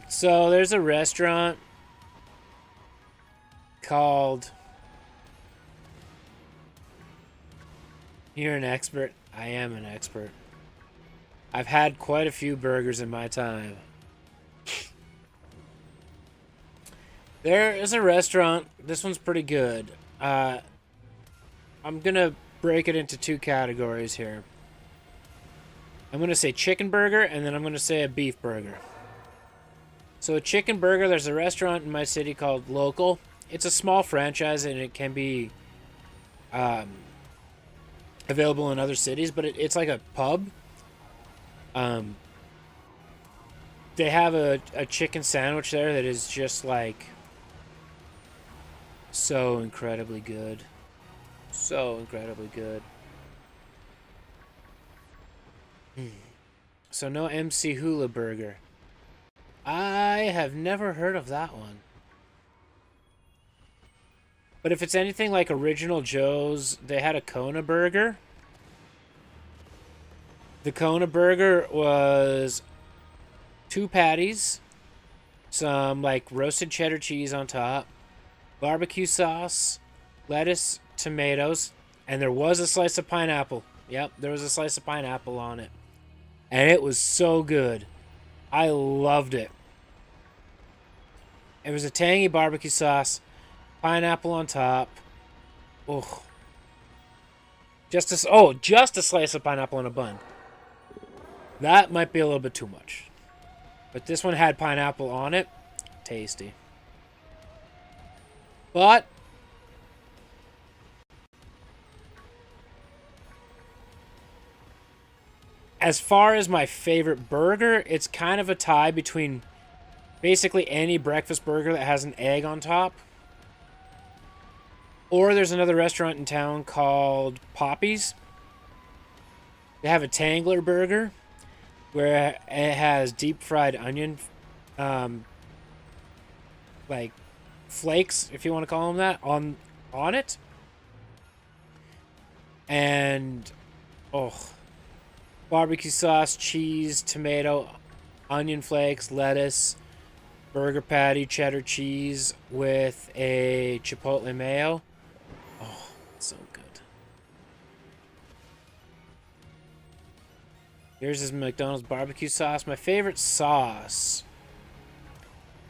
So there's a restaurant called... You're an expert. I am an expert. I've had quite a few burgers in my time. There is a restaurant. This one's pretty good. I'm gonna break it into two categories here. I'm gonna say chicken burger, and then I'm gonna say a beef burger. So a chicken burger, there's a restaurant in my city called Local. It's a small franchise, and it can be available in other cities, but it's like a pub. they have a chicken sandwich there that is just like so incredibly good. So incredibly good. So no MC Hula Burger. I have never heard of that one. But if it's anything like Original Joe's, they had a Kona Burger. The Kona Burger was 2 patties, some like roasted cheddar cheese on top, barbecue sauce, lettuce, tomatoes, and there was a slice of pineapple. Yep, there was a slice of pineapple on it. And it was so good. I loved it. It was a tangy barbecue sauce, pineapple on top. Oh. Just a slice of pineapple on a bun. That might be a little bit too much. But this one had pineapple on it. Tasty. But as far as my favorite burger, it's kind of a tie between basically any breakfast burger that has an egg on top. Or there's another restaurant in town called Poppy's. They have a Tangler burger where it has deep fried onion, like flakes, if you want to call them that, on it. And barbecue sauce, cheese, tomato, onion flakes, lettuce, burger patty, cheddar cheese with a chipotle mayo. Oh, so good. Here's his McDonald's barbecue sauce. My favorite sauce.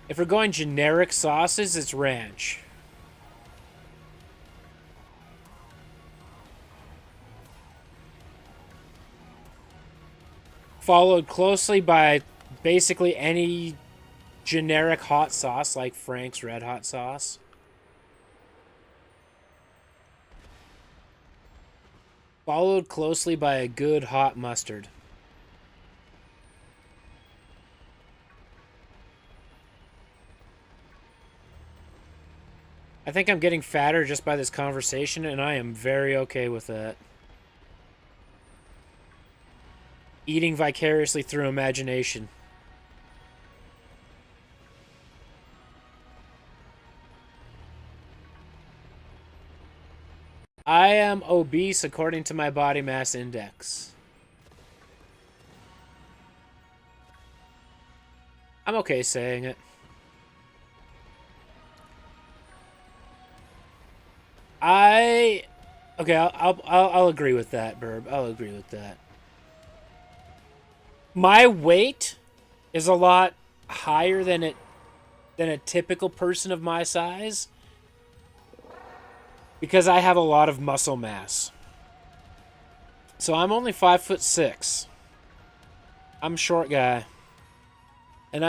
If we're going generic sauces, it's ranch. Followed closely by basically any generic hot sauce like Frank's Red Hot sauce. Followed closely by a good hot mustard. I think I'm getting fatter just by this conversation, and I am very okay with that. Eating vicariously through imagination. I am obese according to my body mass index. I'm okay saying it. Okay, I'll agree with that, Burb. I'll agree with that. My weight is a lot higher than a typical person of my size because I have a lot of muscle mass. So I'm only 5'6". I'm a short guy. And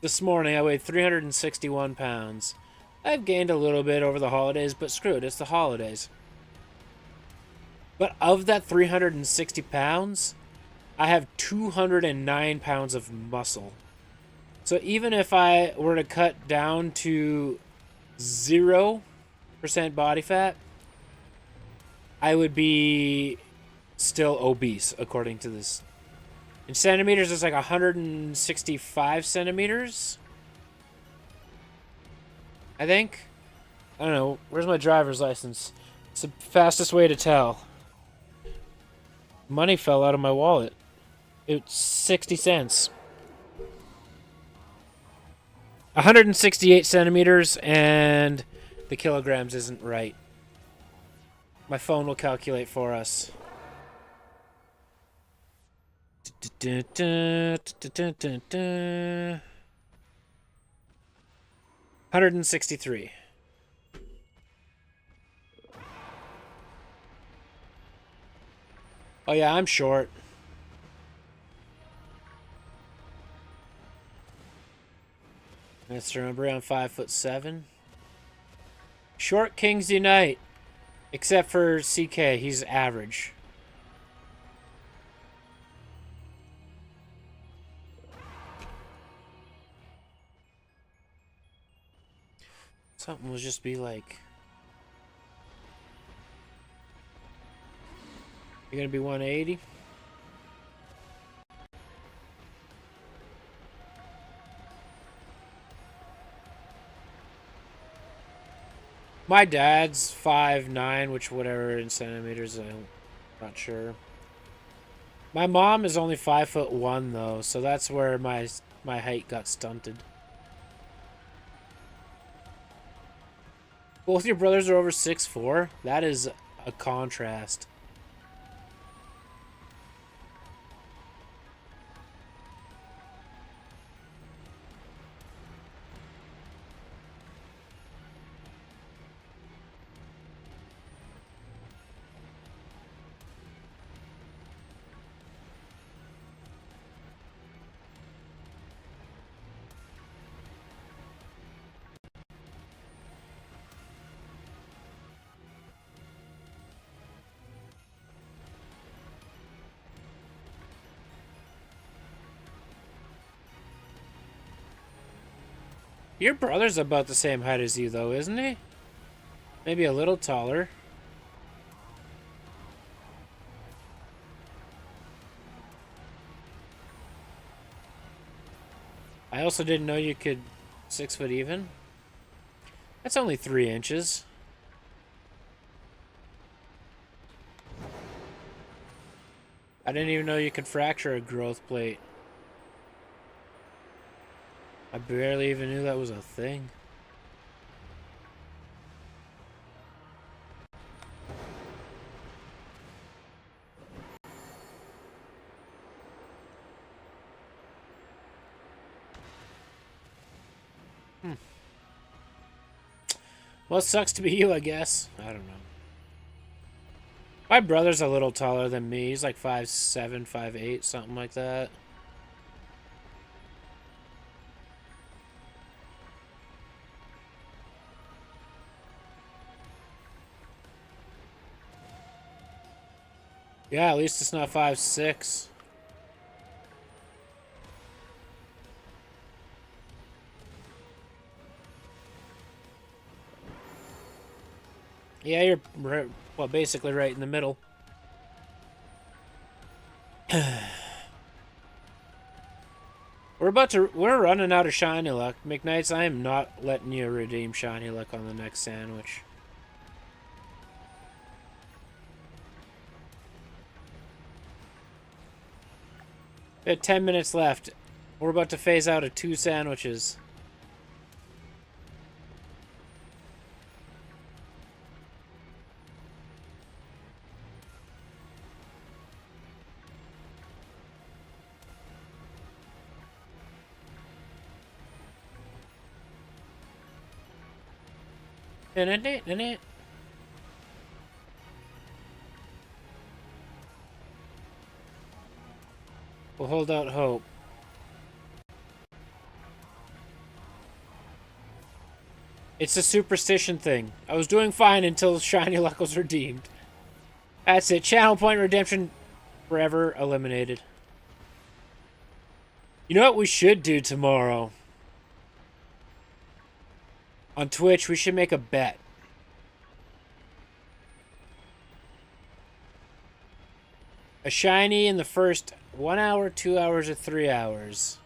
this morning I weighed 361 pounds. I've gained a little bit over the holidays, but screw it, it's the holidays. But of that 360 pounds, I have 209 pounds of muscle. So even if I were to cut down to 0% body fat, I would be still obese, according to this. In centimeters, it's like 165 centimeters. I think. I don't know. Where's my driver's license? It's the fastest way to tell. Money fell out of my wallet. It's 60 cents. 168 centimeters, and the kilograms isn't right. My phone will calculate for us. 163. Oh yeah, I'm short. Let's remember I'm 5'7". Short kings unite. Except for CK, he's average. Something will just be like... You're gonna be 180? My dad's 5'9", which whatever in centimeters, I'm not sure. My mom is only 5'1" though, so that's where my height got stunted. Both your brothers are over 6'4"? That is a contrast. Your brother's about the same height as you, though, isn't he? Maybe a little taller. I also didn't know you could 6 foot even. That's only 3 inches. I didn't even know you could fracture a growth plate. I barely even knew that was a thing. Well, it sucks to be you, I guess. I don't know. My brother's a little taller than me. He's like 5'7", 5'8", something like that. Yeah, at least it's not 5'6". Yeah, you're well, basically right in the middle. We're running out of shiny luck. McKnights, I am not letting you redeem shiny luck on the next sandwich. We have 10 minutes left. We're about to phase out of 2 sandwiches. We'll hold out hope. It's a superstition thing. I was doing fine until shiny luck was redeemed. That's it. Channel point redemption forever eliminated. You know what we should do tomorrow? On Twitch, we should make a bet. A shiny in the first 1 hour, 2 hours, or 3 hours.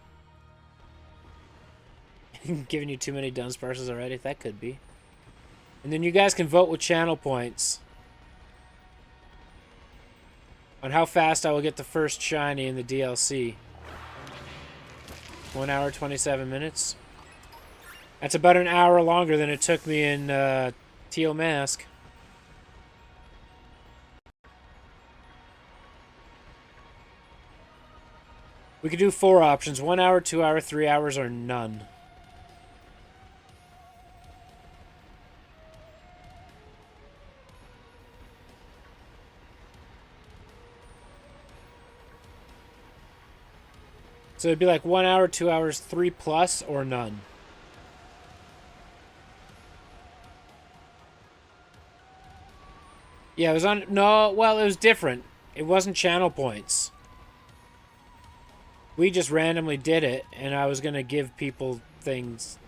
Giving you too many Dundunsparces already? That could be. And then you guys can vote with channel points on how fast I will get the first shiny in the DLC. 1 hour, 27 minutes. That's about an hour longer than it took me in Teal Mask. We could do 4 options. 1 hour, 2 hour, 3 hours, or none. So it'd be like 1 hour, 2 hours, 3 plus, or none. Yeah, it was on... No, well, it was different. It wasn't channel points. We just randomly did it, and I was going to give people things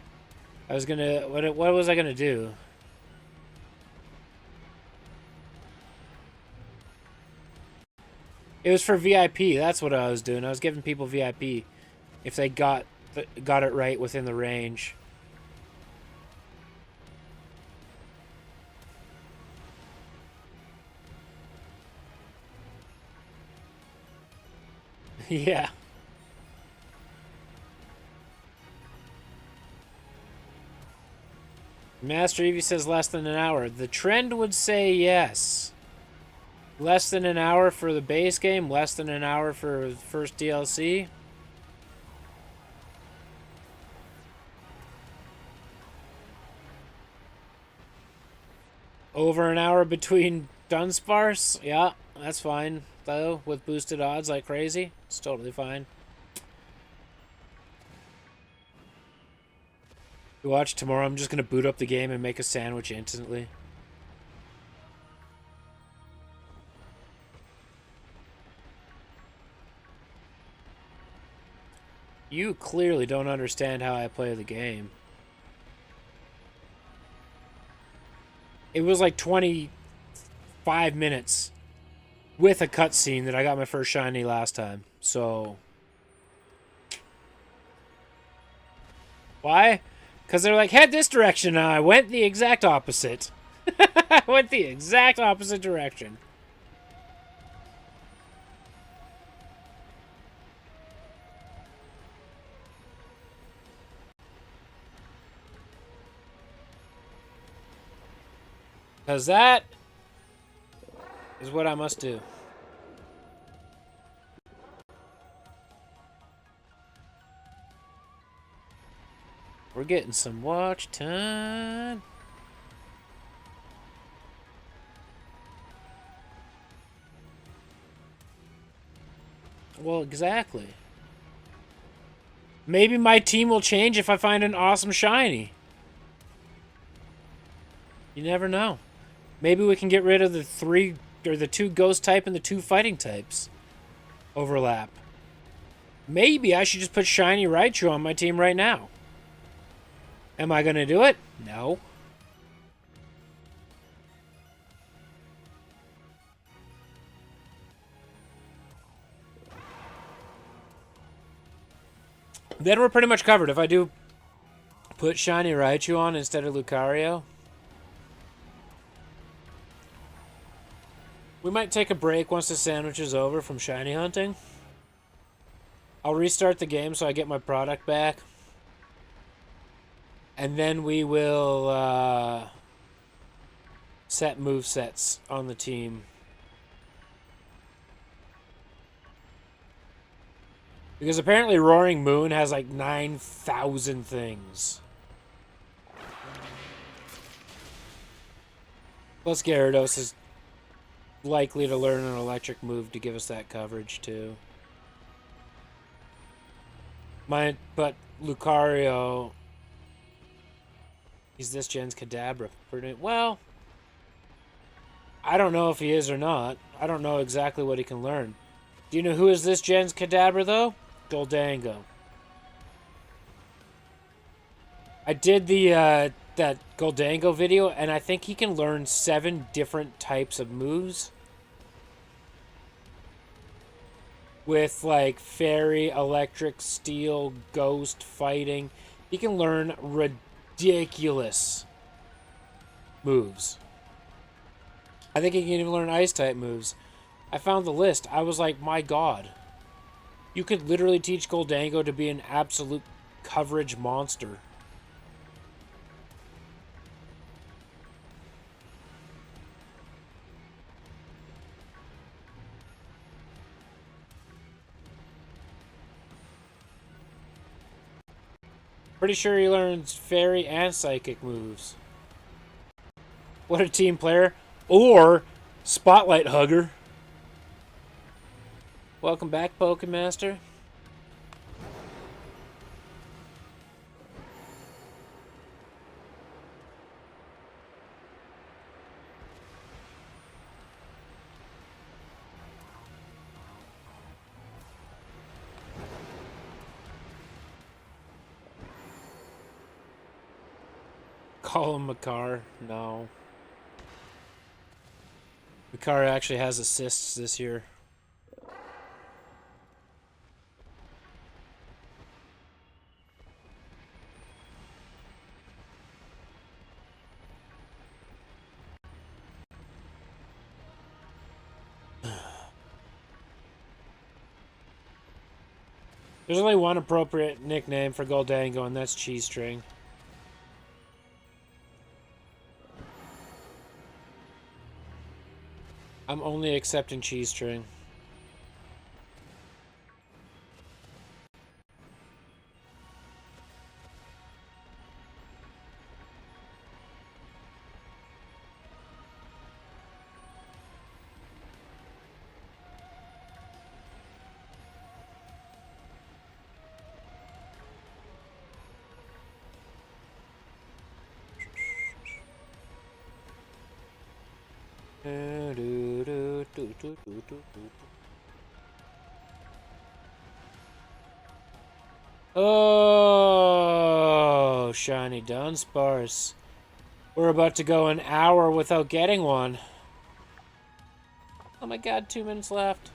I was gonna... What was I gonna do? It was for VIP. That's what I was doing. I was giving people VIP if they got it right within the range. Yeah. Master Evie says less than an hour. The trend would say yes. Less than an hour for the base game, less than an hour for the first DLC. Over an hour between Dundunsparce? Yeah, that's fine, though, with boosted odds like crazy. It's totally fine. You watch tomorrow, I'm just going to boot up the game and make a sandwich instantly. You clearly don't understand how I play the game. It was like 25 minutes with a cutscene that I got my first shiny last time. So... Why? Because they're like, head this direction, and I went the exact opposite. I went the exact opposite direction. Because that is what I must do. We're getting some watch time. Well, exactly. Maybe my team will change if I find an awesome shiny. You never know. Maybe we can get rid of the two ghost type and the two fighting types. Overlap. Maybe I should just put shiny Raichu on my team right now. Am I going to do it? No. Then we're pretty much covered. If I do put shiny Raichu on instead of Lucario, we might take a break once the sandwich is over from shiny hunting. I'll restart the game so I get my product back. And then we will set movesets on the team. Because apparently Roaring Moon has like 9,000 things. Plus Gyarados is likely to learn an electric move to give us that coverage too. But Lucario... He's this gen's Kadabra. Well, I don't know if he is or not. I don't know exactly what he can learn. Do you know who is this gen's Kadabra, though? Goldango. I did the that Goldango video, and I think he can learn 7 different types of moves. With, like, Fairy, Electric, Steel, Ghost, Fighting. He can learn ridiculous moves. I think he can even learn Ice-type moves. I found the list. I was like, my god. You could literally teach Goldango to be an absolute coverage monster. Pretty sure he learns Fairy and Psychic moves. What a team player. Or Spotlight Hugger. Welcome back, Pokemaster. call him Makar. No. Makar actually has assists this year. There's only one appropriate nickname for Goldango, and that's Cheese String. I'm only accepting Cheese String. Oh, shiny Dundunsparce. We're about to go an hour without getting one. Oh my god, 2 minutes left.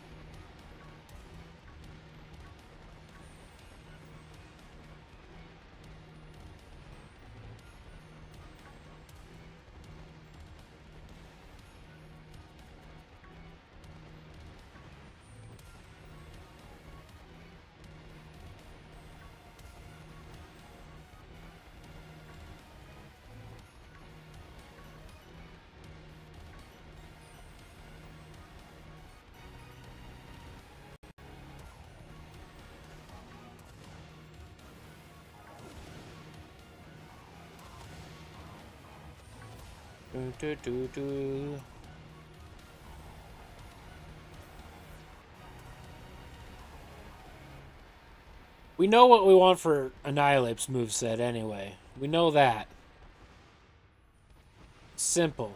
We know what we want for Annihilape's moveset anyway. We know that. Simple.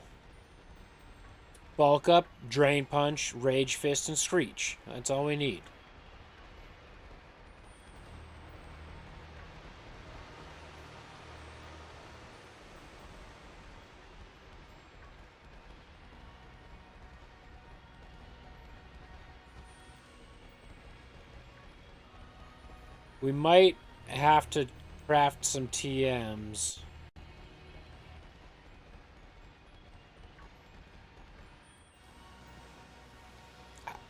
Bulk up, Drain Punch, Rage Fist, and Screech. That's all we need. We might have to craft some TMs.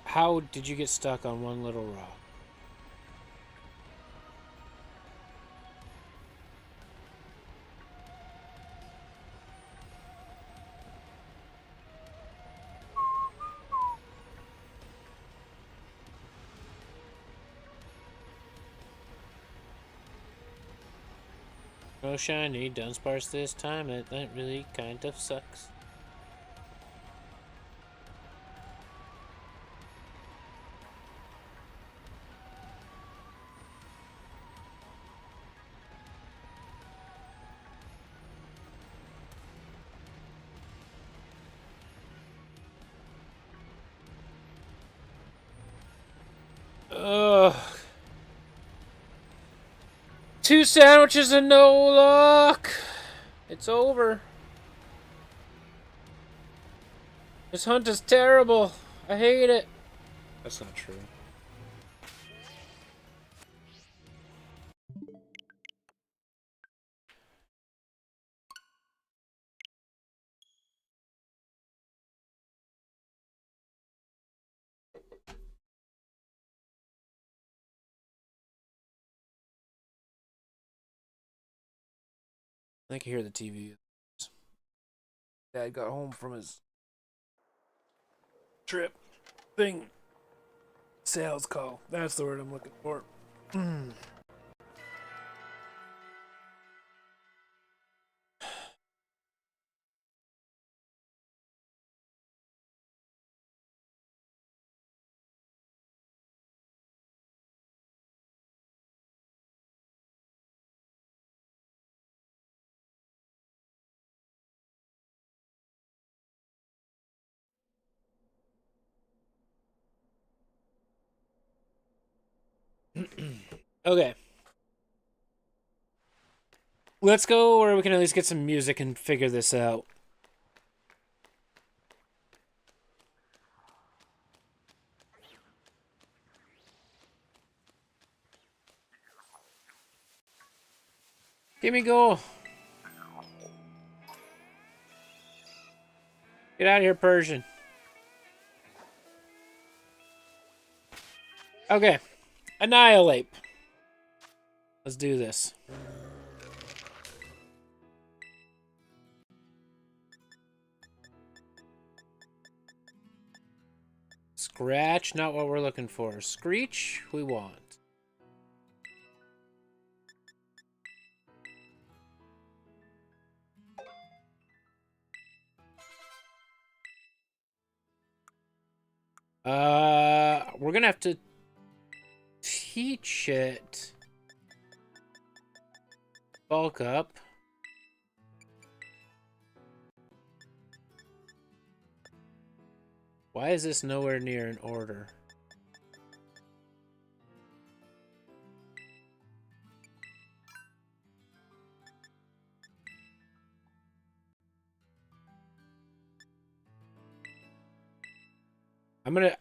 How did you get stuck on one little rock? No shiny Dundunsparce this time. That really kind of sucks. Ugh. 2 sandwiches and no luck. It's over. This hunt is terrible. I hate it. That's not true. I can hear the TV. Dad got home from his trip thing. Sales call. That's the word I'm looking for. Okay. Let's go where we can at least get some music and figure this out. Gimme go. Get out of here, Persian. Okay. Annihilate. Let's do this. Scratch, not what we're looking for. Screech, we want. We're gonna have to teach it. Bulk up. Why is this nowhere near an order?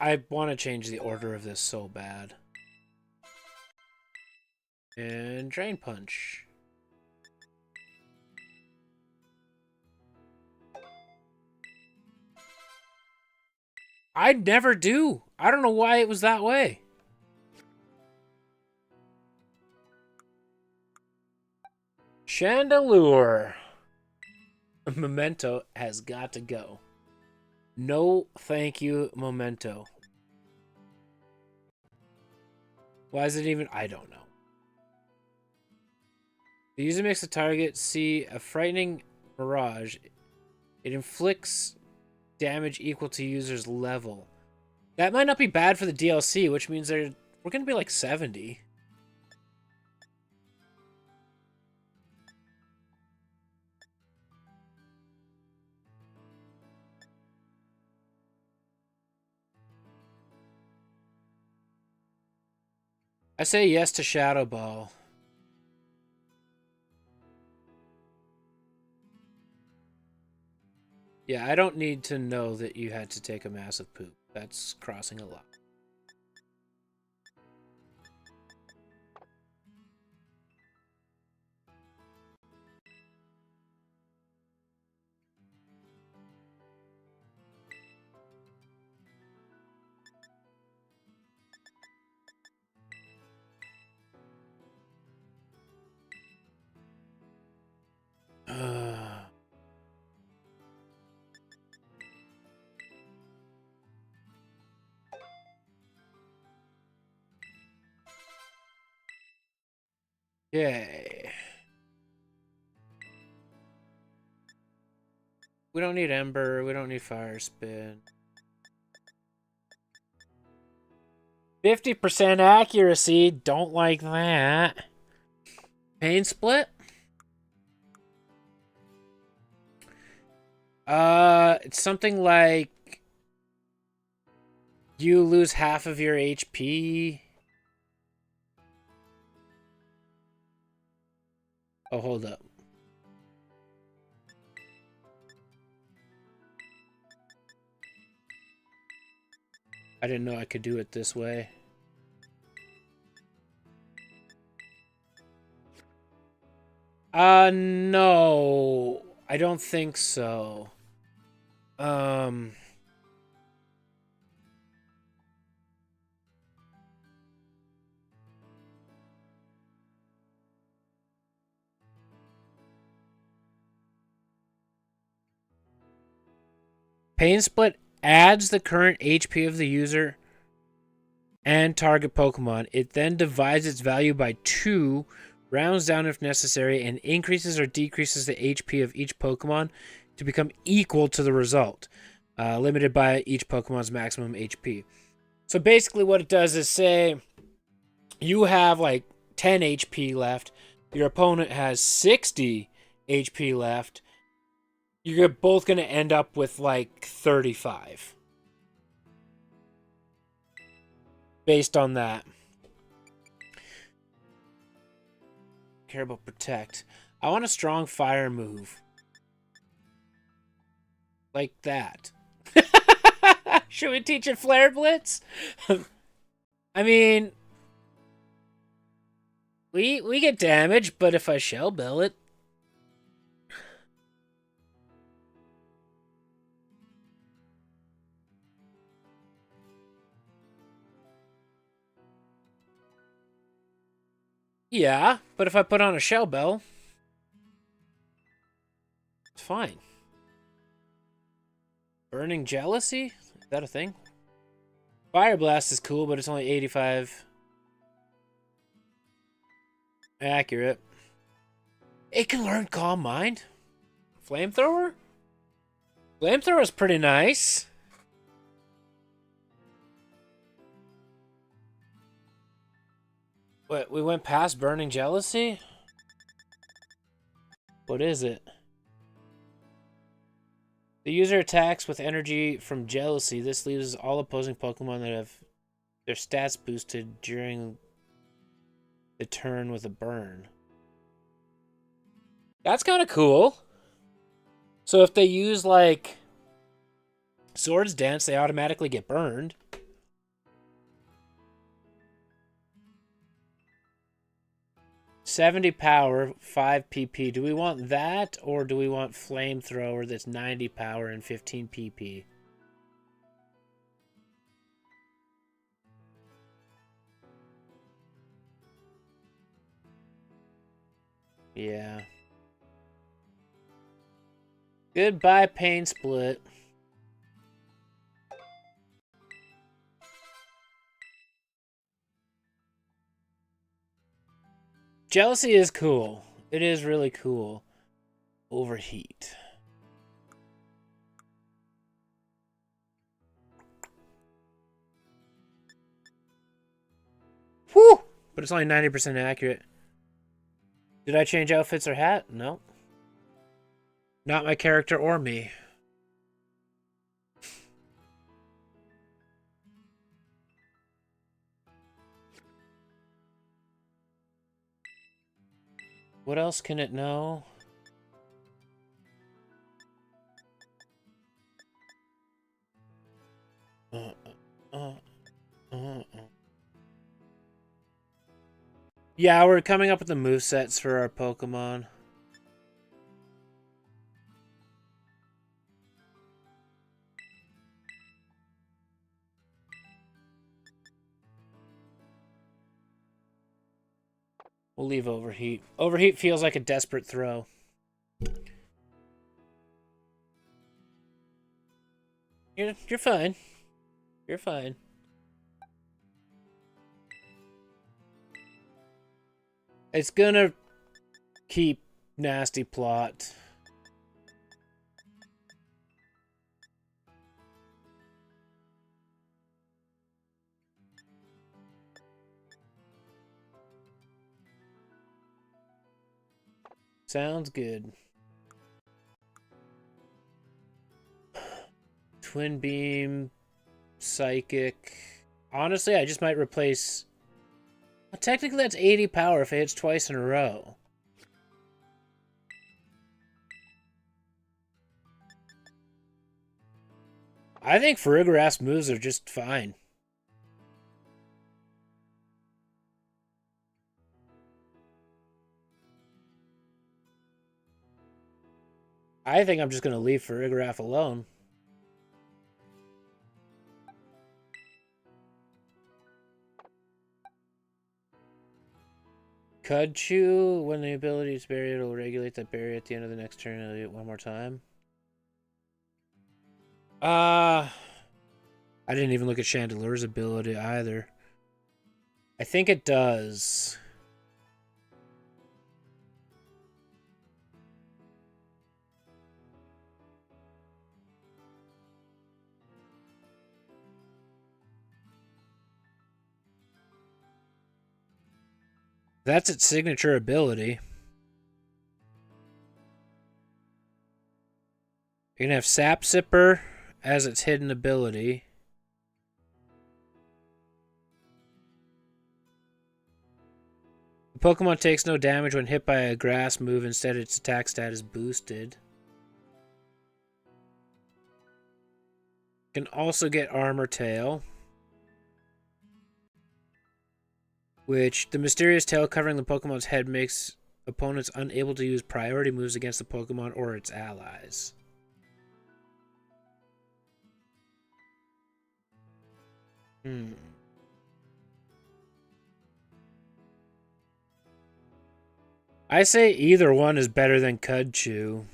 I want to change the order of this so bad. And Drain Punch. I never do. I don't know why it was that way. Chandelure. Memento has got to go. No, thank you, Memento. Why is it even? I don't know. The user makes the target see a frightening mirage. It inflicts damage equal to user's level. That might not be bad for the DLC, which means we're going to be like 70. I say yes to Shadow Ball. Yeah, I don't need to know that you had to take a massive poop. That's crossing a line. Yay. We don't need Ember. We don't need Fire Spin. 50% accuracy. Don't like that. Pain Split? It's something like you lose half of your HP. Oh, hold up. I didn't know I could do it this way. No. I don't think so. Pain Split adds the current HP of the user and target Pokemon. It then divides its value by 2, rounds down if necessary, and increases or decreases the HP of each Pokemon to become equal to the result, limited by each Pokemon's maximum HP. So basically what it does is say you have like 10 HP left, your opponent has 60 HP left, you're both going to end up with like 35. Based on that. Care about Protect. I want a strong fire move. Like that. Should we teach it Flare Blitz? I mean, we get damage, but if I Shell Bell it... Yeah, but if I put on a Shell Bell, it's fine. Burning Jealousy? Is that a thing? Fire Blast is cool, but it's only 85 accurate. It can learn Calm Mind. Flamethrower? Flamethrower is pretty nice. What, we went past Burning Jealousy? What is it? The user attacks with energy from jealousy. This leaves all opposing Pokemon that have their stats boosted during the turn with a burn. That's kind of cool. So if they use, like, Swords Dance, they automatically get burned. $70 power, 5 PP. Do we want that, or do we want Flamethrower that's 90 power and 15 PP? Yeah. Goodbye, Pain Split. Jealousy is cool. It is really cool. Overheat. Whew! But it's only 90% accurate. Did I change outfits or hat? No. Not my character or me. What else can it know? Yeah, we're coming up with the movesets for our Pokemon. We'll leave Overheat. Overheat feels like a desperate throw. You're fine. You're fine. It's gonna keep Nasty Plot. Sounds good. Twin Beam, Psychic. Honestly, I just might replace... Well, technically, that's 80 power if it hits twice in a row. I think Farigiraf's moves are just fine. I think I'm just going to leave Farigiraf alone. Cudchew, when the ability is buried, it will regulate that barrier at the end of the next turn. I'll do it one more time. I didn't even look at Chandelure's ability either. I think it does. That's its signature ability. You can have Sap Sipper as its hidden ability. The Pokemon takes no damage when hit by a grass move. Instead, its attack stat is boosted. Can also get Armor Tail, which the mysterious tail covering the Pokemon's head makes opponents unable to use priority moves against the Pokemon or its allies. I say either one is better than Cudchew.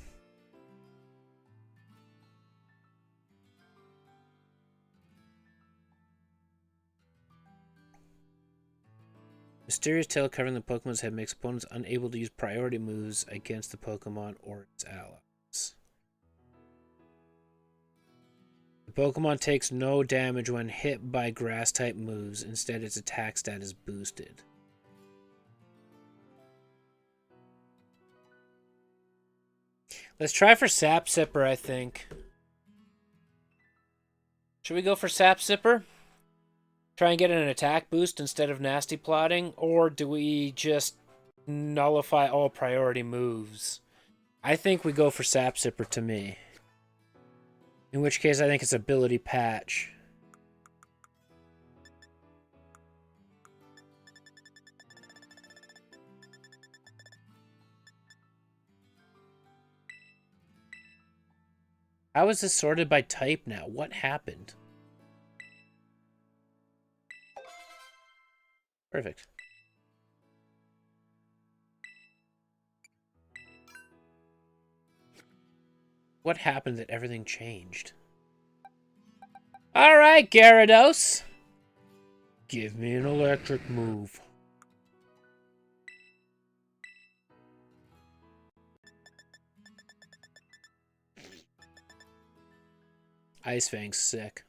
Mysterious tail covering the Pokemon's head makes opponents unable to use priority moves against the Pokemon or its allies. The Pokemon takes no damage when hit by grass-type moves. Instead, its attack stat is boosted. Let's try for Sap Sipper, I think. Should we go for Sap Sipper? Try and get an attack boost instead of nasty plotting? Or do we just nullify all priority moves? I think we go for Sap Sipper to me. In which case, I think it's Ability Patch. How is this sorted by type now? What happened? Perfect. What happened that everything changed? Alright, Gyarados. Give me an electric move. Ice Fang's sick.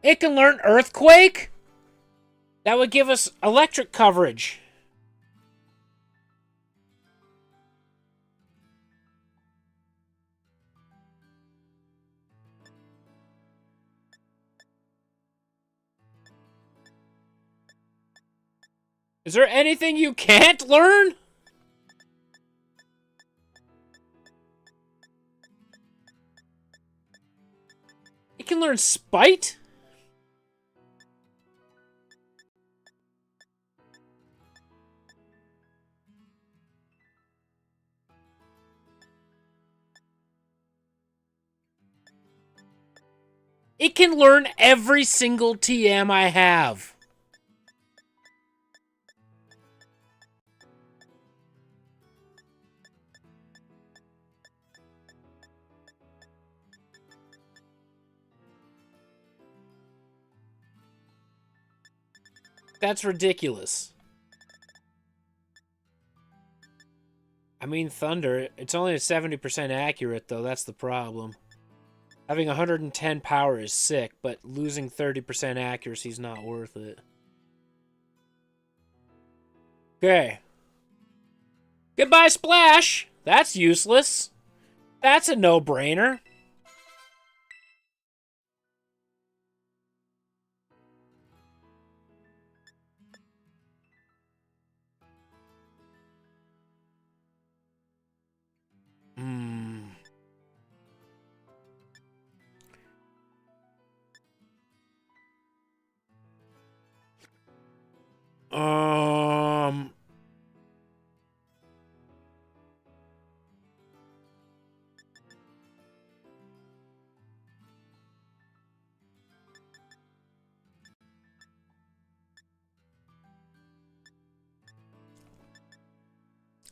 It can learn Earthquake? That would give us electric coverage. Is there anything you can't learn? It can learn Spite? It can learn every single TM I have. That's ridiculous. I mean, Thunder, it's only 70% accurate, though. That's the problem. Having 110 power is sick, but losing 30% accuracy is not worth it. Okay. Goodbye, Splash! That's useless. That's a no-brainer.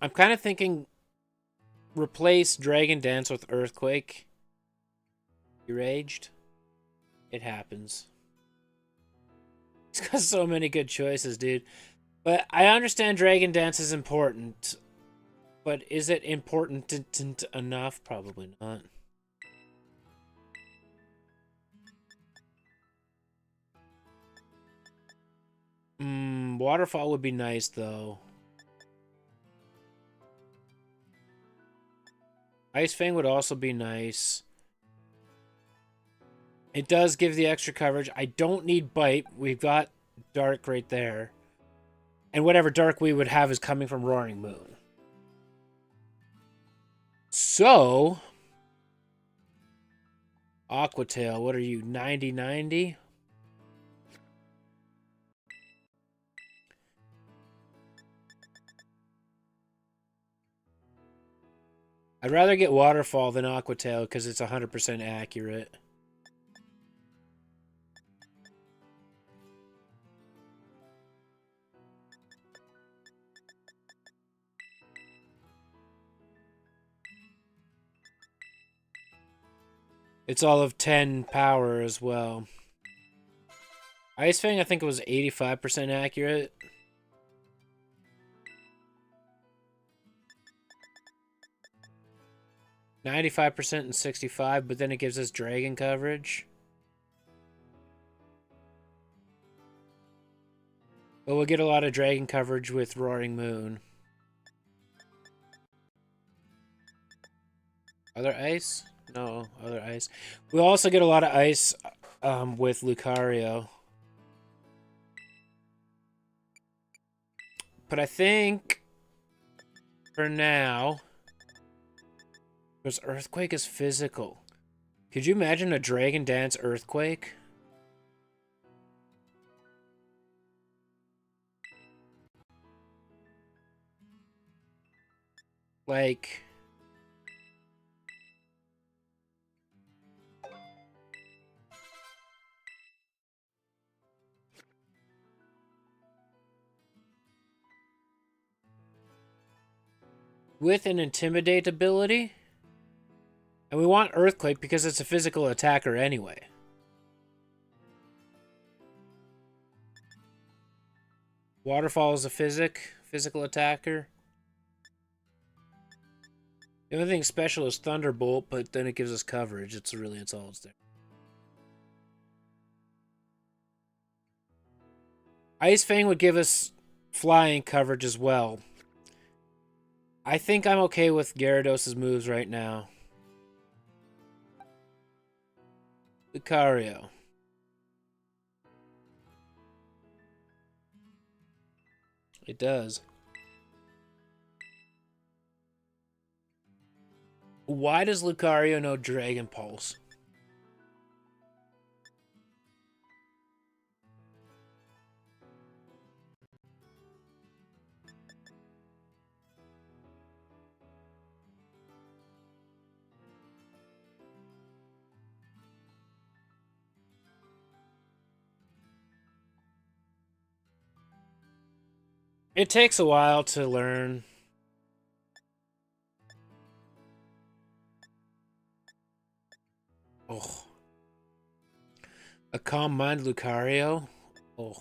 I'm kind of thinking replace Dragon Dance with Earthquake. You raged? It happens. He's got so many good choices, dude. But I understand Dragon Dance is important. But is it important enough? Probably not. Waterfall would be nice, though. Ice Fang would also be nice. It does give the extra coverage. I don't need Bite. We've got Dark right there. And whatever Dark we would have is coming from Roaring Moon. So... Aquatail, what are you, 90-90? I'd rather get Waterfall than Aquatail because it's 100% accurate. It's all of 10 power as well. Ice Fang, I think it was 85% accurate. %95 and 65, but then it gives us dragon coverage. But we'll get a lot of dragon coverage with Roaring Moon. Other ice? No, other ice. We'll also get a lot of ice with Lucario. But I think, for now, because Earthquake is physical. Could you imagine a Dragon Dance Earthquake? Like... with an Intimidate ability? And we want Earthquake because it's a physical attacker anyway. Waterfall is a physical attacker. The only thing special is Thunderbolt, but then it gives us coverage. It's all it's there. Ice Fang would give us flying coverage as well. I think I'm okay with Gyarados' moves right now. Lucario. It does. Why does Lucario know Dragon Pulse? It takes a while to learn. Oh. A Calm Mind Lucario? Oh.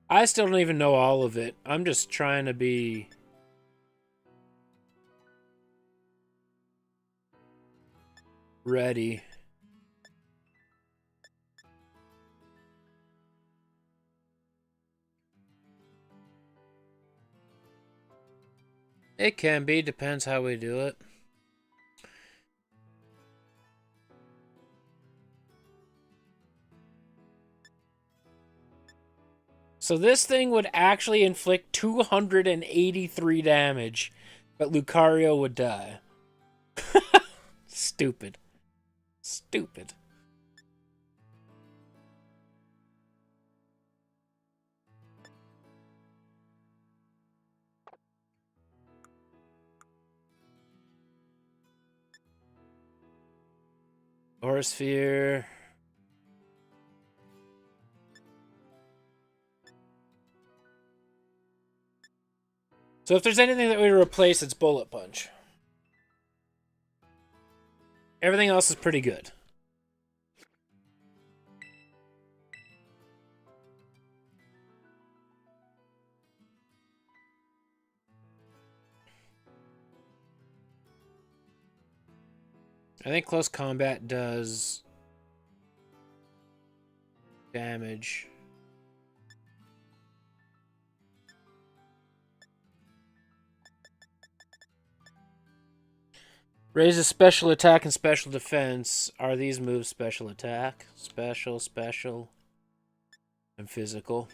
I still don't even know all of it. I'm just trying to be... ready. It can be, depends how we do it. So this thing would actually inflict 283 damage, but Lucario would die. Stupid. Stupid. Aura Sphere. So if there's anything that we replace, it's Bullet Punch. Everything else is pretty good. I think close combat does damage. Raises special attack and special defense. Are these moves special attack? Special, special, and physical.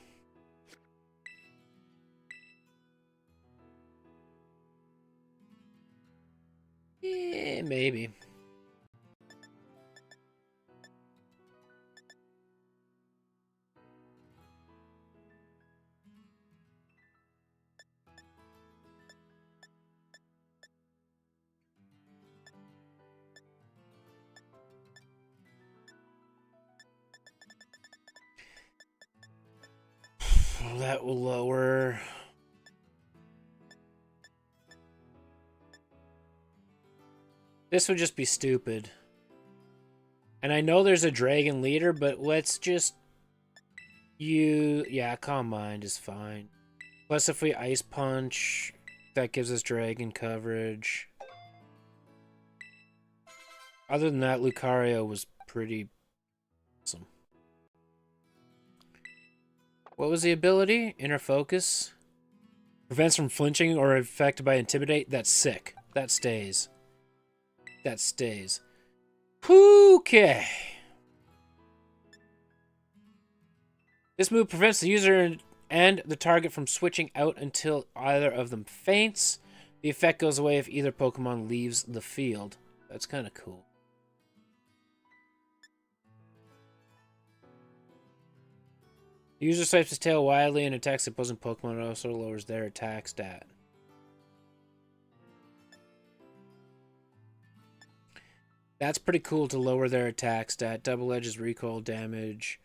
Yeah, maybe. That will lower. This would just be stupid. And I know there's a dragon leader, but let's just... Yeah, Calm Mind is fine. Plus, if we Ice Punch, that gives us dragon coverage. Other than that, Lucario was pretty awesome. What was the ability? Inner Focus? Prevents from flinching or affected by Intimidate? That's sick. That stays. That stays. Okay. This move prevents the user and the target from switching out until either of them faints. The effect goes away if either Pokemon leaves the field. That's kind of cool. The user swipes his tail wildly and attacks the opposing Pokemon. It also lowers their attack stat. That's pretty cool to lower their attack stat. Double edges recoil damage.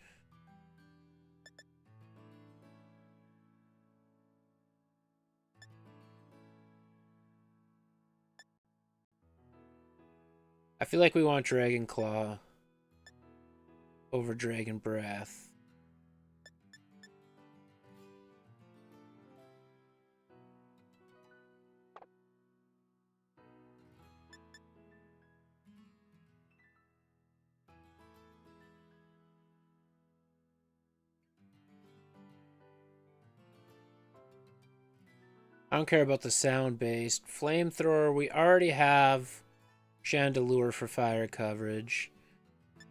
I feel like we want Dragon Claw over Dragon Breath. I don't care about the sound-based. Flamethrower, we already have Chandelure for fire coverage.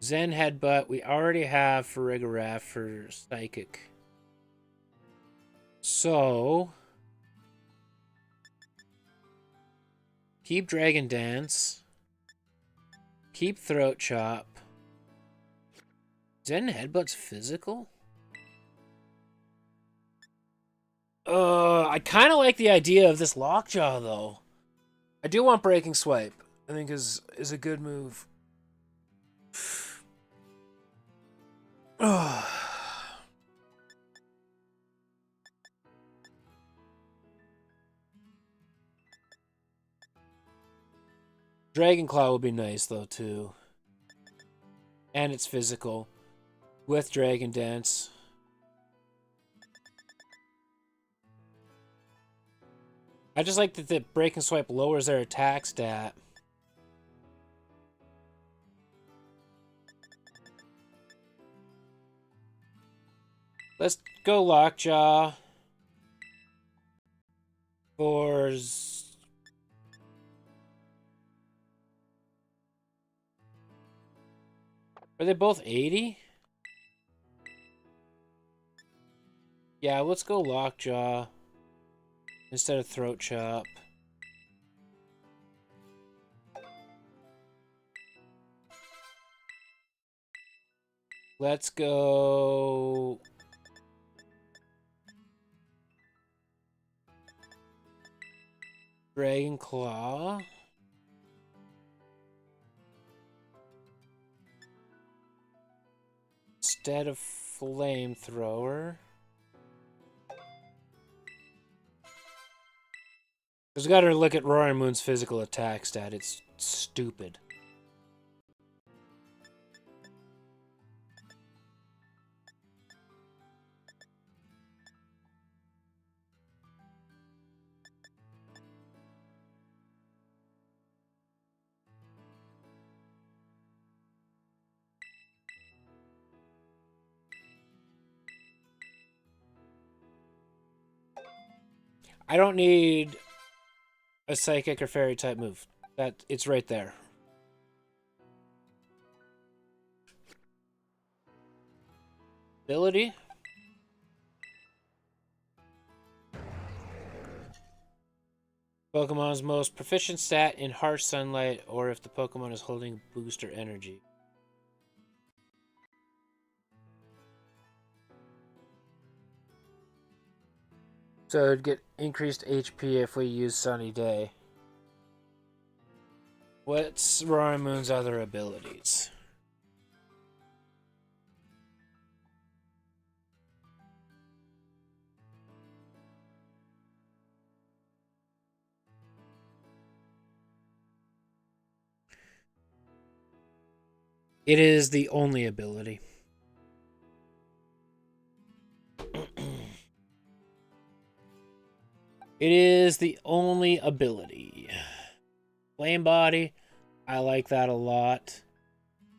Zen Headbutt, we already have Farigiraf for psychic. So, keep Dragon Dance. Keep Throat Chop. Zen Headbutt's physical? I kind of like the idea of this Lockjaw, though. I do want Breaking Swipe. I think is a good move. Dragon Claw will be nice, though, too. And it's physical. With Dragon Dance. I just like that the Break and Swipe lowers their attack stat. Let's go Lockjaw. For... Are they both 80? Yeah, let's go Lockjaw instead of Throat Chop. Let's go... Dragon Claw. Instead of Flamethrower. Because we gotta look at Roaring Moon's physical attack stat. It's stupid. I don't need a Psychic or Fairy type move. That it's right there. Ability. Pokemon's most proficient stat in harsh sunlight, or if the Pokemon is holding booster energy. So it'd get increased HP if we use Sunny Day. What's Roaring Moon's other abilities? It is the only ability. It is the only ability. Flame Body, I like that a lot.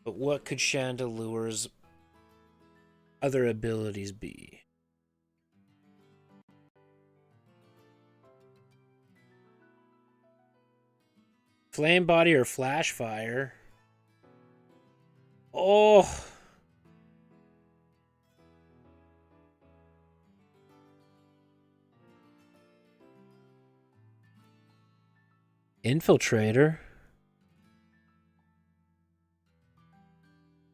But what could Chandelure's other abilities be? Flame Body or Flash Fire? Oh! Infiltrator?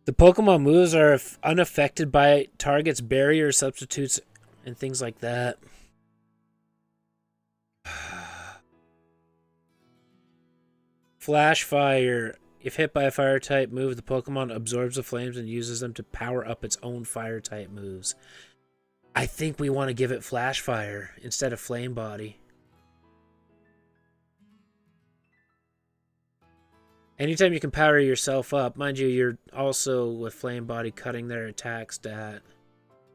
The Pokemon moves are unaffected by target's barrier substitutes and things like that. Flash Fire. If hit by a fire type move, the Pokemon absorbs the flames and uses them to power up its own fire type moves. I think we want to give it Flash Fire instead of Flame Body. Anytime you can power yourself up, mind you, you're also with Flame Body cutting their attack stat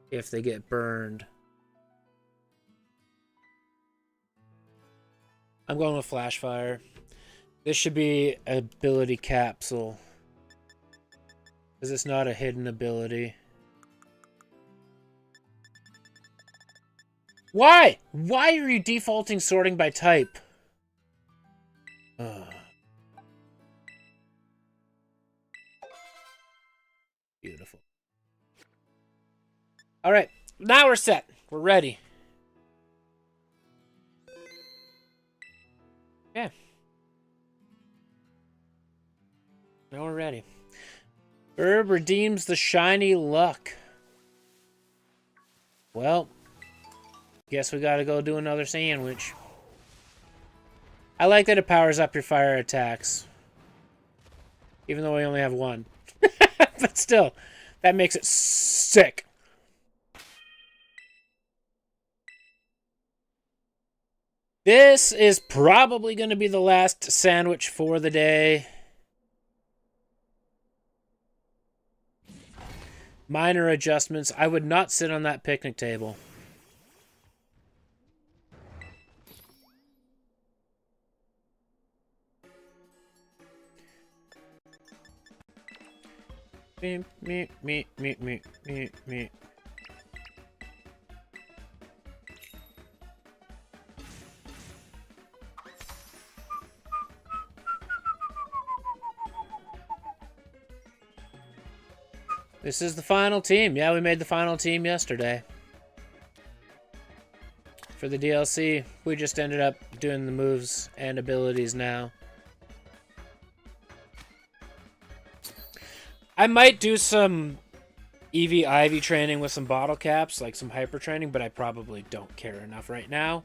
if they get burned. I'm going with Flash Fire. This should be ability capsule. Because it's not a hidden ability. Why? Why are you defaulting sorting by type? Beautiful. Alright, now we're set. We're ready. Yeah. Now we're ready. Herb redeems the shiny luck. Well, guess we gotta go do another sandwich. I like that it powers up your fire attacks. Even though we only have one. But still, that makes it sick. This is probably going to be the last sandwich for the day. Minor adjustments. I would not sit on that picnic table. Me. This is the final team. Yeah, we made the final team yesterday. For the DLC, we just ended up doing the moves and abilities now. I might do some Eevee Ivy training with some bottle caps, like some hyper training, but I probably don't care enough right now.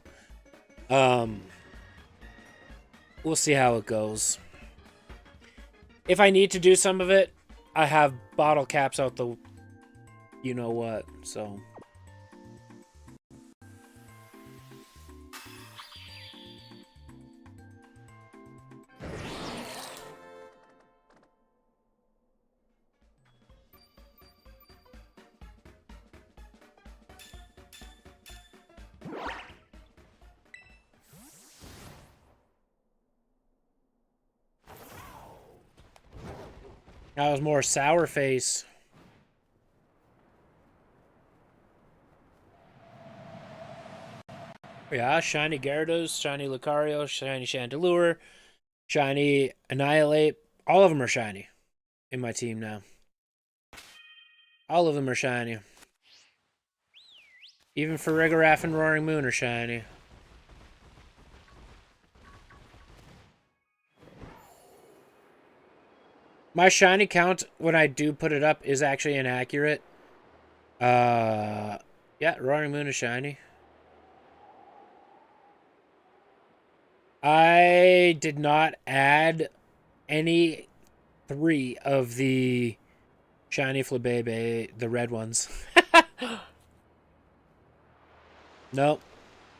We'll see how it goes. If I need to do some of it, I have bottle caps out the you know what, so. That was more sour face. Yeah, shiny Gyarados, shiny Lucario, shiny Chandelure, Shiny, Annihilate. All of them are shiny in my team now. All of them are shiny. Even Farigiraf and Roaring Moon are shiny. My shiny count, when I do put it up, is actually inaccurate. Yeah, Roaring Moon is shiny. I did not add any 3 of the shiny Flabébé, the red ones. Nope.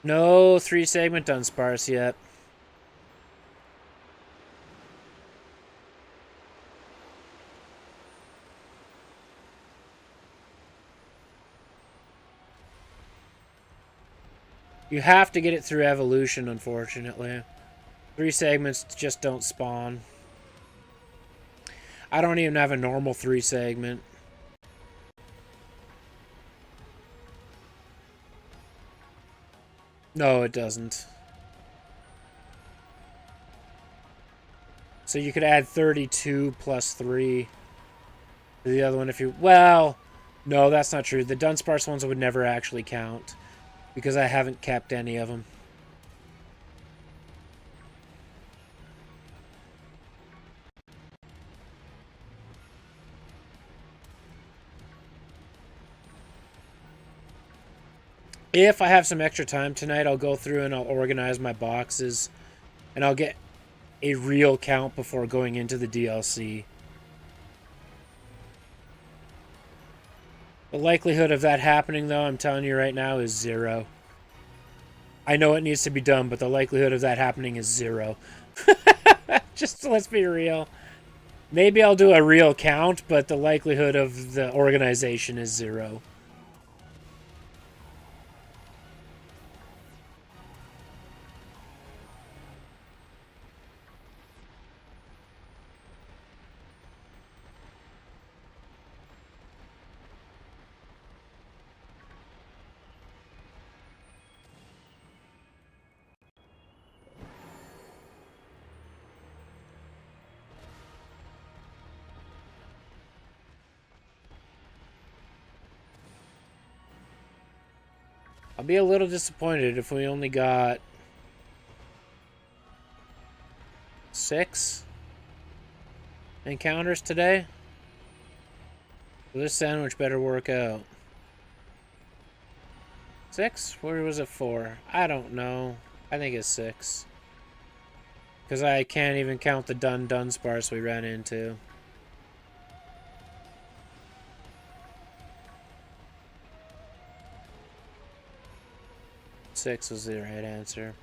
No 3-segment Dundunsparce yet. You have to get it through evolution, unfortunately. 3 segments just don't spawn. I don't even have a normal 3-segment. No, it doesn't. So you could add 32 plus 3 to the other one if you... Well, no, that's not true. The Dundunsparce ones would never actually count because I haven't kept any of them. If I have some extra time tonight, I'll go through and I'll organize my boxes. And I'll get a real count before going into the DLC. The likelihood of that happening, though, I'm telling you right now, is 0. I know it needs to be done, but the likelihood of that happening is 0. Just let's be real. Maybe I'll do a real count, but the likelihood of the organization is 0. I'll be a little disappointed if we only got 6 encounters today. Well, this sandwich better work out. 6? Where was it 4? I don't know. I think it's 6. Because I can't even count the Dundunsparce we ran into. 6 was the right answer.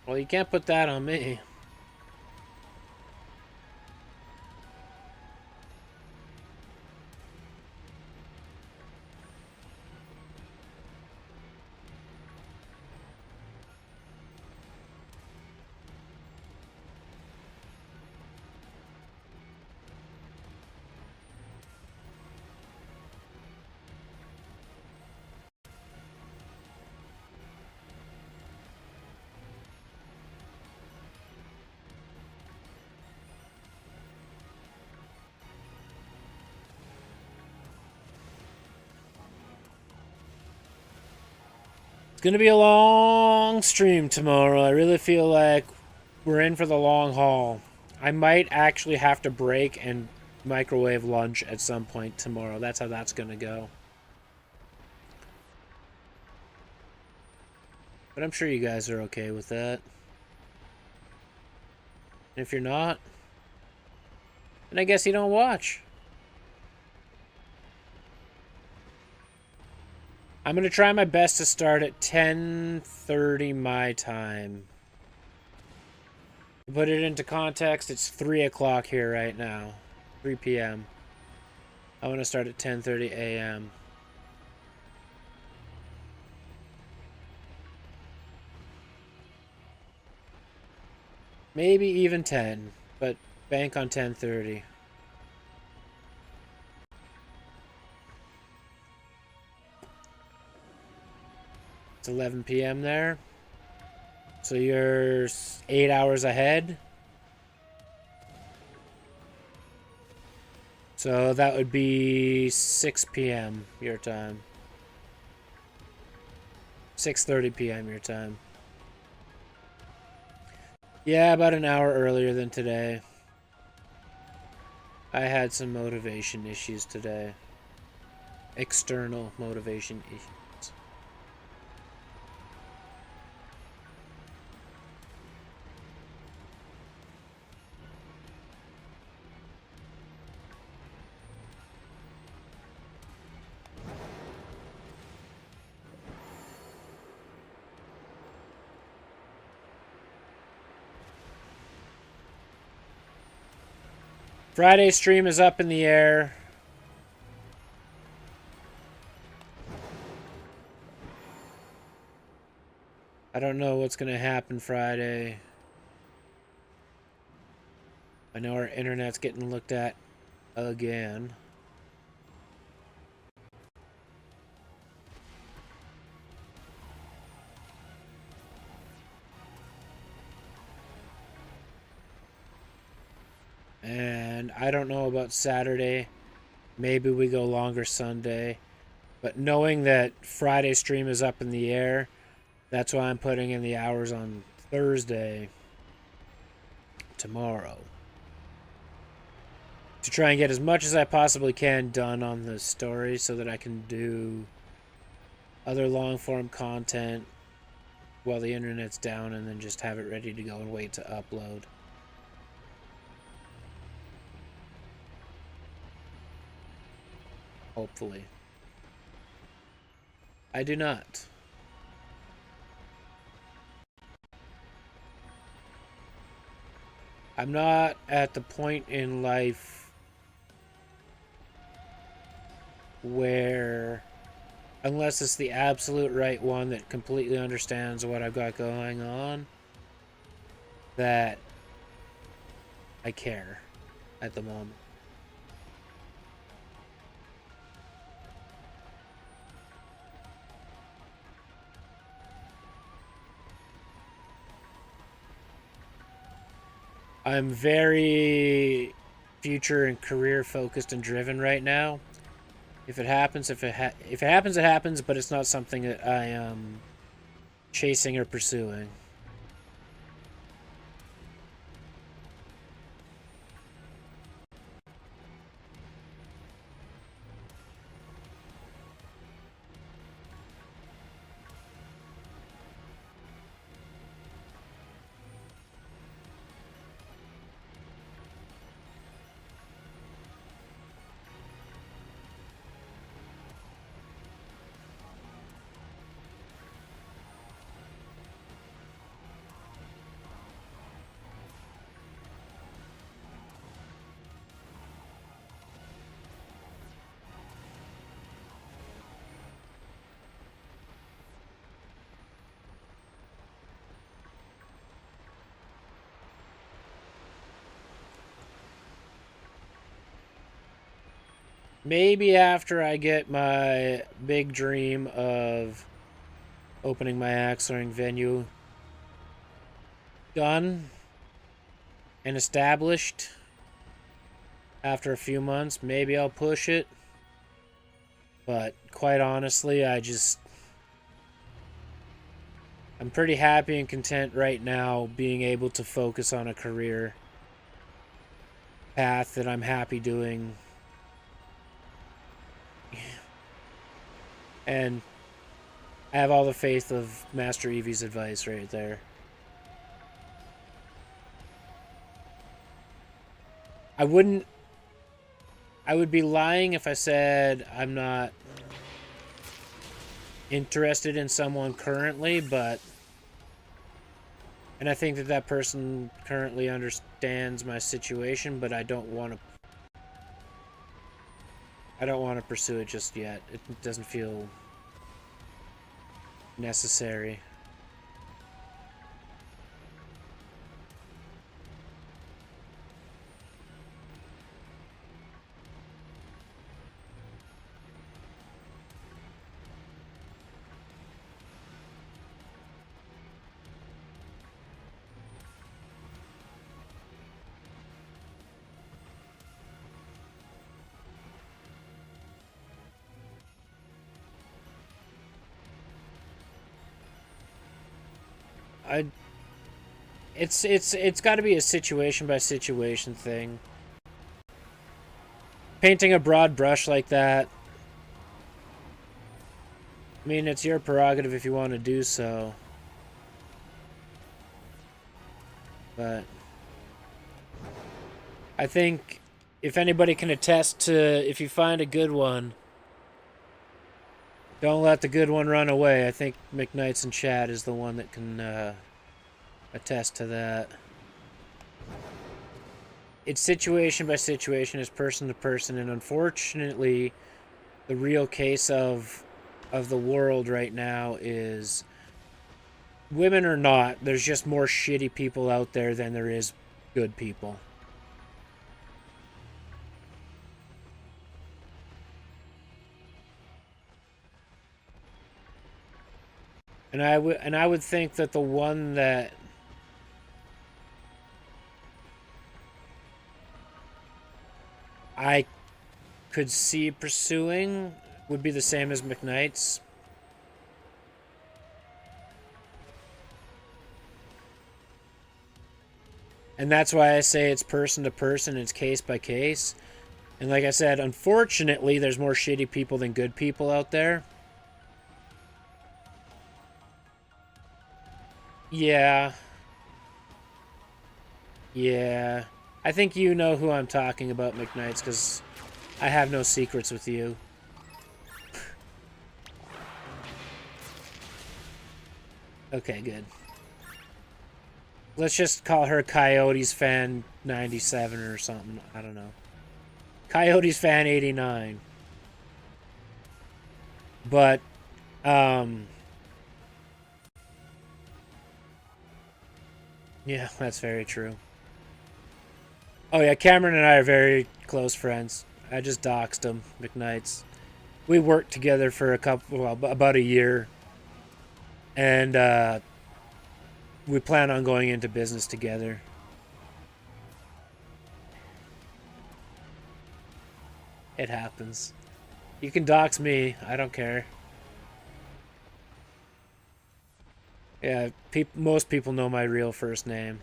Well, you can't put that on me. It's gonna be a long stream tomorrow. I really feel like we're in for the long haul. I might actually have to break and microwave lunch at some point tomorrow. That's how that's gonna go. But I'm sure you guys are okay with that. And if you're not, then I guess you don't watch. I'm going to try my best to start at 10:30 my time. To put it into context, it's 3 o'clock here right now. 3 p.m. I want to start at 10:30 a.m. Maybe even 10, but bank on 10:30. It's 11 p.m. there. So you're 8 hours ahead. So that would be 6 p.m. your time. 6:30 p.m. your time. Yeah, about an hour earlier than today. I had some motivation issues today. External motivation issues. Friday stream is up in the air. I don't know what's going to happen Friday. I know our internet's getting looked at again. And I don't know about Saturday. Maybe we go longer Sunday. But knowing that Friday stream is up in the air, that's why I'm putting in the hours on Thursday, tomorrow, to try and get as much as I possibly can done on the story so that I can do other long form content while the internet's down, and then just have it ready to go and wait to upload. Hopefully. I do not. I'm not at the point in life where, unless it's the absolute right one that completely understands what I've got going on, that I care at the moment. I'm very future and career focused and driven right now. If it happens, if it happens, it happens. But it's not something that I am chasing or pursuing. Maybe after I get my big dream of opening my axe throwing venue done and established, after a few months, maybe I'll push it. But quite honestly, I'm pretty happy and content right now being able to focus on a career path that I'm happy doing. And I have all the faith of Master Eevee's advice right there. I would be lying if I said I'm not interested in someone currently, and I think that person currently understands my situation, but I don't want to pursue it just yet. It doesn't feel necessary. It's got to be a situation by situation thing. Painting a broad brush like that, I mean, it's your prerogative if you want to do so. But I think if anybody can attest to, if you find a good one, don't let the good one run away. I think McKnights and Chad is the one that can attest to that. It's situation by situation, it's person to person, and unfortunately, the real case of the world right now is, women or not, there's just more shitty people out there than there is good people. And I would think that the one that I could see pursuing would be the same as McKnight's. And that's why I say it's person to person, it's case by case. And like I said, unfortunately, there's more shitty people than good people out there. Yeah. Yeah. I think you know who I'm talking about, McKnights, because I have no secrets with you. Okay, good. Let's just call her Coyotes fan 97 or something. I don't know. Coyotes fan 89. But, yeah, that's very true. Oh yeah, Cameron and I are very close friends. I just doxed him, McKnights. We worked together for about a year. And, we plan on going into business together. It happens. You can dox me. I don't care. Yeah, most people know my real first name.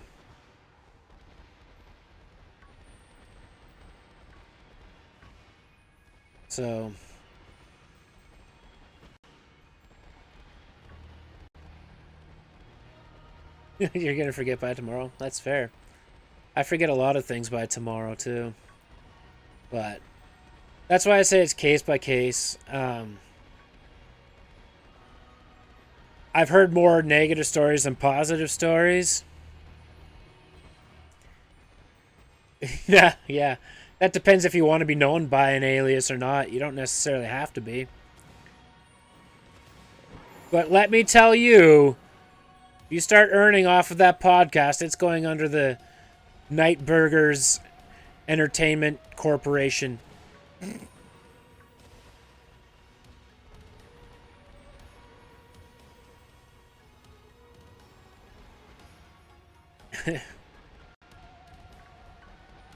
So... You're gonna forget by tomorrow? That's fair. I forget a lot of things by tomorrow, too. But that's why I say it's case by case. I've heard more negative stories than positive stories. Yeah, yeah. That depends if you want to be known by an alias or not. You don't necessarily have to be. But let me tell you, you start earning off of that podcast, it's going under the Night Burgers Entertainment Corporation.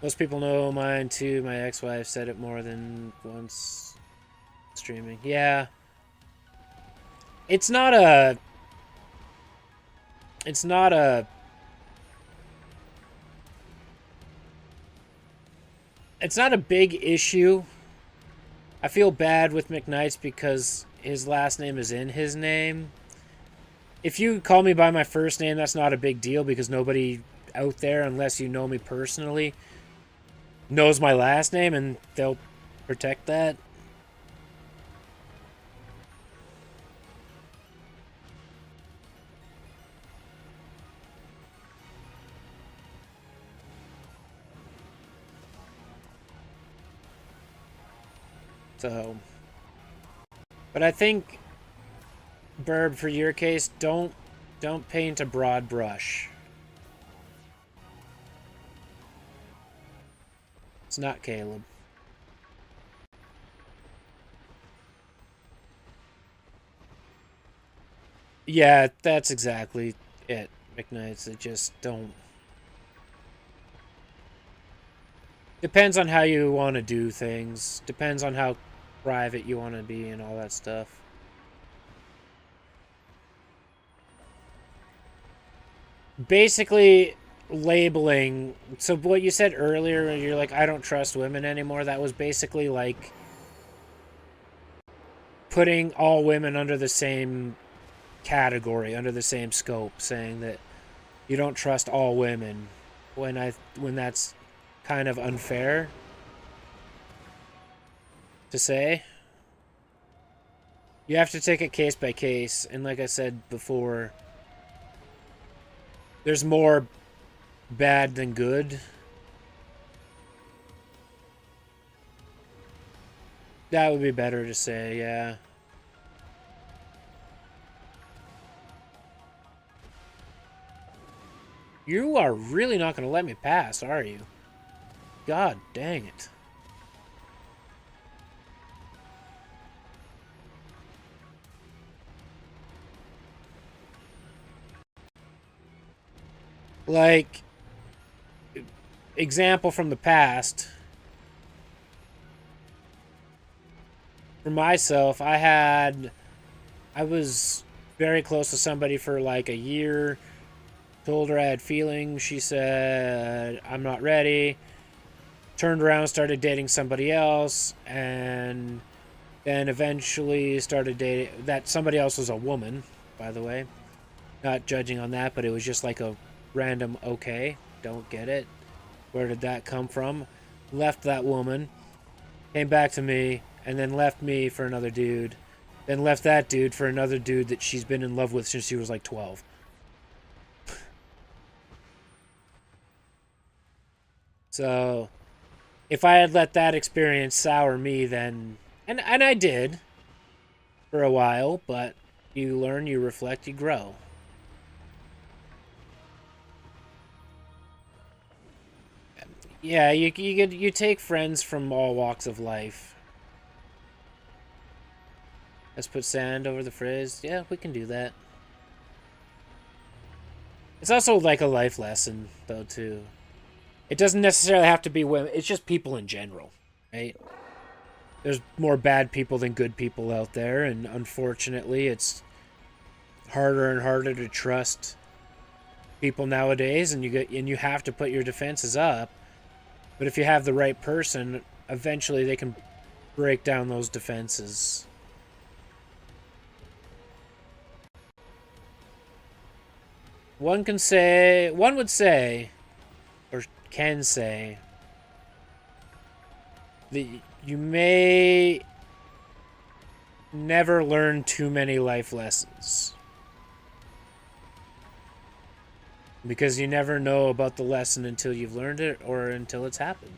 Most people know mine too. My ex-wife said it more than once streaming. Yeah. It's not a big issue. I feel bad with McKnights because his last name is in his name. If you call me by my first name, that's not a big deal because nobody out there, unless you know me personally, knows my last name and they'll protect that. So, but I think, Burb, for your case, don't paint a broad brush. It's not Caleb. Yeah, that's exactly it, McKnights. It just don't... Depends on how you want to do things. Depends on how private you want to be and all that stuff. basically labeling. So what you said earlier, you're like, I don't trust women anymore. That was basically like putting all women under the same category, under the same scope, saying that you don't trust all women when that's kind of unfair to say. You have to take it case by case, and like I said before, there's more bad than good. That would be better to say, yeah. You are really not going to let me pass, are you? God dang it. Like, example from the past. For myself, I was very close to somebody for like a year. Told her I had feelings. She said, I'm not ready. Turned around, started dating somebody else, and then eventually started dating. That somebody else was a woman, by the way. Not judging on that, but it was just like a random okay. Don't get it. Where did that come from? Left that woman, came back to me, and then left me for another dude. Then left that dude for another dude that she's been in love with since she was like 12. So, if I had let that experience sour me, then... And I did for a while, but you learn, you reflect, you grow. Yeah, you take friends from all walks of life. Let's put sand over the frizz. Yeah, we can do that. It's also like a life lesson, though, too. It doesn't necessarily have to be women. It's just people in general, right? There's more bad people than good people out there, and unfortunately, it's harder and harder to trust people nowadays, and you have to put your defenses up. But if you have the right person, eventually they can break down those defenses. One would say, or can say, that you may never learn too many life lessons. Because you never know about the lesson until you've learned it or until it's happened.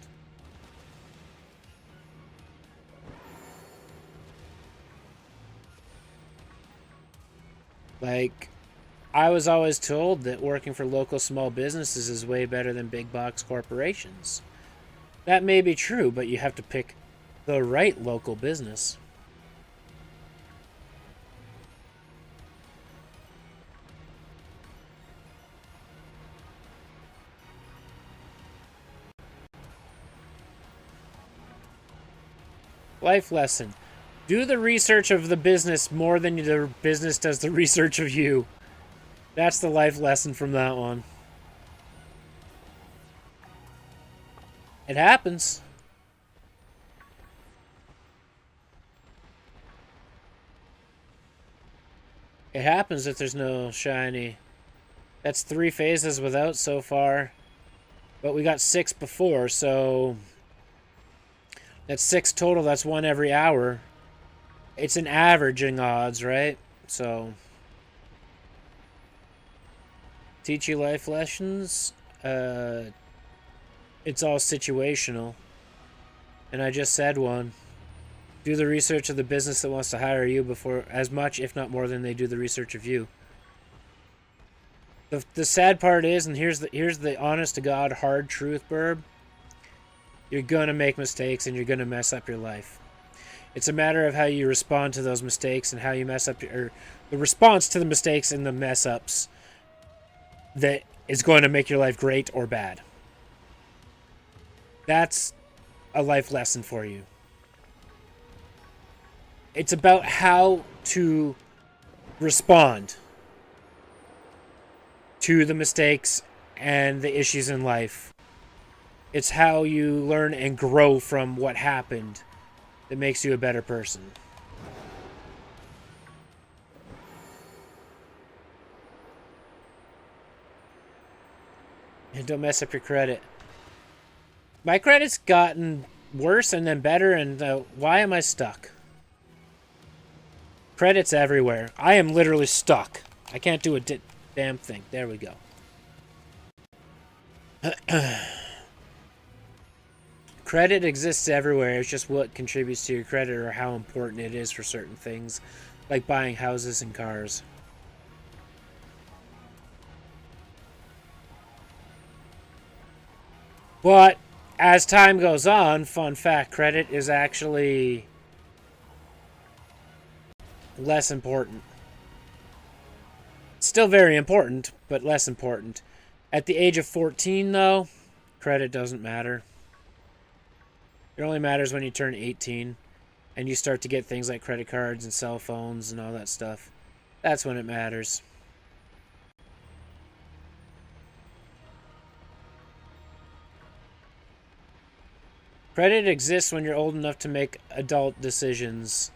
Like, I was always told that working for local small businesses is way better than big box corporations. That may be true, but you have to pick the right local business. Life lesson. Do the research of the business more than the business does the research of you. That's the life lesson from that one. It happens. It happens if there's no shiny. That's 3 phases without so far. But we got 6 before, so... That's 6 total, that's 1 every hour. It's an averaging odds, right? So... Teach you life lessons? It's all situational. And I just said one. Do the research of the business that wants to hire you before, as much, if not more, than they do the research of you. The sad part is, and here's the honest to God hard truth, Burb. You're gonna make mistakes and you're gonna mess up your life. It's a matter of how you respond to those mistakes and how you mess up or the response to the mistakes and the mess ups that is going to make your life great or bad. That's a life lesson for you. It's about how to respond to the mistakes and the issues in life. It's how you learn and grow from what happened that makes you a better person. And don't mess up your credit. My credit's gotten worse and then better, and why am I stuck? Credit's everywhere. I am literally stuck. I can't do a damn thing. There we go. Credit exists everywhere. It's just what contributes to your credit or how important it is for certain things, like buying houses and cars. But as time goes on, fun fact, credit is actually less important. Still very important, but less important. At the age of 14, though, credit doesn't matter. It only matters when you turn 18 and you start to get things like credit cards and cell phones and all that stuff. That's when it matters. Credit exists when you're old enough to make adult decisions.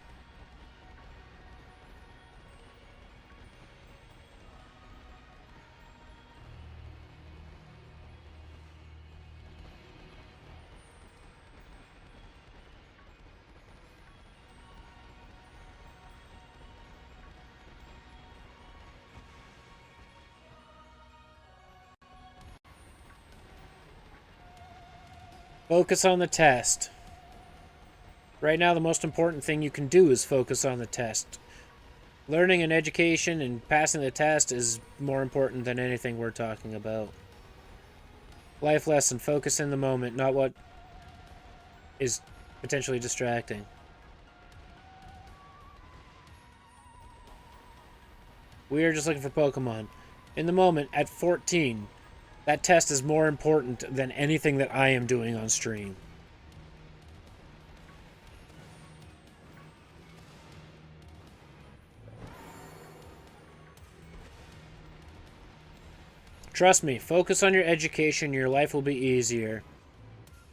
Focus on the test. Right now, the most important thing you can do is focus on the test. Learning and education and passing the test is more important than anything we're talking about. Life lesson, focus in the moment, not what is potentially distracting. We are just looking for Pokemon. In the moment, at 14, that test is more important than anything that I am doing on stream. Trust me, focus on your education, your life will be easier.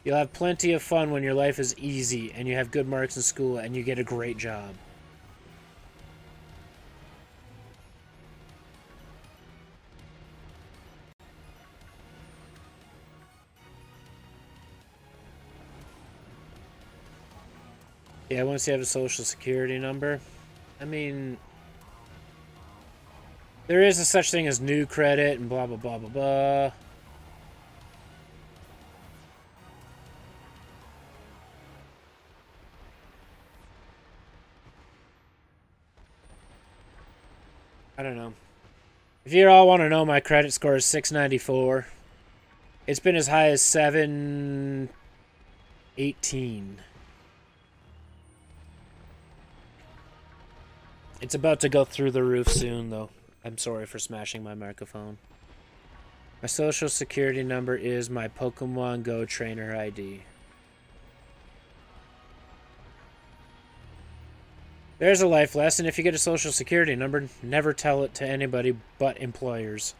You'll have plenty of fun when your life is easy and you have good marks in school and you get a great job. Yeah, once you have a social security number, I mean, there is a such thing as new credit and blah, blah, blah, blah, blah. I don't know. If you all want to know, my credit score is 694. It's been as high as 718. It's about to go through the roof soon, though. I'm sorry for smashing my microphone. My social security number is my Pokemon Go trainer ID. There's a life lesson. If you get a social security number, never tell it to anybody but employers.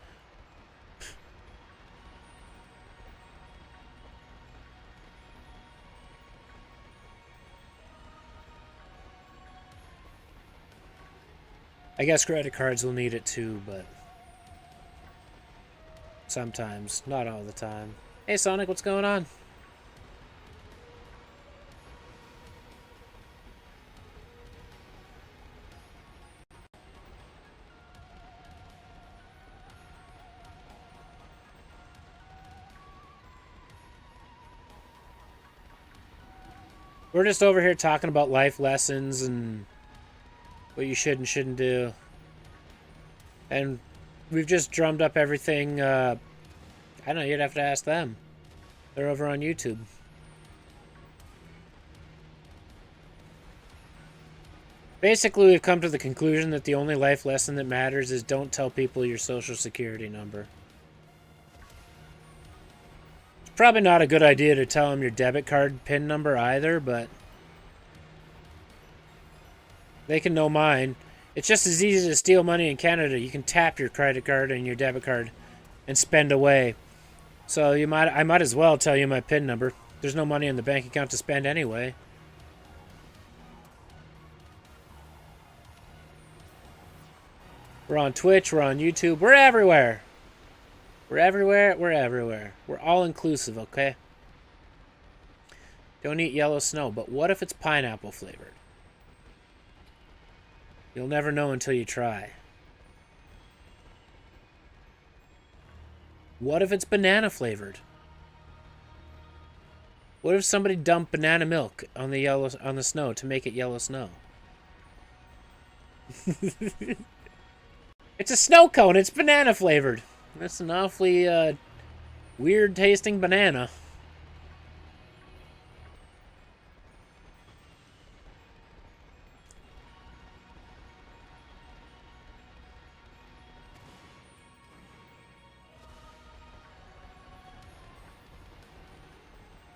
I guess credit cards will need it too, but sometimes, not all the time. Hey Sonic, what's going on? We're just over here talking about life lessons and what you should and shouldn't do. And we've just drummed up everything. I don't know, you'd have to ask them. They're over on YouTube. Basically, we've come to the conclusion that the only life lesson that matters is don't tell people your social security number. It's probably not a good idea to tell them your debit card PIN number either, but they can know mine. It's just as easy to steal money in Canada. You can tap your credit card and your debit card and spend away. So I might as well tell you my PIN number. There's no money in the bank account to spend anyway. We're on Twitch, we're on YouTube, we're everywhere. We're everywhere, we're everywhere. We're all inclusive, okay? Don't eat yellow snow, but what if it's pineapple flavored? You'll never know until you try. What if it's banana flavored? What if somebody dumped banana milk on the snow to make it yellow snow? It's a snow cone. It's banana flavored. That's an awfully weird tasting banana.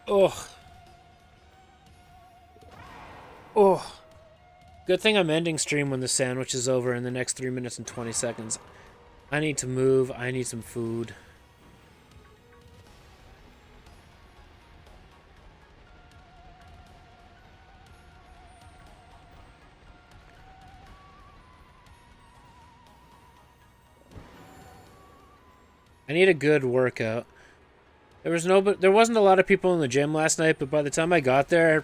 Oh. Oh. Good thing I'm ending stream when the sandwich is over in the next 3 minutes and 20 seconds. I need to move. I need some food. I need a good workout. There wasn't a lot of people in the gym last night, but by the time I got there,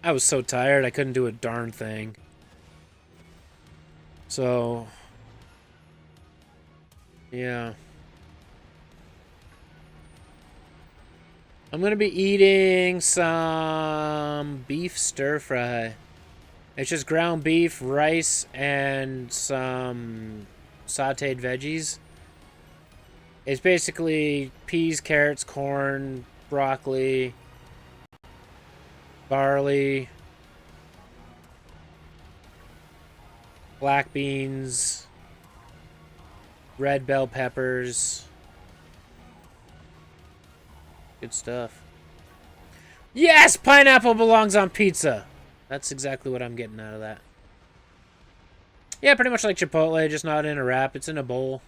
I was so tired I couldn't do a darn thing. So, yeah. I'm going to be eating some beef stir fry. It's just ground beef, rice, and some sauteed veggies. It's basically peas, carrots, corn, broccoli, barley, black beans, red bell peppers. Good stuff. Yes! Pineapple belongs on pizza! That's exactly what I'm getting out of that. Yeah, pretty much like Chipotle, just not in a wrap. It's in a bowl.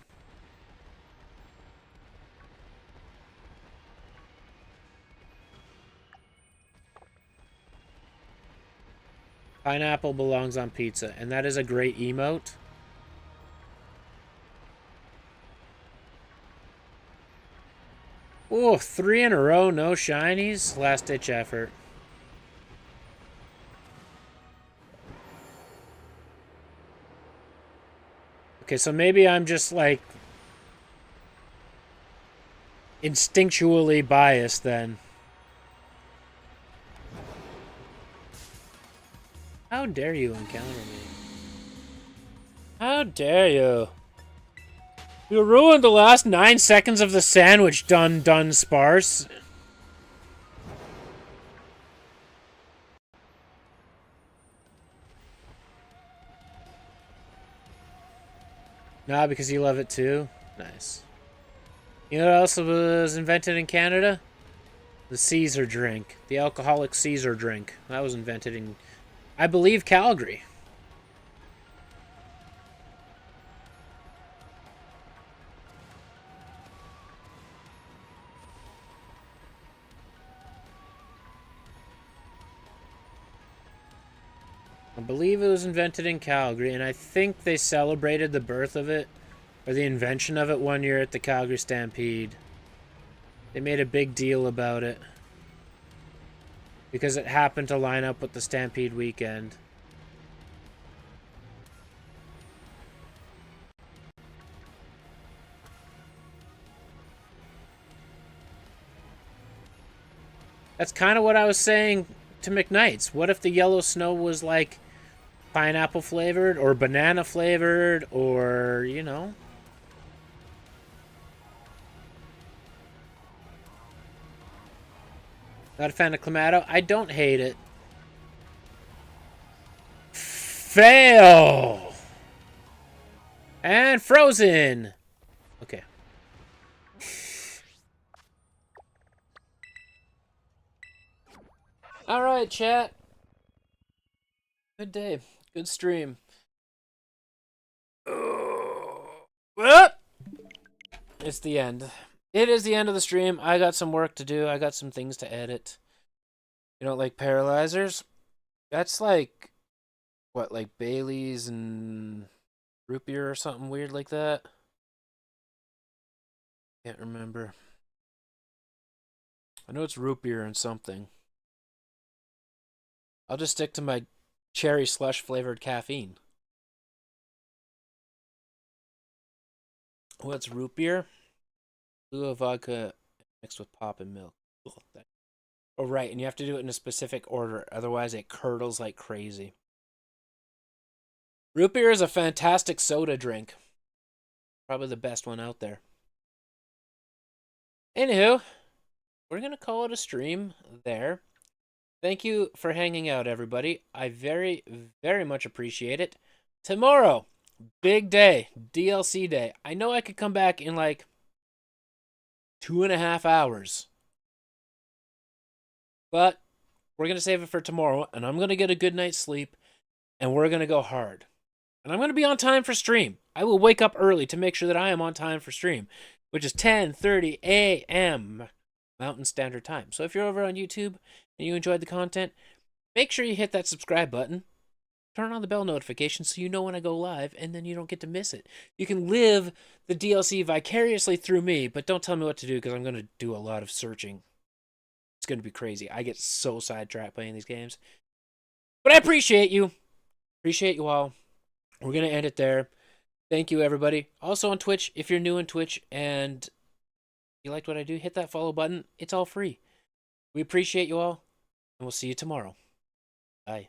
Pineapple belongs on pizza, and that is a great emote. Oh, 3 in a row, no shinies. Last ditch effort. Okay, so maybe I'm just like instinctually biased then. How dare you encounter me? How dare you? You ruined the last 9 seconds of the sandwich, Dundunsparce. Nah, because you love it too? Nice. You know what else was invented in Canada? The Caesar drink. The alcoholic Caesar drink. That was invented in, I believe, Calgary. I believe it was invented in Calgary, and I think they celebrated the birth of it, or the invention of it, one year at the Calgary Stampede. They made a big deal about it, because it happened to line up with the Stampede weekend. That's kind of what I was saying to McKnight's. What if the yellow snow was like pineapple flavored or banana flavored, or, you know? Not a fan of Clamato? I don't hate it. Fail! And frozen! Okay. Alright, chat. Good day. Good stream. What? It's the end. It is the end of the stream. I got some work to do. I got some things to edit. You don't like paralyzers? That's like, what, like Bailey's and root beer or something weird like that? Can't remember. I know it's root beer and something. I'll just stick to my cherry slush flavored caffeine. What's root beer? Blue vodka mixed with pop and milk. Oh, right, and you have to do it in a specific order, otherwise it curdles like crazy. Root beer is a fantastic soda drink. Probably the best one out there. Anywho, we're going to call it a stream there. Thank you for hanging out, everybody. I very, very much appreciate it. Tomorrow, big day, DLC day. I know I could come back in like 2.5 hours. But we're going to save it for tomorrow, and I'm going to get a good night's sleep, and we're going to go hard. And I'm going to be on time for stream. I will wake up early to make sure that I am on time for stream, which is 10:30 a.m. Mountain Standard Time. So if you're over on YouTube and you enjoyed the content, make sure you hit that subscribe button. Turn on the bell notification so you know when I go live, and then you don't get to miss it. You can live the DLC vicariously through me, but don't tell me what to do because I'm going to do a lot of searching. It's going to be crazy. I get so sidetracked playing these games. But I appreciate you. Appreciate you all. We're going to end it there. Thank you, everybody. Also on Twitch, if you're new on Twitch and you liked what I do, hit that follow button. It's all free. We appreciate you all, and we'll see you tomorrow. Bye.